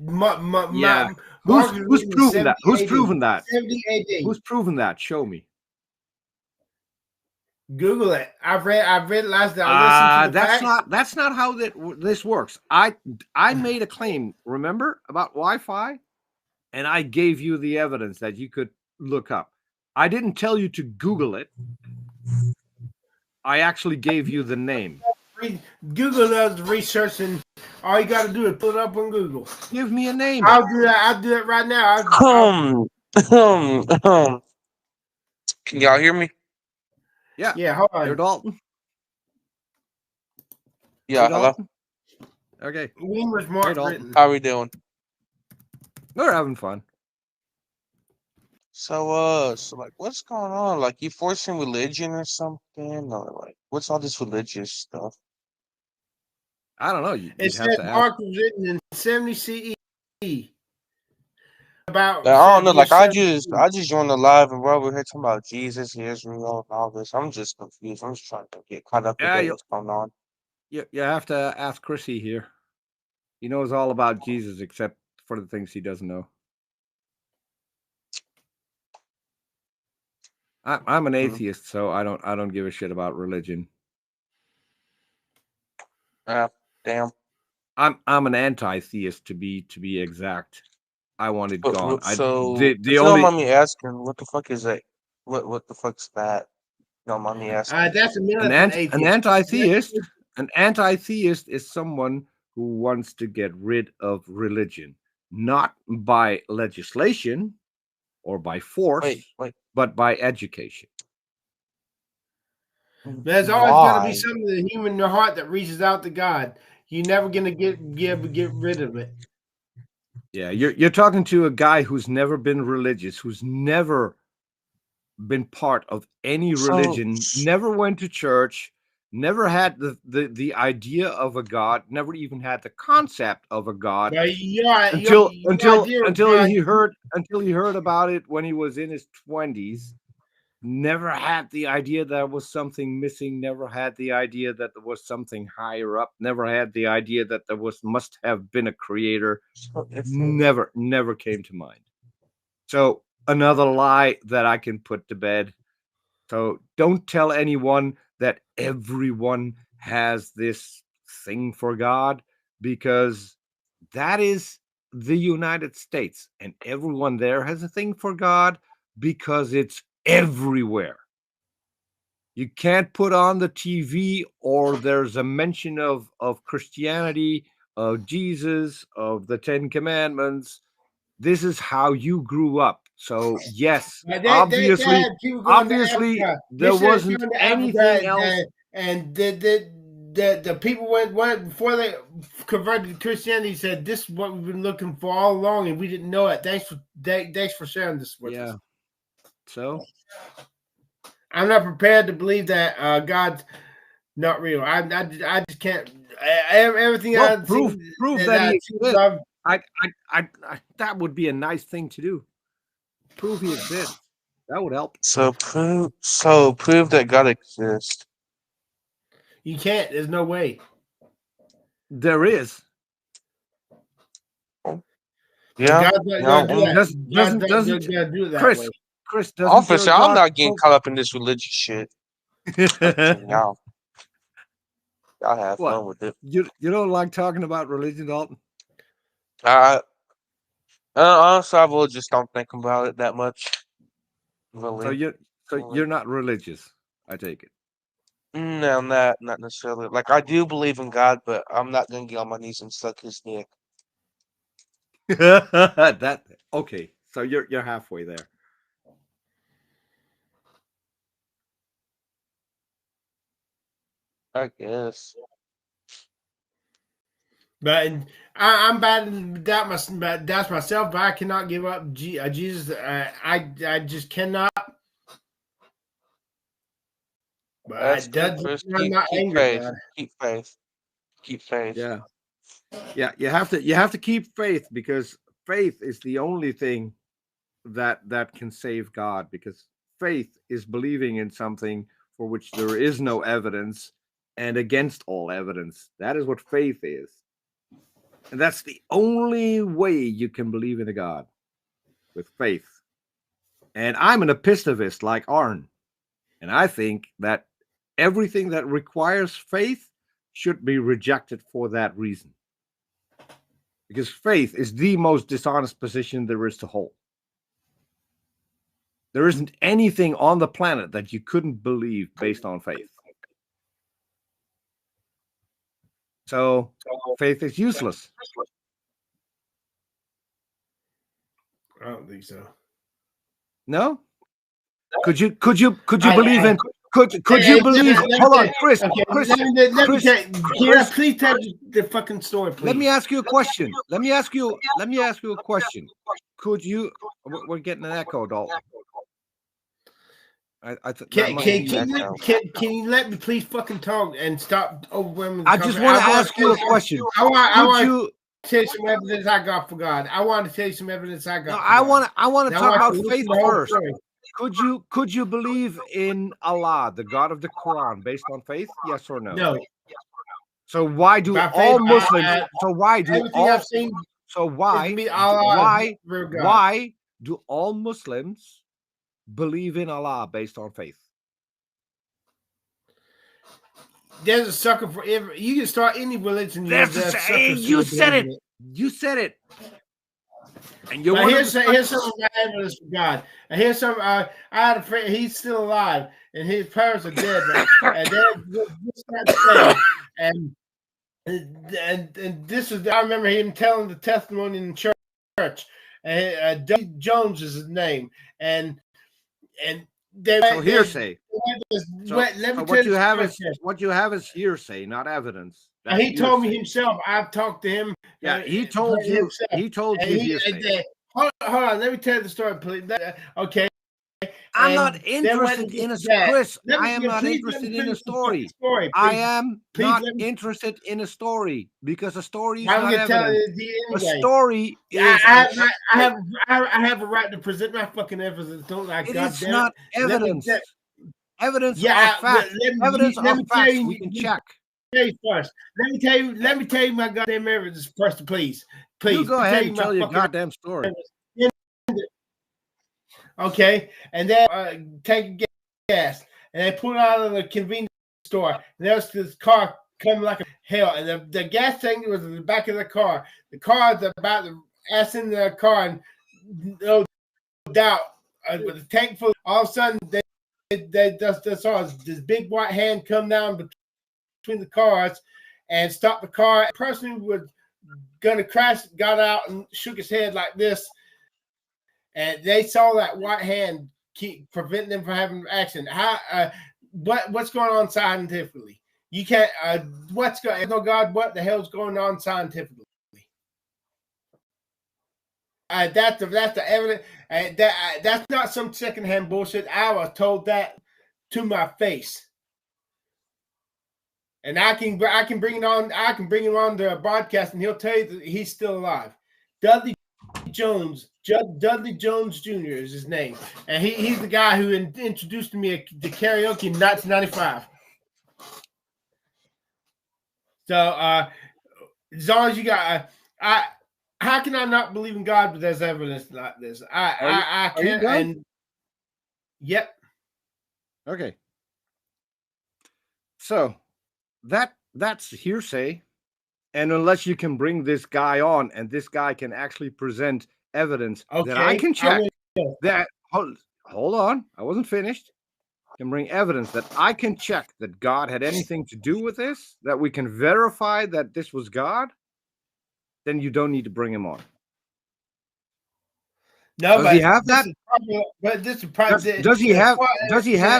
Yeah. Who's proven that? Who's proven that? 70 AD. Who's proven that? Show me. Google it. I've read last night. I listened to the facts. That's not how this works. I made a claim, remember, about Wi-Fi, and I gave you the evidence that you could look up. I didn't tell you to Google it. I actually gave you the name. Google does the research, and all you got to do is put it up on Google. Give me a name. I'll do that. I'll do it right now. Can y'all hear me? Yeah. Hold on. You're Dalton. Yeah. Hello. Okay. When was Mark written? How are we doing? We're having fun. So like, what's going on? Like, you forcing religion or something, or like, what's all this religious stuff? I don't know. It said Mark was written in 70 CE. About I don't know. Like, I just joined the live, and we're over here talking about Jesus, Israel, and all this. I'm just confused. I'm just trying to get caught up with what's going on. You have to ask Chrissy here. He knows all about Jesus except for the things he doesn't know. I'm an atheist, so I don't give a shit about religion. Damn. I'm an anti-theist to be exact. I want it gone. So if you don't mind me asking, what the fuck is that? What the fuck's that? You don't mind me asking. That's an anti-theist. An anti-theist is someone who wants to get rid of religion, not by legislation or by force, but by education. There's always got to be something in the human heart that reaches out to God. You're never gonna get rid of it. Yeah, you're talking to a guy who's never been religious, who's never been part of any religion, never went to church, never had the idea of a God, never even had the concept of a God until he heard about it when he was in his 20s. Never had the idea there was something missing, never had the idea that there was something higher up, never had the idea that there must have been a creator. Never came to mind. So another lie that I can put to bed. So don't tell anyone that everyone has this thing for God, because that is the United States, and everyone there has a thing for God because it's everywhere. You can't put on the TV or there's a mention of Christianity, of Jesus, of the 10 Commandments. This is how you grew up. So yes, obviously there wasn't anything else. And the people went before they converted to Christianity, said, "This is what we've been looking for all along, and we didn't know it." Thanks for sharing this with us. So I'm not prepared to believe that God's not real. I just can't. Everything I've prove seen, that he exists. I that would be a nice thing to do. Prove he exists. That would help. So prove that God exists. You can't. There's no way. There is. Yeah. Doesn't do it that Chris? way. Chris doesn't. Officer, I'm not getting caught up in this religious shit. Y'all have fun with it. You don't like talking about religion, Dalton? Honestly, I will just don't think about it that much. Really. So you're not religious, I take it. No, not necessarily. Like, I do believe in God, but I'm not gonna get on my knees and suck his dick. Okay. So you're halfway there. I guess. But I'm bad to doubt myself, but I cannot give up Jesus. I just cannot. But I'm not angry. Keep faith. Keep faith. Yeah. You have to keep faith, because faith is the only thing that can save God. Because faith is believing in something for which there is no evidence, and against all evidence. That is what faith is. And that's the only way you can believe in a God, with faith. And I'm an epistovist like Aron. And I think that everything that requires faith should be rejected for that reason. Because faith is the most dishonest position there is to hold. There isn't anything on the planet that you couldn't believe based on faith. So faith is useless. I don't think so. No? Could you believe in? Could you believe? Hold on, Chris. Chris, please tell the fucking story. Please. Let me ask you a question. Let me ask you a question. Could you? We're getting an echo, Dalton. Can you let me please fucking talk and stop overwhelming? I just want to ask you a question. I want to tell you some evidence I got for God. I want to tell you some evidence I got. No, I want to talk about faith first. Could you believe in Allah, the God of the Quran, based on faith? Yes or no? No. So why do all Muslims? Why do all Muslims believe in Allah based on faith? There's a sucker for every. You can start any religion. You said it. You said it. And here's some of my evidence for God. And here's some. I had a friend. He's still alive, and his parents are dead. And and this is. I remember him telling the testimony in church. And W. Jones is his name. And so hearsay. What you have is hearsay, not evidence. He hearsay. Told me himself. I've talked to him. Yeah, he told you. He told you hearsay. Hold on. Let me tell you the story, please. Okay. I'm And not then went interested and in a did that. Chris. Let me- I am not please let me interested in a finish the fucking story. story, I please. am Please not let me- interested in a story because a story is I'm not gonna tell evidence. you A anyway. story I, is I, an I have a right to present my fucking evidence. Don't I? It God is damn not it. Let me evidence. te- Evidence Yeah, are facts. Evidence let are me tell facts. you. We can check. Tell you first. Let me tell you my goddamn evidence first, please. You Please. go Let me ahead tell and you tell my your fucking goddamn story. evidence. Okay, and then take gas, and they pull out of the convenience store. And there's this car coming like a hell, and the gas tank was in the back of the car. The car is about to ass in the car, and no doubt, with the tank full. All of a sudden, they just saw this big white hand come down between the cars and stop the car. The person who was gonna crash got out and shook his head like this. And they saw that white hand keep preventing them from having an accident. How? What's going on scientifically? You can't. What's going? Oh God, what the hell's going on scientifically? That's the evidence. That's not some secondhand bullshit. I was told that to my face, and I can bring it on. I can bring him on the broadcast, and he'll tell you that he's still alive. Dudley Jones Jr. is his name, and he's the guy who introduced me to karaoke in 1995. So as long as you got, how can I not believe in God? But there's evidence like this. I can't. And yep. Okay. So that's hearsay. And unless you can bring this guy on and this guy can actually present evidence that I can check that hold on, I wasn't finished. Can bring evidence that I can check that God had anything to do with this, that we can verify that this was God, then you don't need to bring him on. No, does he have that? But this is probably does he have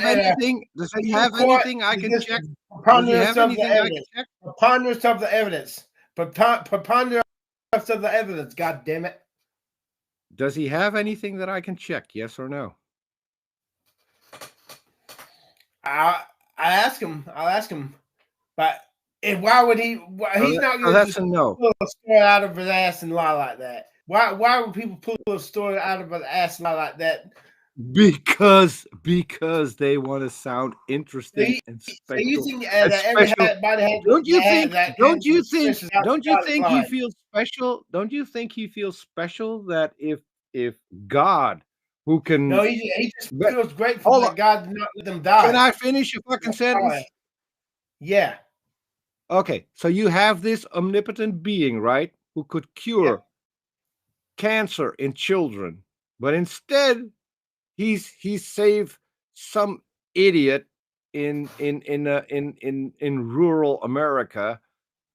anything? Does he have anything I can check? Does he have anything I can check? Preponderance of the evidence. Preponderance of the evidence. God damn it. Does he have anything that I can check? Yes or no? I'll ask him. But why would he? He's not going to that's a no. Pull a story out of his ass and lie like that. Why would people pull a story out of his ass and lie like that? Because they want to sound interesting and special. Don't you think he feels special? Don't you think he feels special that if God, who can? No, he just feels grateful that God did not let them die. Can I finish a fucking sentence? Yeah. Okay, so you have this omnipotent being, right, who could cure cancer in children, but instead he's saved some idiot in rural America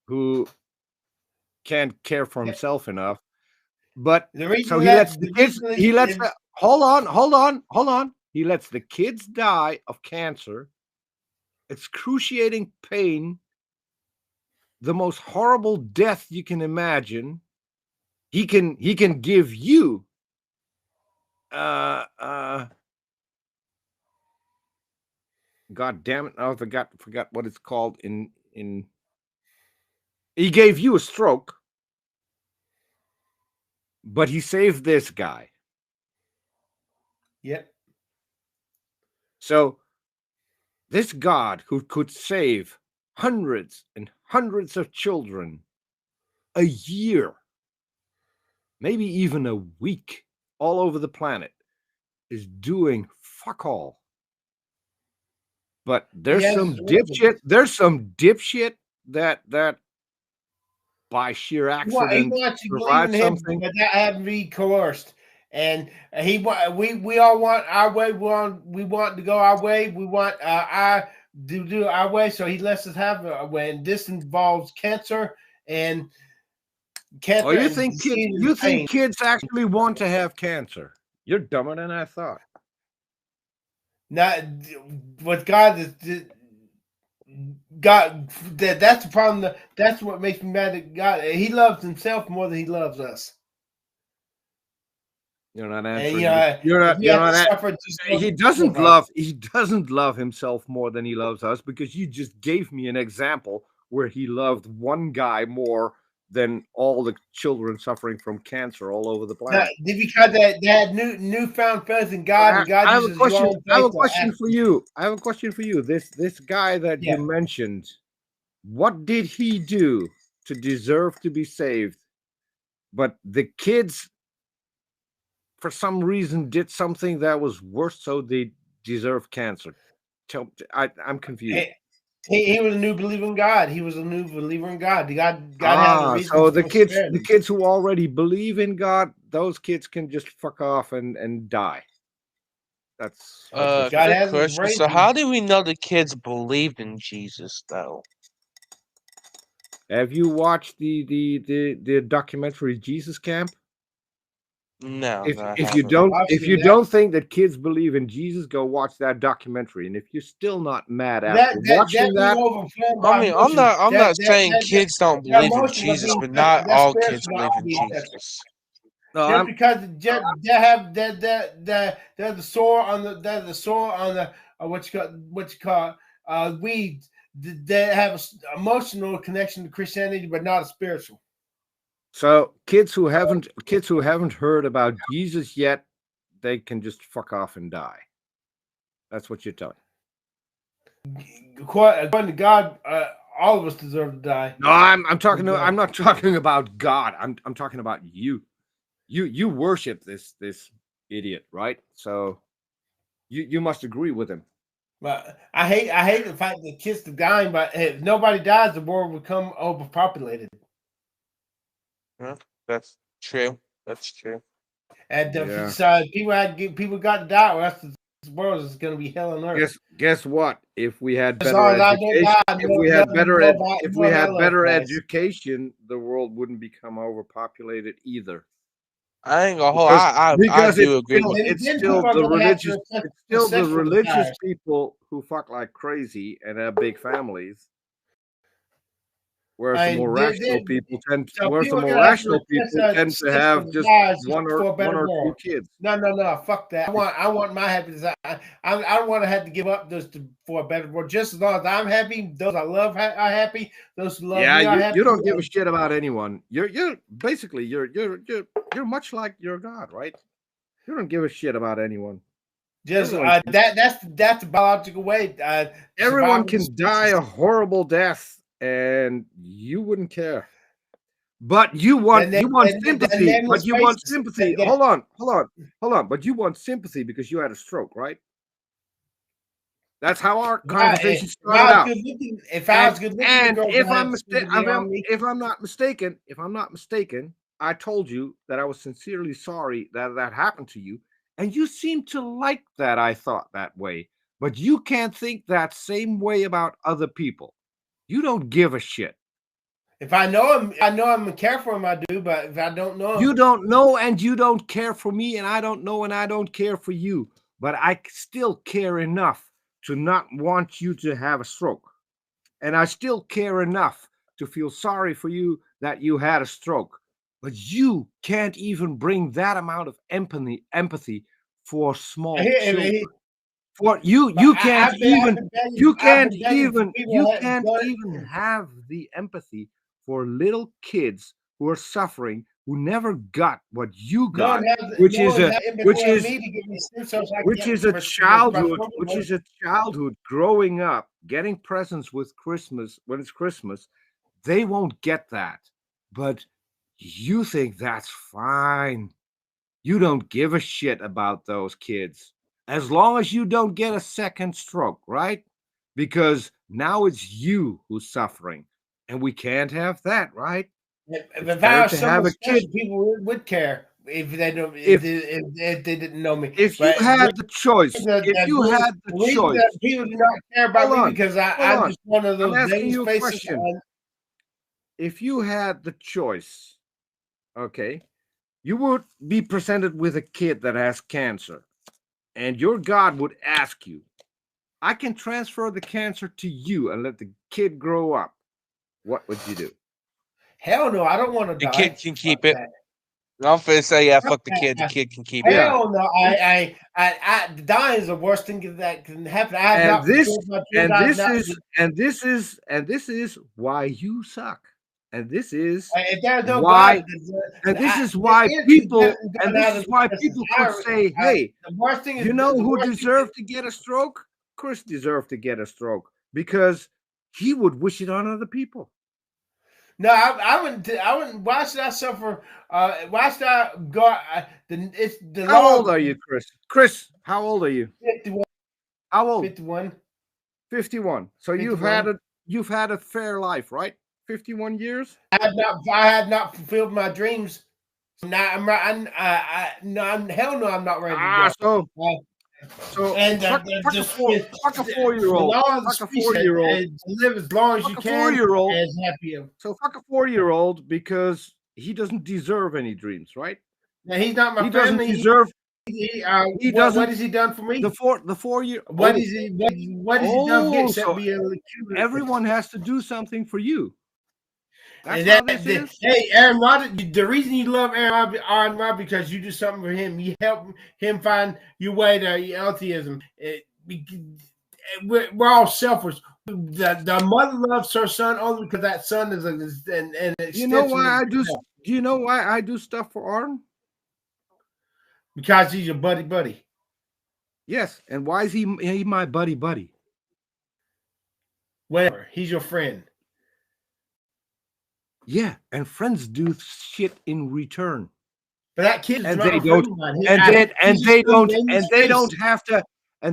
who can't care for himself enough. But so he lets the kids. Hold on. He lets the kids die of cancer, excruciating pain, the most horrible death you can imagine. He can give you God damn it, I forgot what it's called in he gave you a stroke, but he saved this guy. Yep. So this God who could save hundreds and hundreds of children a year, maybe even a week, all over the planet, is doing fuck all. But there's some dipshit that by sheer accident survived something. But that had to be coerced. And we all want our way. We want to go our way. We want do our way. So he lets us have our way. And this involves cancer and cancer. Oh, you think kids actually want to have cancer? You're dumber than I thought. Not what God is. God, that's the problem. That's what makes me mad at God. He loves himself more than he loves us. You're not And answering. you know, You're if not. you You're have to not. suffer, just He doesn't love. He doesn't love himself more than he loves us because you just gave me an example where he loved one guy more than all the children suffering from cancer all over the planet. Because they had newfound faith in God, and God I have a uses your question. own I have a faith to question act. for you. I have a question for you. This guy that Yeah. you mentioned, what did he do to deserve to be saved? But the kids, for some reason, did something that was worse, so they deserve cancer. I'm confused. He was a new believer in God. He was a new believer in God. God has a reason So for the kids who already believe in God, those kids can just fuck off and die. That's God Quick has his question. So reasons. how do we know the kids believed in Jesus though? Have you watched the documentary Jesus Camp? No, If no, I if you haven't. don't I've if seen you that. don't think that kids believe in Jesus, go watch that documentary. And if you're still not mad after watching That that, being overflowed I by mean, emotion. I'm not saying kids don't That believe in emotion must Jesus, be but not that's all kids spiritual, believe not in be sexual. Jesus. no, Just I'm because they have they're the sore on the what you call weeds. They have an emotional connection to Christianity, but not a spiritual. so kids who haven't heard about Jesus yet, they can just fuck off and die. That's what you're telling. According to God, all of us deserve to die. No, I'm not talking about God. I'm talking about you. You worship this idiot, right? So you must agree with him. But I hate the fact that kids are dying, but if nobody dies, the world will become overpopulated. Yeah, that's true. That's true. And Yeah. so people got to die, or else this world is going to be hell on earth. Guess what? If we had As better long as I don't education, die, if we had hell better dies. education, the world wouldn't become overpopulated either. I ain't gonna hold. Because I because do agree with. it's Then still people are the going to have to religious accept it's still the sexual religious desires. people who fuck like crazy and have big families. Whereas the And more rational people tend people are going to have to accept to sexual have just desires one for a better or two world. kids. No, fuck that. I want my happiness. I don't want to have to give up those for a better world. Just as long as I'm happy, those I love are happy. Those who love me are happy. You don't give a shit about anyone. You're basically you're much like your God, right? You don't give a shit about anyone. Just Everyone that's the biological way. Everyone survival can of the die a species. horrible death, and you wouldn't care. But you want sympathy. Then But you want sympathy. That, Hold on. But you want sympathy because you had a stroke, right? That's how our conversation started out. If I was good looking, And girls if would have I'm sympathy on me. if I'm not mistaken, I told you that I was sincerely sorry that happened to you, and you seem to like that I thought that way. But you can't think that same way about other people. You don't give a shit. If I know him, I know I'm care for him. I do, but if I don't know him, You don't know and you don't care for me, and I don't know and I don't care for you. But I still care enough to not want you to have a stroke. And I still care enough to feel sorry for you that you had a stroke. But you can't even bring that amount of empathy for small children. For you can't even have the empathy for little kids who are suffering, who never got what you got, which is a childhood growing up, getting presents with Christmas when it's Christmas. They won't get that, but you think that's fine. You don't give a shit about those kids as long as you don't get a second stroke, right? Because now it's you who's suffering, and we can't have that, right? If I was someone special, people would care if they don't. If they didn't know me. If you had the choice, people do not care about me because I'm just one of those nameless faces. If you had the choice, okay, you would be presented with a kid that has cancer, and your God would ask you, I can transfer the cancer to you and let the kid grow up. What would you do? Hell no, I don't want to die. The kid can keep it. I'm finna say, yeah, fuck the kid. The kid can keep it. Hell no! Dying is the worst thing that can happen. I have And not this fulfilled my and dreams. I have this not. is and this is and this is why you suck. And this is If there's no why God, and this is the why answer people doesn't and come this out is of why the people I- could say, hey, the worst thing is you know the who worst thing deserved to get a stroke? Chris deserved to get a stroke because he would wish it on other people. No, I wouldn't. I wouldn't. Why should I suffer? Why should I go? It's the How law. old are you, Chris? Chris, how old are you? 51. How old? 51. 51. So 51. you've had a fair life, right? 51 years? I have not fulfilled my dreams. Now I'm right. Hell no, I'm not ready to go. So And fuck a the 4-year-old. law of the Fuck a species 4-year-old. is to live as long as you Fuck a can 4-year-old. as happy. So fuck a 4-year-old because he doesn't deserve any dreams, right? Now he's not my He family. doesn't deserve. He doesn't. What has he done for me? The 4-year. What is he? What has he done for me except So be a everyone has to do something for you. That's And how this is. Hey, Aron Ra, the reason you love Aron Ra because you do something for him. You help him find your way to atheism. We're all selfish. The mother loves her son only because that son is an extension. You know why I do? Do you know why I do stuff for Aron? Because he's your buddy. Yes, and why is he my buddy? Whatever, he's your friend. Yeah, and friends do shit in return. But that kid, and they don't, and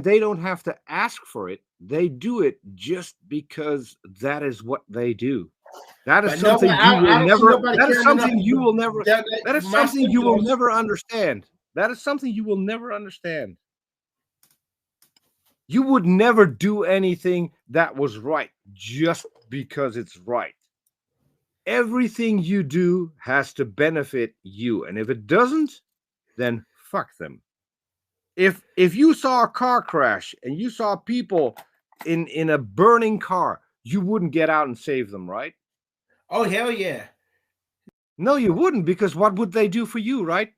they don't have to ask for it. They do it just because that is what they do. That is something you will never. That is something you will never. That is something you will never understand. That is something you will never understand. You would never do anything that was right just because it's right. Everything you do has to benefit you, and if it doesn't, then fuck them. If you saw a car crash and you saw people in a burning car, you wouldn't get out and save them, right? Oh hell yeah! No, you wouldn't, because what would they do for you, right?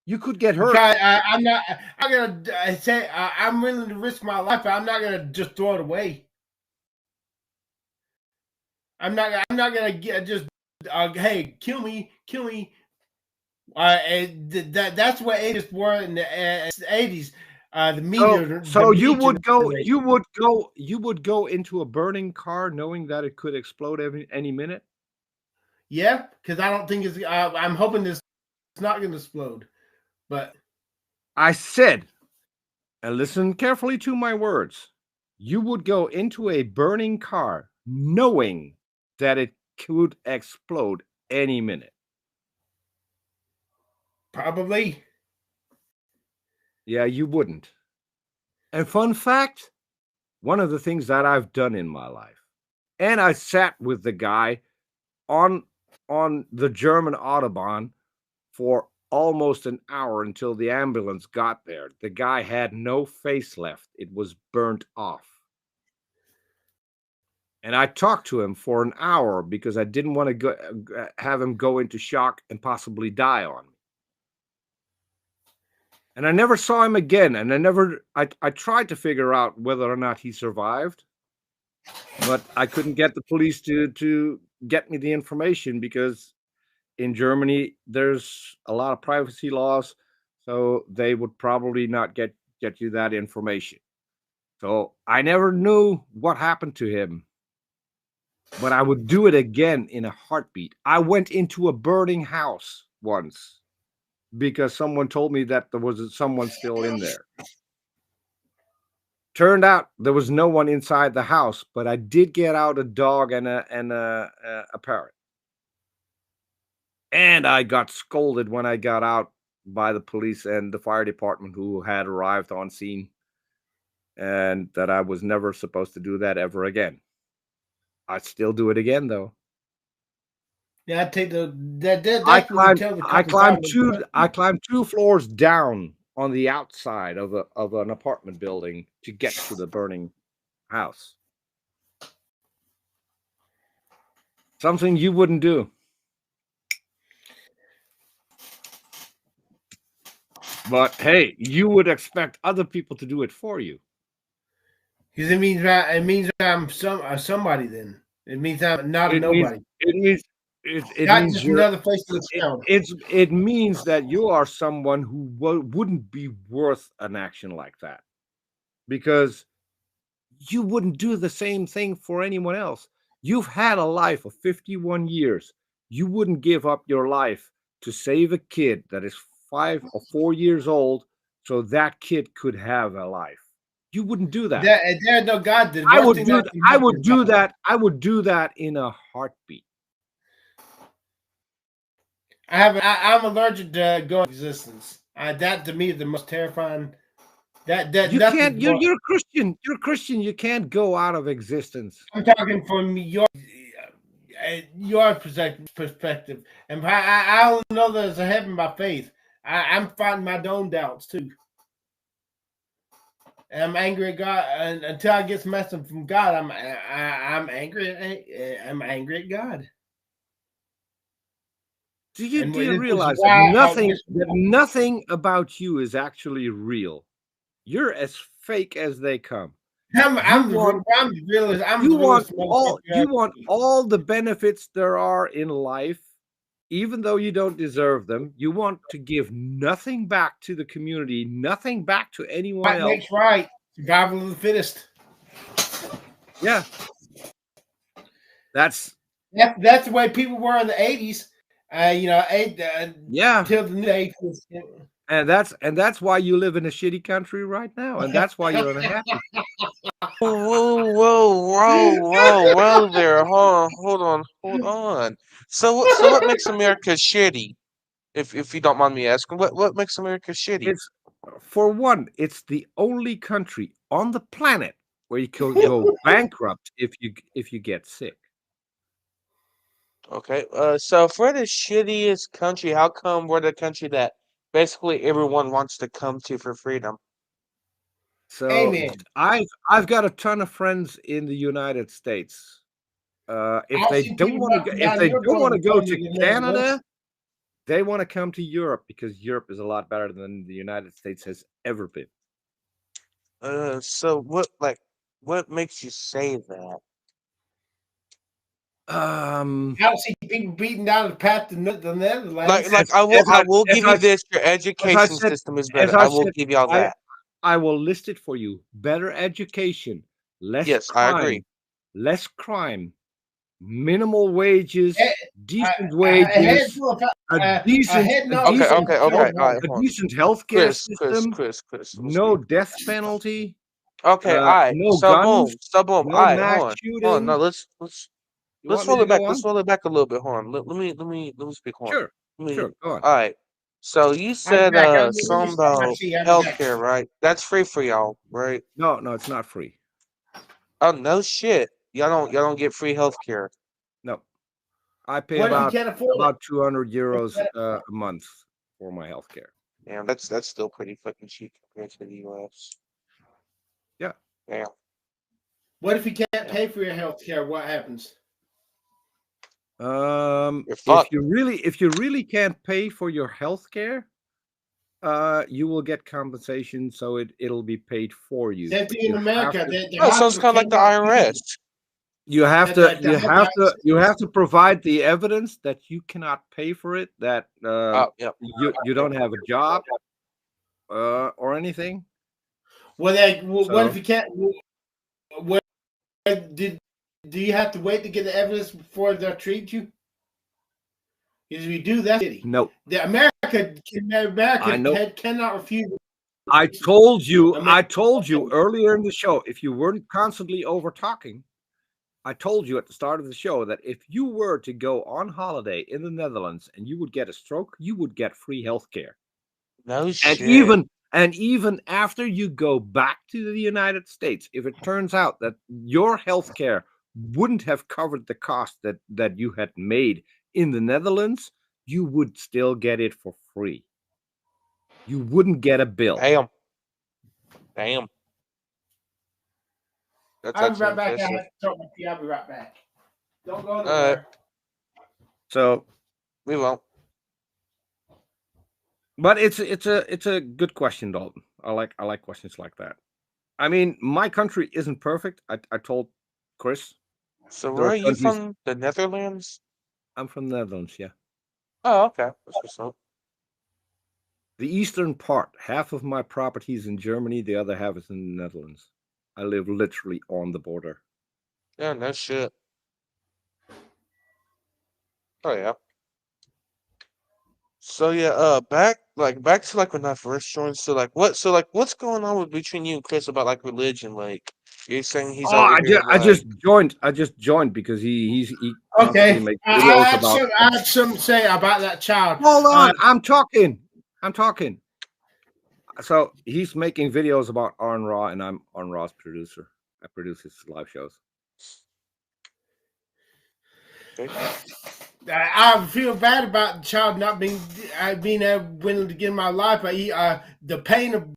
You could get hurt. I'm not gonna say I'm willing to risk my life, but I'm not gonna just throw it away. I'm not gonna just hey, kill me. That's what atheists were in the 80s. The media. So you would go into a burning car knowing that it could explode any minute. Yeah, because I don't think it's. I'm hoping it's not going to explode. But I said, and listen carefully to my words. You would go into a burning car knowing that it could explode any minute. Probably. Yeah, you wouldn't. And fun fact, one of the things that I've done in my life, and I sat with the guy on the German Autobahn for almost an hour until the ambulance got there. The guy had no face left. It was burnt off. And I talked to him for an hour because I didn't want to have him go into shock and possibly die on me. And I never saw him again. And I tried to figure out whether or not he survived, but I couldn't get the police to get me the information because in Germany, there's a lot of privacy laws, so they would probably not get you that information. So I never knew what happened to him, but I would do it again in a heartbeat. I went into a burning house once because someone told me that there was someone still in there. Turned out there was no one inside the house, but I did get out a dog and a parrot. And I got scolded when I got out by the police and the fire department who had arrived on scene, and that I was never supposed to do that ever again. I'd still do it again, though. Yeah, I take the I climbed 2 floors down on the outside of an apartment building to get to the burning house. Something you wouldn't do. But hey, you would expect other people to do it for you. Because it means I'm somebody. Then it means I'm not a nobody. It Not means just you're. another place to the town. It means that you are someone who wouldn't be worth an action like that, because you wouldn't do the same thing for anyone else. You've had a life of 51 years. You wouldn't give up your life to save a kid that is 5 or 4 years old so that kid could have a life. You wouldn't do that. There's no God. I would do that. I would do that. I would do that in a heartbeat. I'm allergic to going existence. That to me is the most terrifying. You can't. You're a Christian. You're a Christian. You can't go out of existence. I'm talking from your perspective, and I don't know there's a heaven by faith. I'm fighting my own doubts too. And I'm angry at God, and until I get some message from God, I'm angry. I'm angry at God. Do you realize that nothing about you is actually real? You're as fake as they come. I'm the realist. You want all the benefits there are in life, even though you don't deserve them. You want to give nothing back to the community, nothing back to anyone else. Makes right. Survival of the fittest. Yeah. That's the way people were in the 80s. Yeah. Till the new 80s. And that's why you live in a shitty country right now, and that's why you're unhappy. Whoa there. Hold on. So what makes America shitty? If you don't mind me asking, what makes America shitty? For one, it's the only country on the planet where you can go bankrupt if you get sick. Okay. So if we're the shittiest country, how come we're the country that basically everyone wants to come to for freedom? So Amen. I've got a ton of friends in the United States. If they don't want to go to Canada, they want to come to Europe because Europe is a lot better than the United States has ever been. So what makes you say that? I don't see people beating down the path to the Netherlands. I will give you this. Your education system is better. I will give y'all that. I will list it for you. Better education, less crime, I agree. Less crime, minimal wages, decent wages, a decent healthcare system, Chris, no death penalty. Okay, all right. No guns, boom. No all right, mass shooting. No, let's roll it back. Let's roll it back a little bit. Hold on. Let me speak. Sure. Go on. All right. So you said something about healthcare, right? That's free for y'all, right? No, it's not free. Oh no shit! Y'all don't get free healthcare. No, I pay about 200 euros a month for my healthcare. Damn, that's still pretty fucking cheap compared to the US. Yeah. Damn. What if you can't pay for your healthcare? What happens? If you really can't pay for your healthcare, you will get compensation, so it'll be paid for you. Same thing in America. Sounds kind of like the IRS. You have to provide the evidence that you cannot pay for it, that you don't have a job or anything. What if you can't? Do you have to wait to get the evidence before they'll treat you? Because if you do that, no. The America cannot refuse. I told you earlier in the show, if you weren't constantly over talking, I told you at the start of the show that if you were to go on holiday in the Netherlands and you would get a stroke, you would get free health care. No shit. And even after you go back to the United States, if it turns out that your health care wouldn't have covered the cost that you had made in the Netherlands, you would still get it for free. You wouldn't get a bill. Damn. I'll be right back. I have to talk with you. I'll be right back. Don't go nowhere. So we won't. But it's a good question, Dalton. I like questions like that. I mean, my country isn't perfect. I told Chris So there where are are you countries. from? The Netherlands? I'm from the Netherlands, yeah. Oh, okay. That's what's up. The eastern part, half of my property is in Germany, the other half is in the Netherlands. I live literally on the border. Yeah, no shit. Oh yeah. So yeah, back to like when I first joined. What's going on with between you and Chris about like religion? Like you're saying he's Oh, over here I like just joined. I just joined because he constantly Okay, makes videos about. I had something to say about that child. Hold on, I'm talking. I'm talking. So he's making videos about Aron Ra, and I'm Aron Ra's producer. I produce his live shows. I feel bad about the child not being willing to get in my life, but the pain of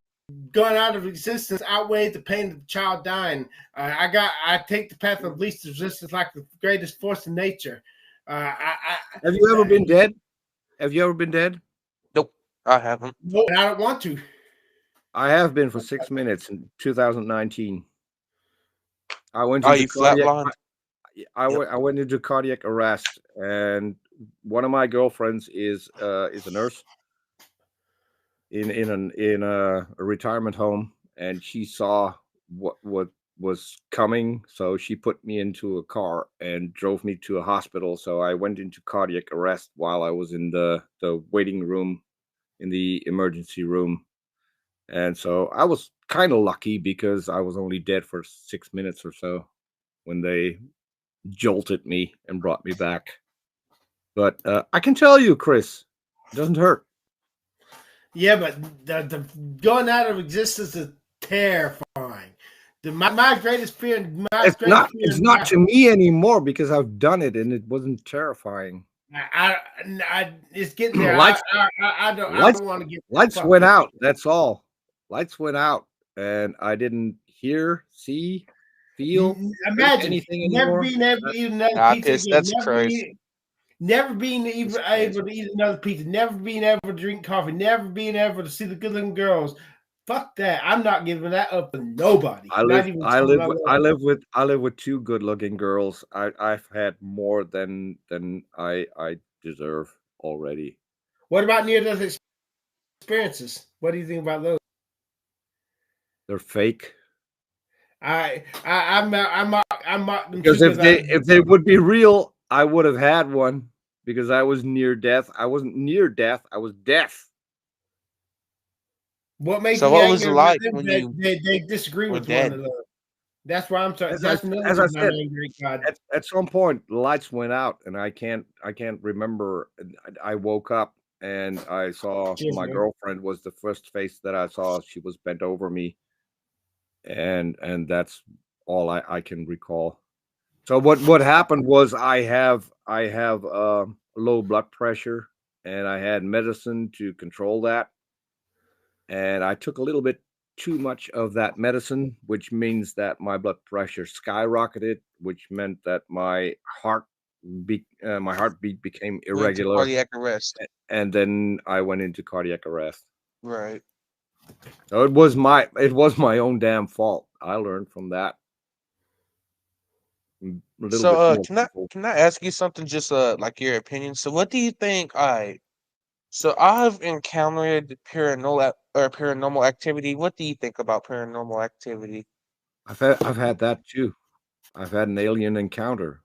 going out of existence outweighed the pain of the child dying. I take the path of least resistance like the greatest force in nature. Have you ever been dead? Have you ever been dead? nope, I haven't. No, I don't want to. I have been for 6 minutes in 2019. I went Are into you cardiac. flatlined? Yep. I went into cardiac arrest, and one of my girlfriends is a nurse in a retirement home, and she saw what was coming, so she put me into a car and drove me to a hospital. So I went into cardiac arrest while I was in the waiting room in the emergency room, and so I was kind of lucky because I was only dead for 6 minutes or so when they jolted me and brought me back. But I can tell you, Chris, it doesn't hurt. Yeah, but the going out of existence is terrifying. My greatest fear, It's not to me anymore because I've done it and it wasn't terrifying. it's getting there. lights I lights don't want to get lights fucked went up. out. That's all. Lights went out, and I didn't hear, see, feel, taste Imagine anything never anymore. being able to eat another Nah, pizza again. that's crazy. Never being able, That's crazy. able to eat another pizza. Never being able to drink coffee. Never being able to see the good looking girls. Fuck that. I'm not giving that up for nobody. Not even someone I love. I live with two good looking girls. I've had more than I deserve already. What about near death experiences? What do you think about those? They're fake. I mock them too Because because if they would be real, I would have had one because I was near death. I wasn't near death. I was death. what makes So me what was it angry about like them? when you They disagree were with one dead? another. That's why I'm sorry. As I That's another as I reason I'm said, angry at God. at some point the lights went out and I can't remember. I woke up and I saw Cheers, my man. girlfriend was the first face that I saw. She was bent over me, and that's all I can recall. So what happened was I have low blood pressure, and I had medicine to control that, and I took a little bit too much of that medicine, which means that my blood pressure skyrocketed, which meant that my heartbeat became Went into irregular, cardiac arrest. and then I went into cardiac arrest. Right. So it was my own damn fault. I learned from that. A little So bit more can I people. ask you something just like your opinion? So what do you think so I've encountered paranormal activity. What do you think about paranormal activity? I've had that too. I've had an alien encounter,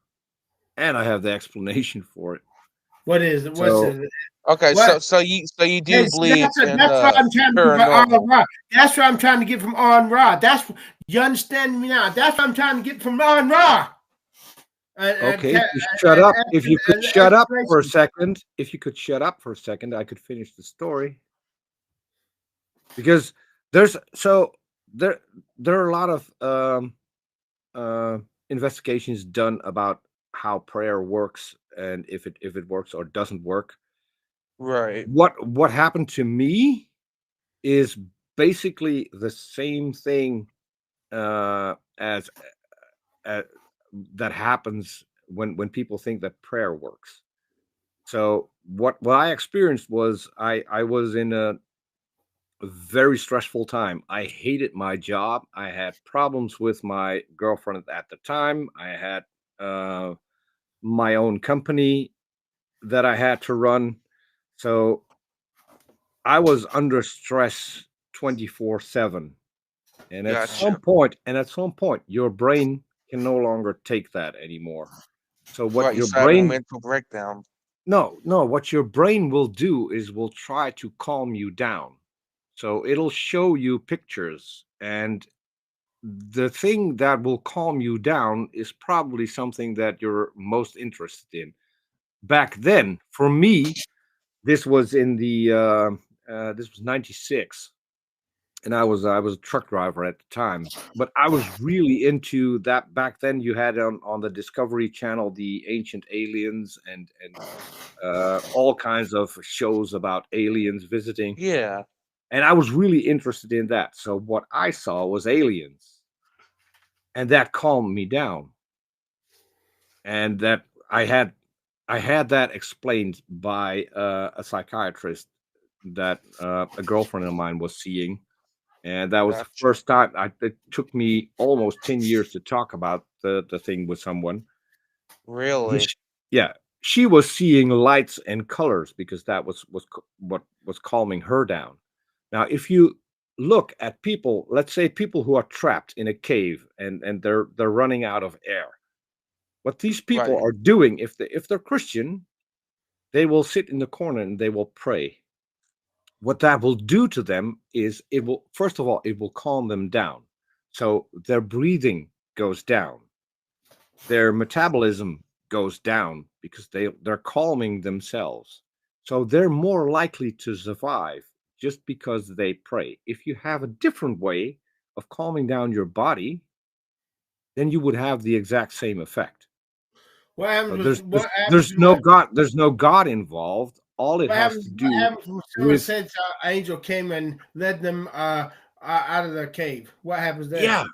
and I have the explanation for it. What is it? What's So it? Okay, What? so you Hey, do see, believe in that's what I'm trying to get from Aron paranormal. Ra. That's what I'm trying to get from Aron Ra. You understand me now? That's what I'm trying to get from Aron Ra. okay, just shut up. If you could shut up for a Explanation. second, if you could shut up for a second, I could finish the story. Because there's so there there are a lot of investigations done about how prayer works and if it works or doesn't work. Right. What happened to me is basically the same thing as uh, that happens when people think that prayer works. So what I experienced was I was in a very stressful time. I hated my job. I had problems with my girlfriend at the time. I had uh, my own company that I had to run. So I was under stress 24/7. Gotcha. And at some point, your brain can no longer take that anymore. So what Right, you your start having a brain mental breakdown. no, what your brain will do is will try to calm you down. So it'll show you pictures, and the thing that will calm you down is probably something that you're most interested in. Back then, for me, this was in the this was 96, and I was a truck driver at the time. But I was really into that back then. You had on the Discovery Channel the Ancient Aliens and all kinds of shows about aliens visiting, Yeah. and I was really interested in that. So what I saw was aliens, and that calmed me down. And that I had that explained by a psychiatrist that a girlfriend of mine was seeing, and that was the Gotcha. first time. It took me almost 10 years to talk about the thing with someone. And Really? yeah, she was seeing lights and colors because that what was calming her down. Now, if you look at people, let's say people who are trapped in a cave and they're running out of air, what these people Right. are doing, if they're Christian, they will sit in the corner and they will pray. What that will do to them is it will, first of all, it will calm them down. So their breathing goes down, their metabolism goes down because they're calming themselves. So they're more likely to survive just because they pray. If you have a different way of calming down your body, then you would have the exact same effect. What happens? There's What happens? there's no God. There's no God involved. All it What has happens? to What do happens when someone with says angel came and led them out of their cave? What happens then? yeah,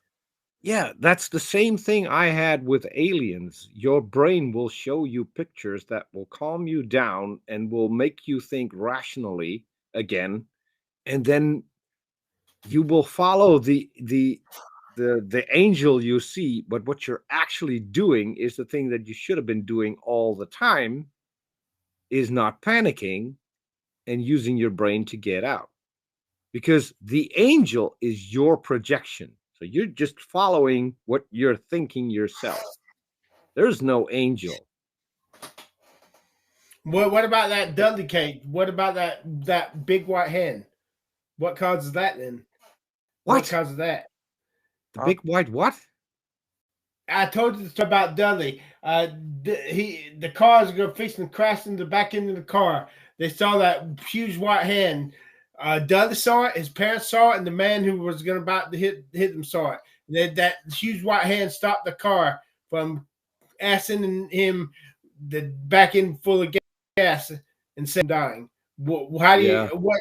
yeah. That's the same thing I had with aliens. Your brain will show you pictures that will calm you down and will make you think rationally again, and then you will follow the angel you see. But what you're actually doing is the thing that you should have been doing all the time, is not panicking and using your brain to get out. Because the angel is your projection. So you're just following what you're thinking yourself. There's no angel. What about that Dudley cake? What about that big white hen? What causes that then? What What? causes that? The Huh? big white what? I told you the story about Dudley. The cars go fixing to crash into the back end of the car. They saw that huge white hen. Dudley saw it. His parents saw it, and the man who was going about to hit them saw it. That huge white hen stopped the car from sending him the back end full of gas and sent him dying. How do you Yeah. what?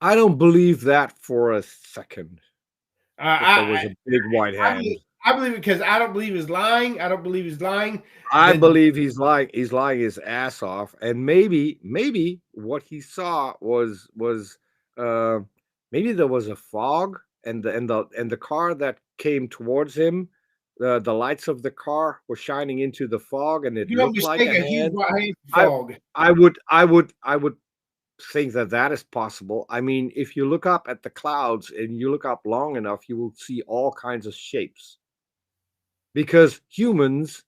I don't believe that for a second. That there was I a big white I believe, hand. I believe it because I don't believe he's lying. I don't believe he's lying. I The believe he's lying his ass off. And maybe what he saw was uh maybe there was a fog, and the car that came towards him, the lights of the car were shining into the fog and If it you don't looked like mistake a a huge hand. white hand I fog. I would think that that is possible. I mean, if you look up at the clouds and you look up long enough, you will see all kinds of shapes because humans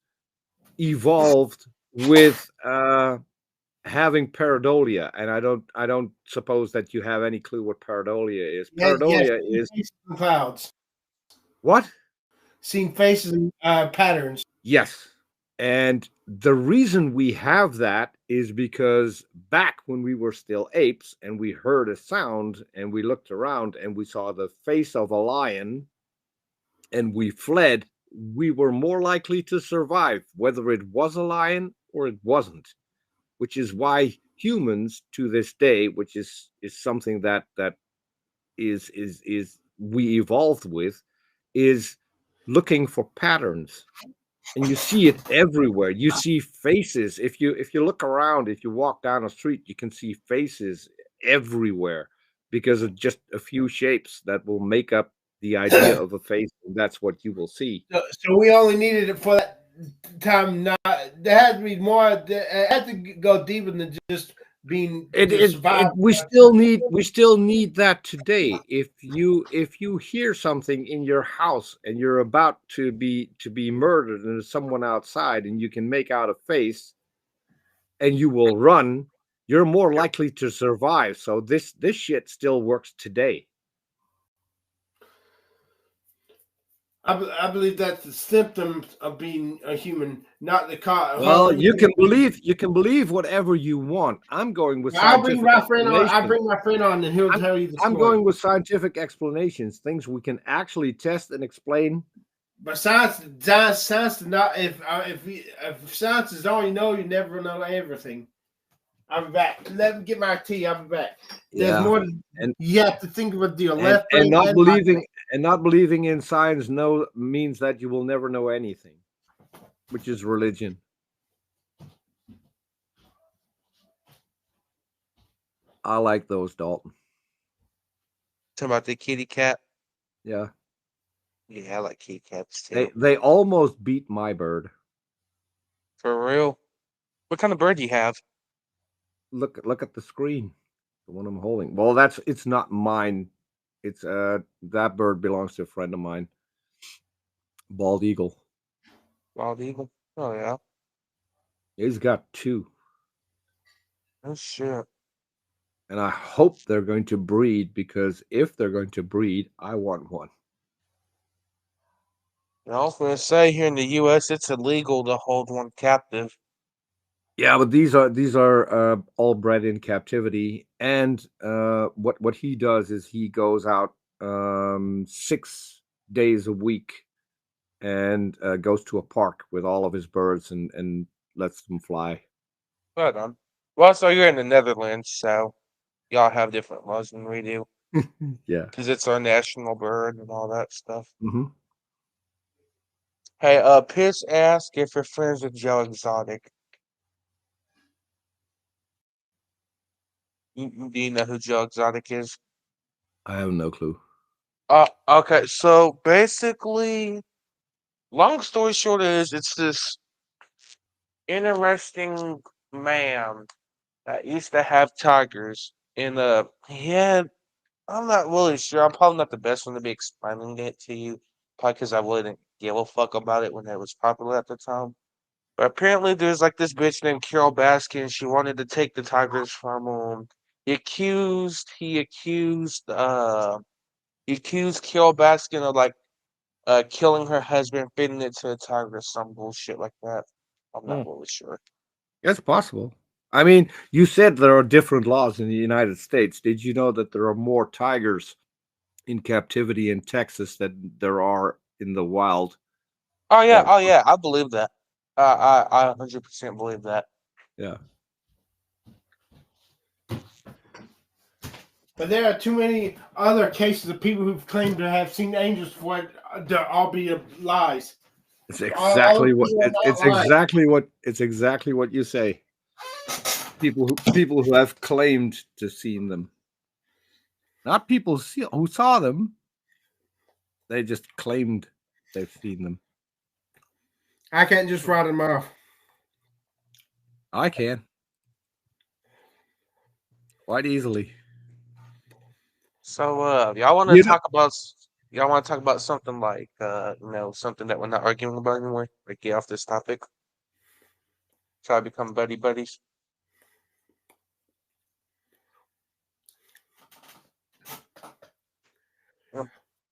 evolved with having pareidolia, and I don't suppose that you have any clue what pareidolia is. Yes, Pareidolia seen is faces in clouds, what? seeing faces and patterns. Yes. And the reason we have that is because back when we were still apes and we heard a sound and we looked around and we saw the face of a lion and we fled, we were more likely to survive, whether it was a lion or it wasn't, which is why humans to this day, which is something that is we evolved with, is looking for patterns. and you see it everywhere. You see faces. If you look around, if you walk down the street, you can see faces everywhere because of just a few shapes that will make up the idea of a face, and that's what you will see. So we only needed it for that time. Not there had to be more. It had to go deeper than just being to survive. We still need that today. If you hear something in your house and you're about to be murdered and there's someone outside and you can make out a face and you will run, you're more likely to survive. So this shit still works today. I believe that's the symptoms of being a human, not the cause. Well, you can believe whatever you want. I'm going with I'll bring scientific my friend on. explanations. I'll bring my friend on, and he'll tell you the story. I'm going with scientific explanations, things we can actually test and explain. But science is not. If science is all you know, you never know everything. I'll be back. Let me get my tea. I'll be back. There's more. And you have to think about your left brain and not believing and not believing in science means that you will never know anything, which is religion. I like those, Dalton. Talking about the kitty cat. Yeah. Yeah, I like kitty cats too. They almost beat my bird. For real? What kind of bird do you have? Look at the screen. The one I'm holding. Well, it's not mine. It's that bird belongs to a friend of mine. Bald eagle. Bald eagle? Oh yeah. He's got 2. Oh shit. And I hope they're going to breed, because if they're going to breed, I want one. I was going to say, here in the U.S., it's illegal to hold one captive. Yeah, but these are all bred in captivity, and what he does is he goes out 6 days a week and goes to a park with all of his birds and lets them fly. Well done. Well, so you're in the Netherlands, so y'all have different laws than we do. Yeah, because it's our national bird and all that stuff. Mm-hmm. Hey, Pitch asked if you're friends with Joe Exotic. Do you know who Joe Exotic is? I have no clue. Okay, so basically, long story short is it's this interesting man that used to have tigers in he had, I'm not really sure. I'm probably not the best one to be explaining it to you, probably because I wouldn't give a fuck about it when it was popular at the time. But apparently there's like this bitch named Carol Baskin. She wanted to take the tigers from him. He accused Carol Baskin of like killing her husband, feeding it to a tiger, some bullshit like that. I'm not really sure. That's possible. I mean, you said there are different laws in the United States. Did you know that there are more tigers in captivity in Texas than there are in the wild? Oh yeah, I believe that. I 100% believe that. Yeah. But there are too many other cases of people who've claimed to have seen angels for it to all be lies. It's exactly it's exactly what you say. People who have claimed to seen them, not people who saw them. They just claimed they've seen them. I can't just write them off. I can quite easily. So y'all want to talk about something like something that we're not arguing about anymore? Like get off this topic. Try to become buddies.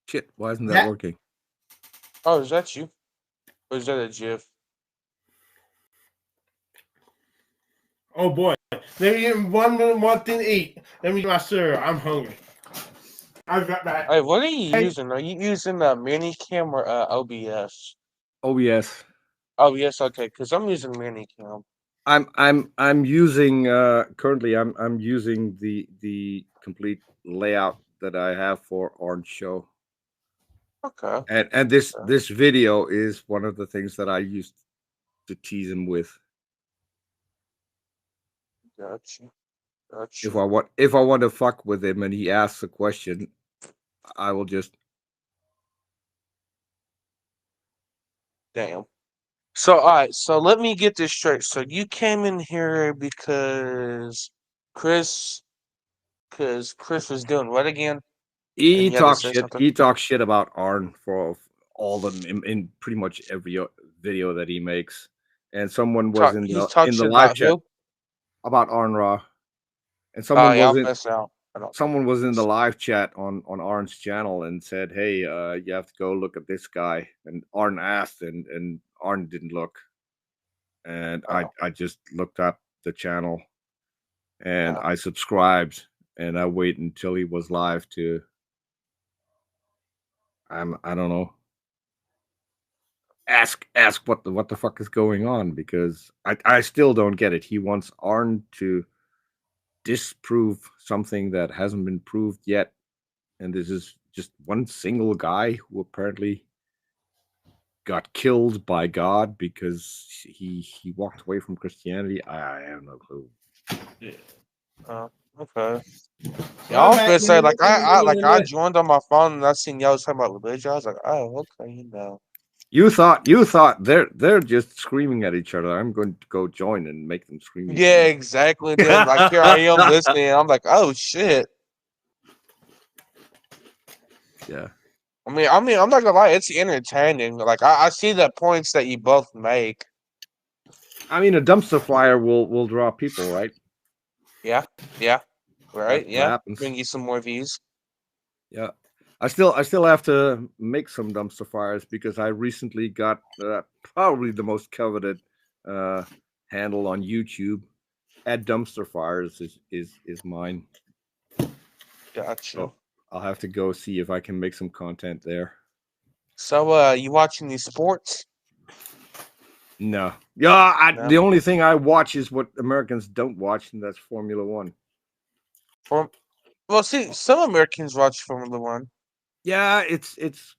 Shit, why isn't that working? Oh, is that you? Or is that a GIF? Oh boy. Let me get one thing to eat. Let me get my cereal. I'm hungry. I've got that. Hey, what are you using? Are you using the Minicam or OBS? OBS. OBS, okay, because I'm using Minicam. I'm using currently I'm using the complete layout that I have for Orange Show. Okay. And this video is one of the things that I used to tease him with. Gotcha. If Gotcha. I want to fuck with him and he asks a question, I will just Damn. So, all right. So let me get this straight. So you came in here because Chris, because Chris was doing what again? And you had to say something. he talks shit about Arn for all the in pretty much every video that he makes. And someone was He's talked in the shit live about chat who? about Aron Ra, and Oh yeah, I'm missing out. I don't. someone was in the live chat on Arn's channel and said, "Hey, you have to go look at this guy." And Arn asked, and Arn didn't look, and Oh, I just looked up the channel and yeah. I subscribed, and I wait until he was live to I don't know, ask what the fuck is going on, because I still don't get it. He wants Arn to disprove something that hasn't been proved yet, and this is just one single guy who apparently got killed by God because he walked away from Christianity. I have no clue. Okay. Yeah, I Well, was back gonna when say you like look at the I internet, joined on my phone and I seen y'all was talking about religion. I was like, oh, okay. You thought they're just screaming at each other. I'm going to go join and make them scream Yeah, even exactly. Then like here I am more. listening. I'm like, oh shit. Yeah. I'm not gonna lie, it's entertaining. Like I see the points that you both make. I mean, a dumpster fire will draw people, right? Yeah, yeah, That's right, what yeah. happens. Bring you some more views. Yeah. I still have to make some dumpster fires because I recently got probably the most coveted uh, handle on YouTube. At dumpster fires is mine. Gotcha. So I'll have to go see if I can make some content there. So you watching these sports? No. Yeah, No. the only thing I watch is what Americans don't watch, and that's Formula One. Well, see, some Americans watch Formula One. Yeah, it's It's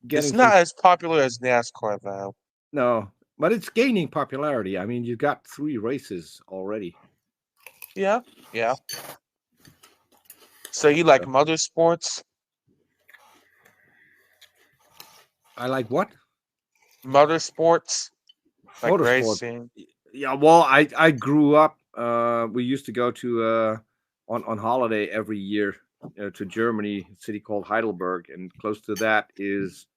getting some not as popular as NASCAR though. no, but it's gaining popularity. I mean, you got 3 races already. Yeah, yeah. So you like motorsports? I like what? Motorsports? Like Motorsport. racing? Yeah, well, I grew up. We used to go to on holiday every year to Germany, a city called Heidelberg, and close to that is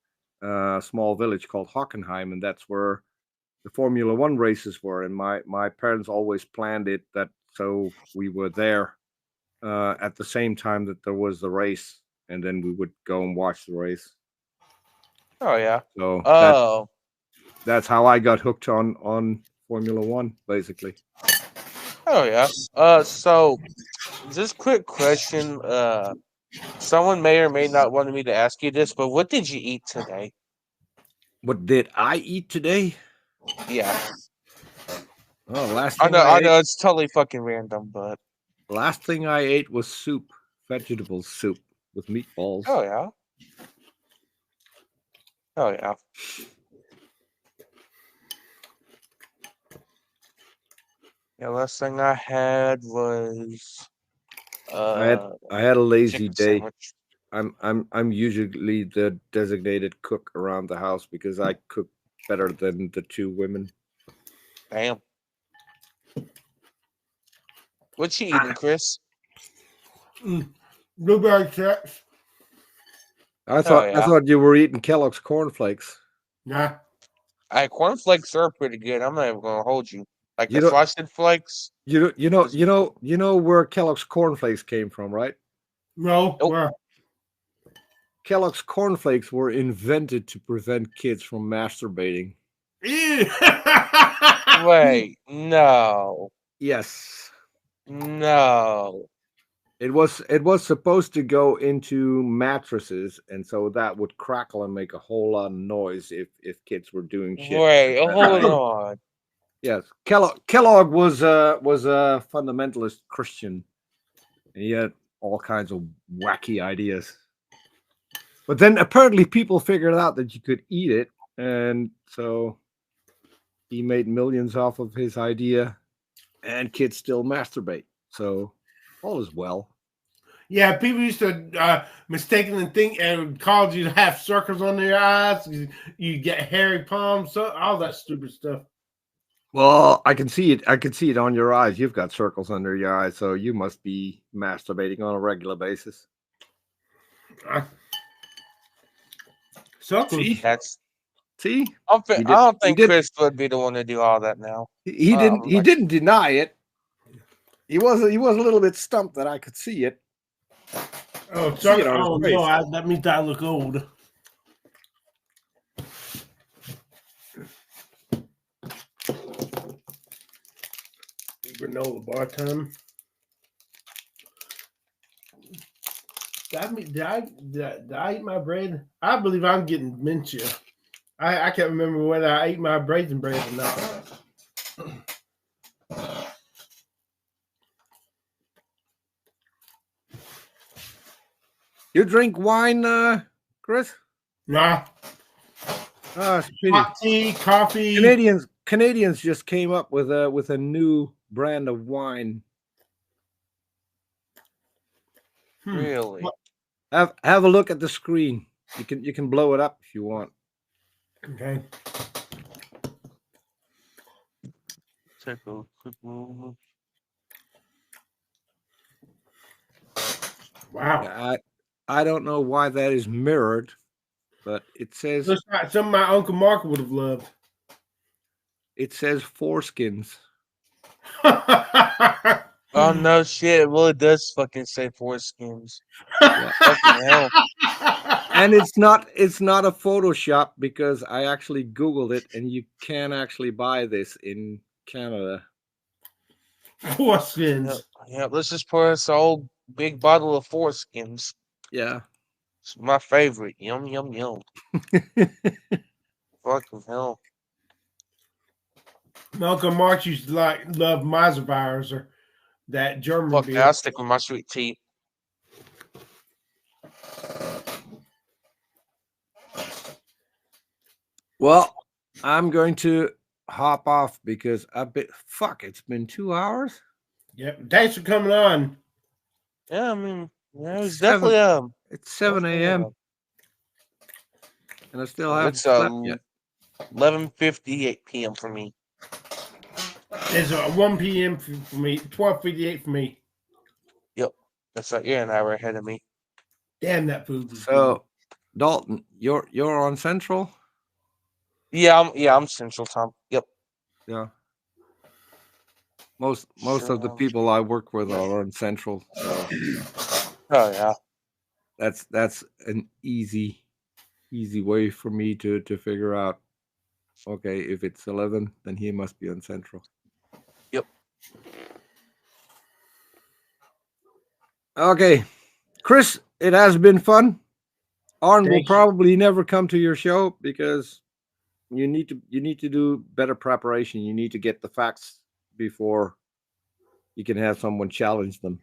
a small village called Hockenheim, and that's where the Formula One races were. And my parents always planned it that so we were there at the same time that there was the race, and then we would go and watch the race. Oh yeah. So Oh. that's how I got hooked on Formula One, basically. Oh yeah. So just quick question. Someone may or may not want me to ask you this, but what did you eat today? What did I eat today? Yeah. Oh, I know it's totally fucking random, but last thing I ate was soup, vegetable soup with meatballs. oh yeah. Oh yeah. Yeah, last thing I had was I had a lazy chicken day. sandwich. I'm usually the designated cook around the house because I cook better than the 2 women. Damn. What you eating, Chris? blueberry chips. I Oh yeah. thought you were eating Kellogg's cornflakes. Nah. Cornflakes are pretty good. I'm not even gonna hold you. Like You the know frosted flakes. you know where Kellogg's cornflakes came from, right? No. Nope. Where? Kellogg's cornflakes were invented to prevent kids from masturbating. Wait, no. Yes. No. It was supposed to go into mattresses, and so that would crackle and make a whole lot of noise if kids were doing shit. Wait, like that. hold on. Yes, Kellogg was a fundamentalist Christian, and he had all kinds of wacky ideas. But then apparently people figured out that you could eat it, and so he made millions off of his idea, and kids still masturbate. So all is well. Yeah, people used to mistakenly think and called you to have circles under your eyes. You get hairy palms, so all that stupid stuff. Well, I can see it. I can see it on your eyes. You've got circles under your eyes, so you must be masturbating on a regular basis. Circles. See? That's. See? I He did- don't he think did- Chris would be the one to do all that now. He didn't. He like- didn't deny it. He was. He was a little bit stumped that I could see it. Oh, See it circles. on his Oh face. no, that means I look old. Granola bar time. Did I eat my bread? I believe I'm getting dementia. I can't remember whether I ate my raisin bread or not. You drink wine, Chris? Nah. Ah, it's a pity. Hot tea, coffee. Canadians just came up with a new brand of wine. Really? Have a look at the screen. You can blow it up if you want. Okay. Take a quick move. Wow. I don't know why that is mirrored, but it says Looks like something my Uncle Mark would have loved. foreskins. Oh no shit! Well, it does fucking say foreskins. Fucking hell. And it's not a Photoshop because I actually Googled it, and you can actually buy this in Canada. Foreskins. Yeah, let's just pour us a whole big bottle of foreskins. Yeah. It's my favorite. Yum yum yum. Fucking hell. My Uncle Mark used to love Meiserweiss or that German Fuck beer. that. I'll stick with my sweet tea. Well, I'm going to hop off because it's been 2 hours. Yep. Thanks for coming on. Yeah, I mean, yeah, it's Seven- definitely It's 7 a.m. and I still haven't It's slept yet. 11:58 p.m. for me. It's 1 p.m. for me, 12:58 for me. Yep, that's right. You're an hour ahead of me. Damn, that food was So, Dalton, you're on Central. Yeah, I'm Central Time. Yep. Yeah. Most of the people I work with are on Central, so Oh yeah. that's an easy way for me to figure out. Okay, if it's 11, then he must be on Central. Yep. Okay, Chris, it has been fun. Aron will Thank you. probably never come to your show because you need to do better preparation. You need to get the facts before you can have someone challenge them,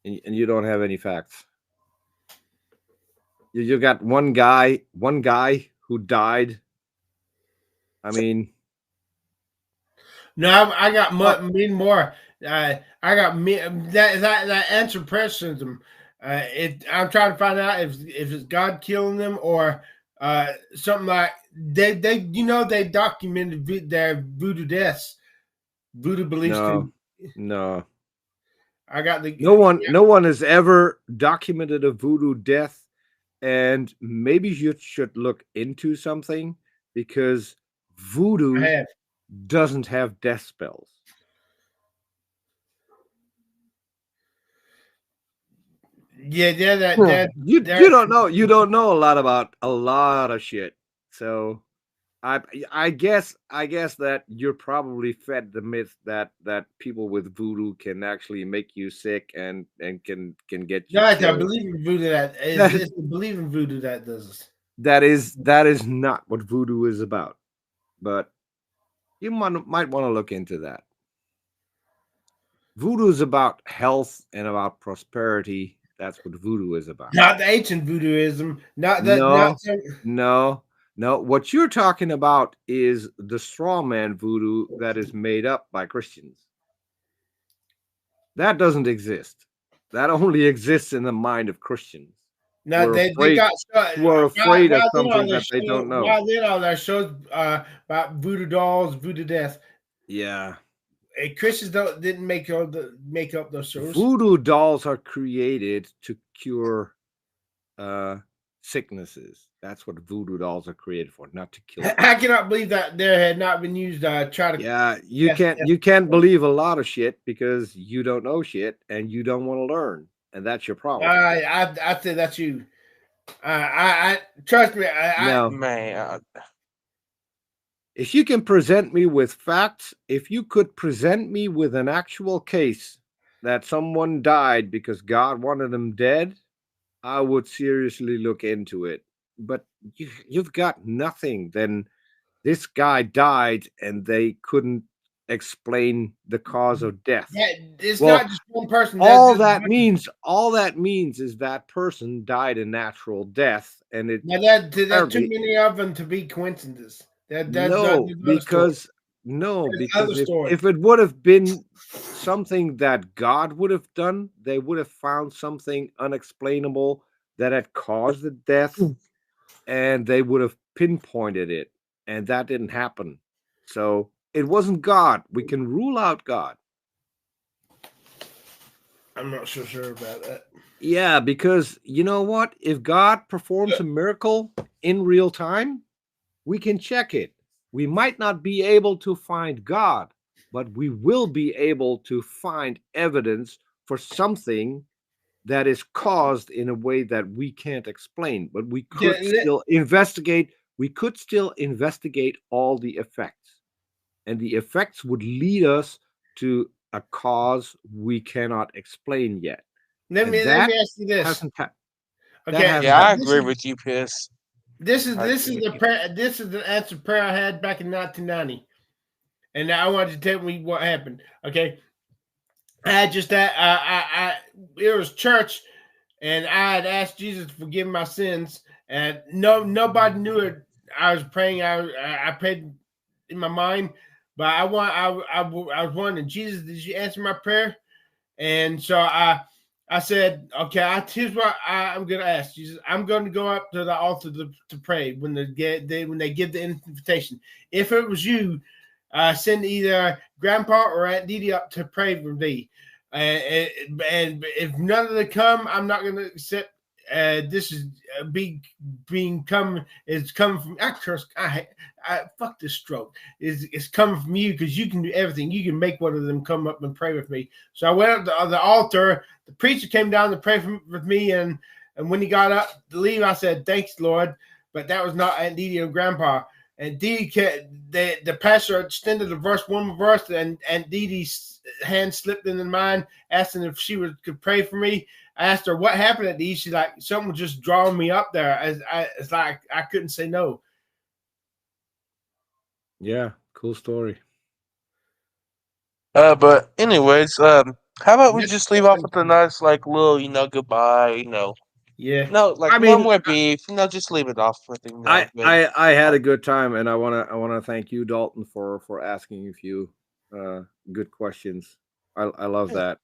and you don't have any facts. You got one guy who died. I mean, No, I got many more. I got that anthropocentrism. I'm trying to find out if it's God killing them or something like they they documented their voodoo deaths, voodoo beliefs. no. I got the No one has ever documented a voodoo death, and maybe you should look into something because voodoo I have. doesn't have death spells. Yeah, You don't know a lot about a lot of shit. So I guess that you're probably fed the myth that people with voodoo can actually make you sick and can get you. No, I killed. believe in voodoo. It's believe in voodoo that does this. That is not what voodoo is about. But you might want to look into that. Voodoo is about health and about prosperity. That's what voodoo is about. Not the ancient voodooism. Not that. No, no. What you're talking about is the straw man voodoo that is made up by Christians. That doesn't exist. That only exists in the mind of Christians. Now We're they afraid, got who are afraid of something their that they don't know. Why then all their shows about voodoo dolls, voodoo death? Yeah. Christians didn't make up those shows. Voodoo dolls are created to cure sicknesses. That's what voodoo dolls are created for, not to kill. I cannot believe that there had not been used to try to. Yeah, you can't believe a lot of shit because you don't know shit and you don't want to learn, and that's your problem. I say that's you. I trust me. No. Man, If you can present me with facts, if you could present me with an actual case that someone died because God wanted them dead, I would seriously look into it. But you've got nothing. Then this guy died and they couldn't explain the cause of death. It's not just one person. All that means is that person died a natural death, and there's too many of them to be coincidences. Because if it would have been something that God would have done, they would have found something unexplainable that had caused the death, and they would have pinpointed it, and that didn't happen. So it wasn't God. We can rule out God. I'm not so sure about that. Yeah, because you know what? If God performs a miracle in real time, we can check it. We might not be able to find God, but we will be able to find evidence for something that is caused in a way that we can't explain. But we could still investigate. We could still investigate all the effects, and the effects would lead us to a cause we cannot explain yet. Let me ask you this. Okay, yeah, I agree with you, Piss. This is the answer prayer I had back in 1990, and I wanted to tell me what happened. Okay, I had just that it was church, and I had asked Jesus to forgive my sins, and nobody knew it. I was praying. I prayed in my mind, but I was wondering, Jesus, did you answer my prayer? And so I said, okay, here's what I'm going to ask Jesus. I'm going to go up to the altar to pray when they give the invitation. If it was you, send either Grandpa or Aunt Didi up to pray for me. And if none of them come, I'm not going to accept. This is coming from. I curse. I fuck this stroke. It's coming from you because you can do everything. You can make one of them come up and pray with me. So I went up to the altar. The preacher came down to pray with me, and when he got up to leave, I said, "Thanks, Lord." But that was not Aunt Didi and Grandpa. And Didi, the pastor extended one more verse, and Didi's hand slipped into mine, asking if she could pray for me. I asked her what happened at Didi. She's like, something was just drawing me up there. It's like I couldn't say no. Yeah, cool story. But anyways, how about we just leave off with a nice little, goodbye, Yeah. No, no more beef. Just leave it off with it. I had a good time, and I wanna thank you, Dalton, for asking a few good questions. I love that.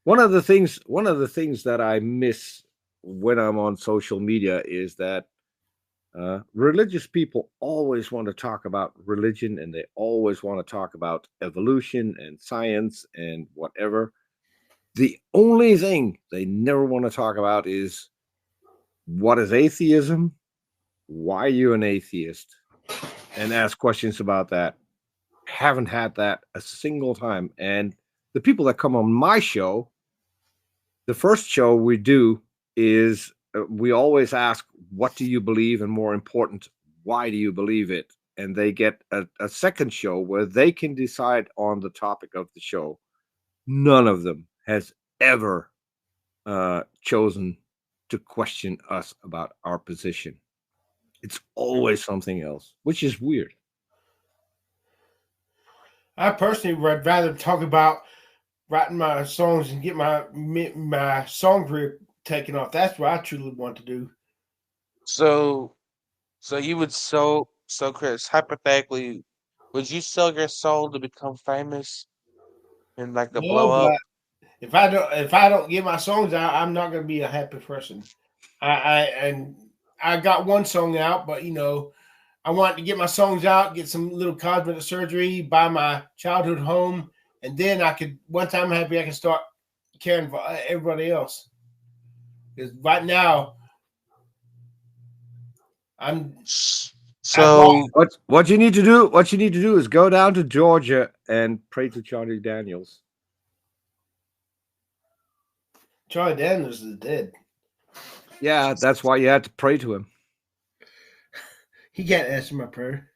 One of the things that I miss when I'm on social media is that religious people always want to talk about religion, and they always want to talk about evolution and science and whatever. The only thing they never want to talk about is what is atheism, why are you an atheist, and ask questions about that. Haven't had that a single time. And the people that come on my show, the first show we do is we always ask, what do you believe? And more important, why do you believe it? And they get a second show where they can decide on the topic of the show. None of them has ever chosen to question us about our position. It's always something else, which is weird. I personally would rather talk about writing my songs and get my song career taken off. That's what I truly want to do. So you would so Chris, hypothetically, would you sell your soul to become famous and like to No, blow but up? if I don't get my songs out, I'm not gonna be a happy person. I got one song out, but I want to get my songs out, get some little cosmetic surgery, buy my childhood home, and then once I'm happy, I can start caring for everybody else. Because right now, I bought So What you need to do? What you need to do is go down to Georgia and pray to Charlie Daniels. Charlie Daniels is dead. Yeah, that's why you had to pray to him. He can't answer my prayer.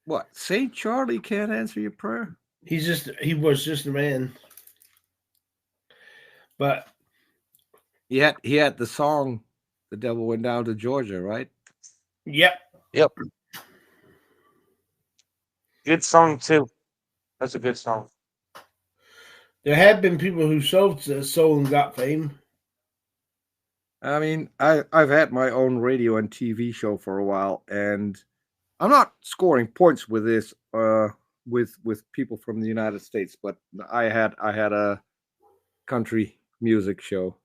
What? Saint Charlie can't answer your prayer? He was just a man. But He had the song "The Devil Went Down to Georgia," right? yep. good song too. That's a good song. There have been people who sold their soul and got fame. I mean, I've had my own radio and TV show for a while, and I'm not scoring points with this with people from the United States, but I had a country music show.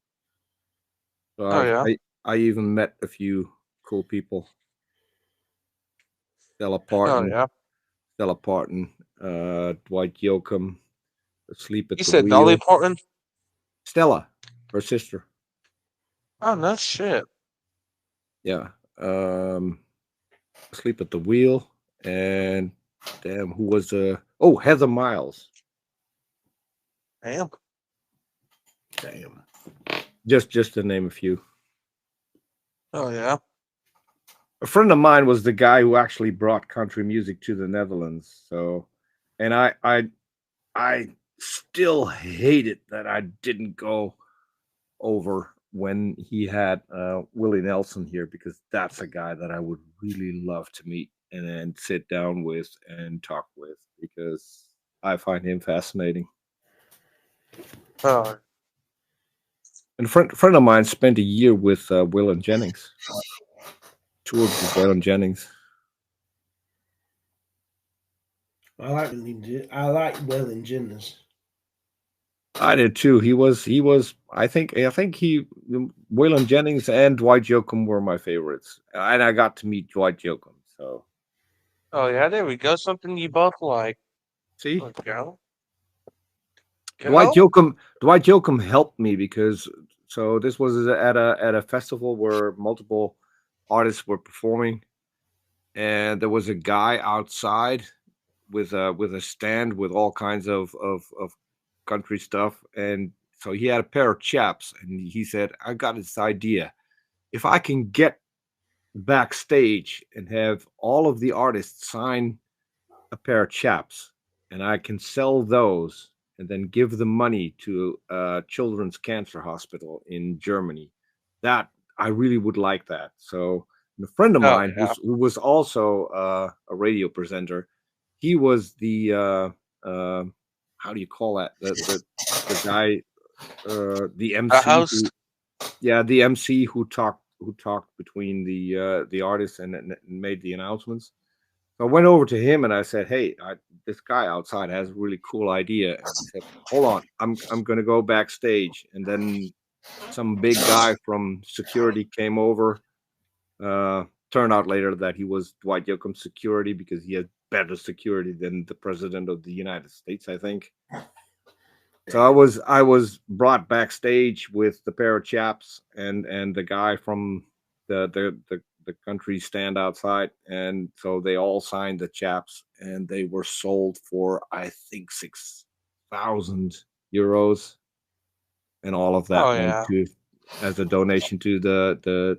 So Oh yeah. I even met a few cool people. Stella Oh Parton, yeah. Dwight Yoakam, Asleep at You the said Wheel. Dolly Parton? Stella, her sister. Oh no shit. Yeah. Asleep at the Wheel, and damn, who was Heather Miles. Damn. Just to name a few. Oh yeah. A friend of mine was the guy who actually brought country music to the Netherlands. So, and I still hate it that I didn't go over when he had Willie Nelson here, because that's a guy that I would really love to meet and sit down with and talk with, because I find him fascinating. Oh. And a friend of mine spent a year with Waylon Jennings. Toured with Waylon Jennings. I like Waylon Jennings. I did too. He was. I think Waylon Jennings and Dwight Yoakam were my favorites, and I got to meet Dwight Yoakam. So, Oh yeah, there we go. Something you both like. see, Let's go. Dwight Yoakam helped me, because this was at a festival where multiple artists were performing, and there was a guy outside with a stand with all kinds of country stuff, and so he had a pair of chaps, and he said, "I got this idea. If I can get backstage and have all of the artists sign a pair of chaps, and I can sell those and then give the money to a children's cancer hospital in Germany, that I really would like that." So a friend of mine who was also a radio presenter, he was the how do you call that? The guy, the MC. A host. The MC who talked between the artists and made the announcements. So I went over to him and I said, "Hey, this guy outside has a really cool idea." And he said, "Hold on, I'm going to go backstage." And then some big guy from security came over. Turned out later that he was Dwight Yoakam's security, because he had better security than the president of the United States, I think. So I was brought backstage with the pair of chaps and the guy from the country stand outside, and so they all signed the chaps, and they were sold for, I think, 6,000 euros, and all of that went to as a donation to the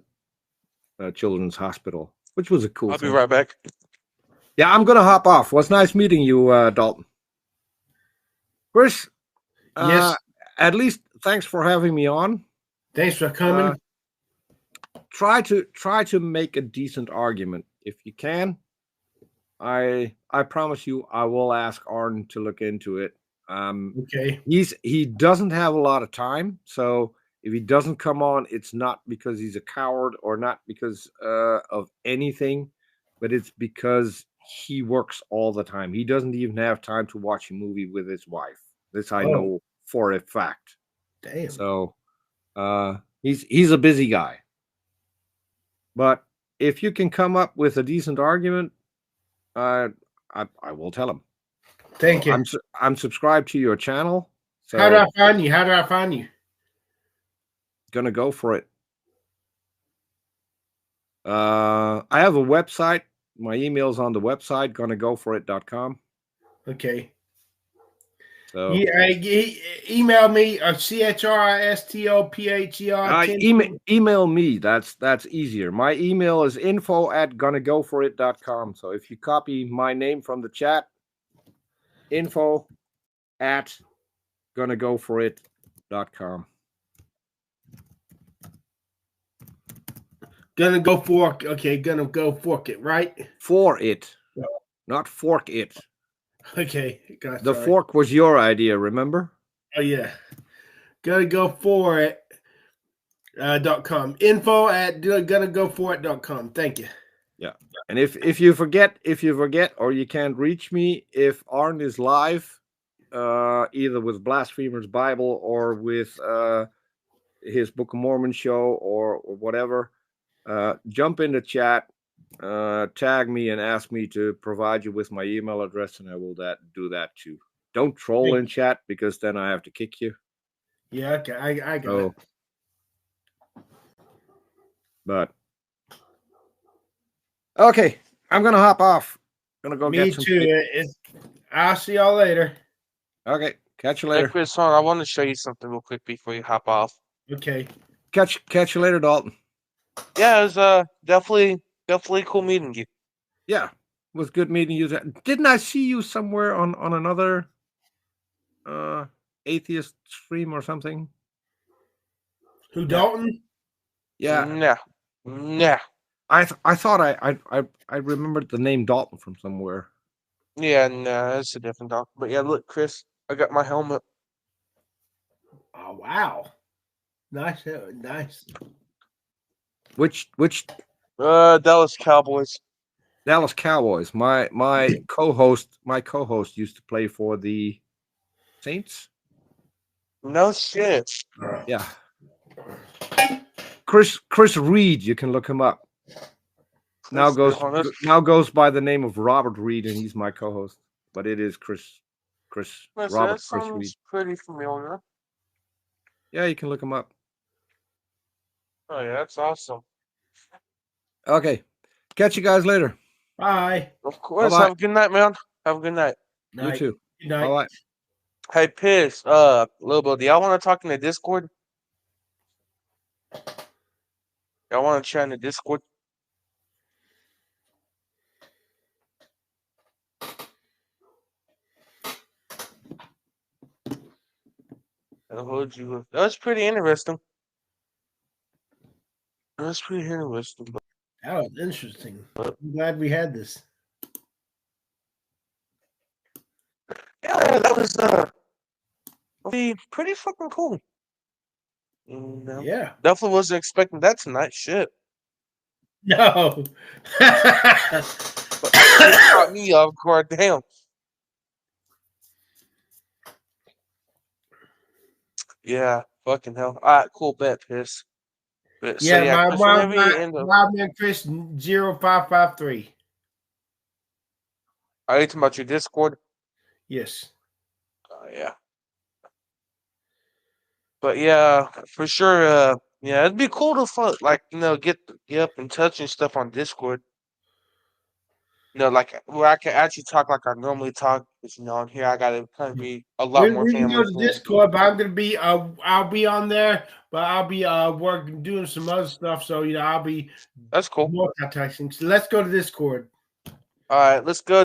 children's hospital, which was a cool thing. I'll be right back. Yeah, I'm gonna hop off. Was nice meeting you, Dalton. Chris, Yes. At least thanks for having me on. Thanks for coming. Try to make a decent argument if you can. I promise you, I will ask Aron to look into it. Okay. He doesn't have a lot of time, so if he doesn't come on, it's not because he's a coward or not because of anything, but it's because he works all the time. He doesn't even have time to watch a movie with his wife. This I know for a fact. Damn. So he's a busy guy. But if you can come up with a decent argument, I will tell him. Thank you. I'm subscribed to your channel. So How do I find you? How do I find you? Gonna go for it. I have a website. My email's on the website, gonnagoforit.com. Okay. So email me CHRISTOPHER. email me. That's easier. My email is info@gonnagoforit.com. So if you copy my name from the chat, info@gonnagoforit.com. Gonna go fork. Okay, gonna go fork it, right? For it, not fork it. Okay, gotcha. The fork was your idea, remember? Oh yeah. Gonna go for it. .com. info@gonnagoforit.com. Thank you. Yeah. And if you forget or you can't reach me, if Aron is live, either with Blasphemers Bible or with his Book of Mormon show or whatever, jump in the chat, tag me and ask me to provide you with my email address, and I will do that too. Don't troll in chat because then I have to kick you. Yeah, okay, I got it. But okay, I'm gonna hop off. Gonna go Me get some too. I'll see y'all later. Okay, catch you Hey, later. Chris, hold on, I want to show you something real quick before you hop off. Okay. Catch you later, Dalton. Yeah, it was definitely cool meeting you. Yeah, it was good meeting you. Didn't I see you somewhere on another atheist stream or something? Who, Dalton? Yeah. Nah. I thought I remembered the name Dalton from somewhere. Yeah, nah, that's a different dog. But yeah, look, Chris, I got my helmet. Oh wow. Nice. Which Dallas Cowboys. Dallas Cowboys. My co-host used to play for the Saints. No shit. Yeah. Chris Reed, you can look him up. Now goes by the name of Robert Reed, and he's my co-host. But it is Chris That Chris Reed. pretty familiar. Yeah, you can look him up. Oh yeah, that's awesome. Okay. Catch you guys later. Bye. Of course. Bye-bye. Have a good night, man. Have a good night. You too. Good night. Bye-bye. Hey, Piss, Lobo, do y'all want to talk in the Discord? Y'all want to chat in the Discord? That was pretty interesting. That was pretty interesting. That was interesting. I'm glad we had this. Yeah, that was pretty fucking cool. Yeah. Definitely wasn't expecting that tonight. Shit. No. But it caught me off guard. Damn. Yeah, fucking hell. Alright, cool bet, Piss. But, Yeah, Chris, whenever you end up. my man Chris 0553. Are you talking about your Discord? Yes. Yeah. But yeah, for sure. Yeah, it'd be cool to get up and touch and stuff on Discord. Like where I can actually talk like I normally talk. Because on here I gotta kind of be a lot more We can go family to friendly. Discord, but I'm gonna be I'll be on there, but I'll be doing some other stuff. So I'll be That's cool. multitasking. So let's go to Discord. All right, let's go.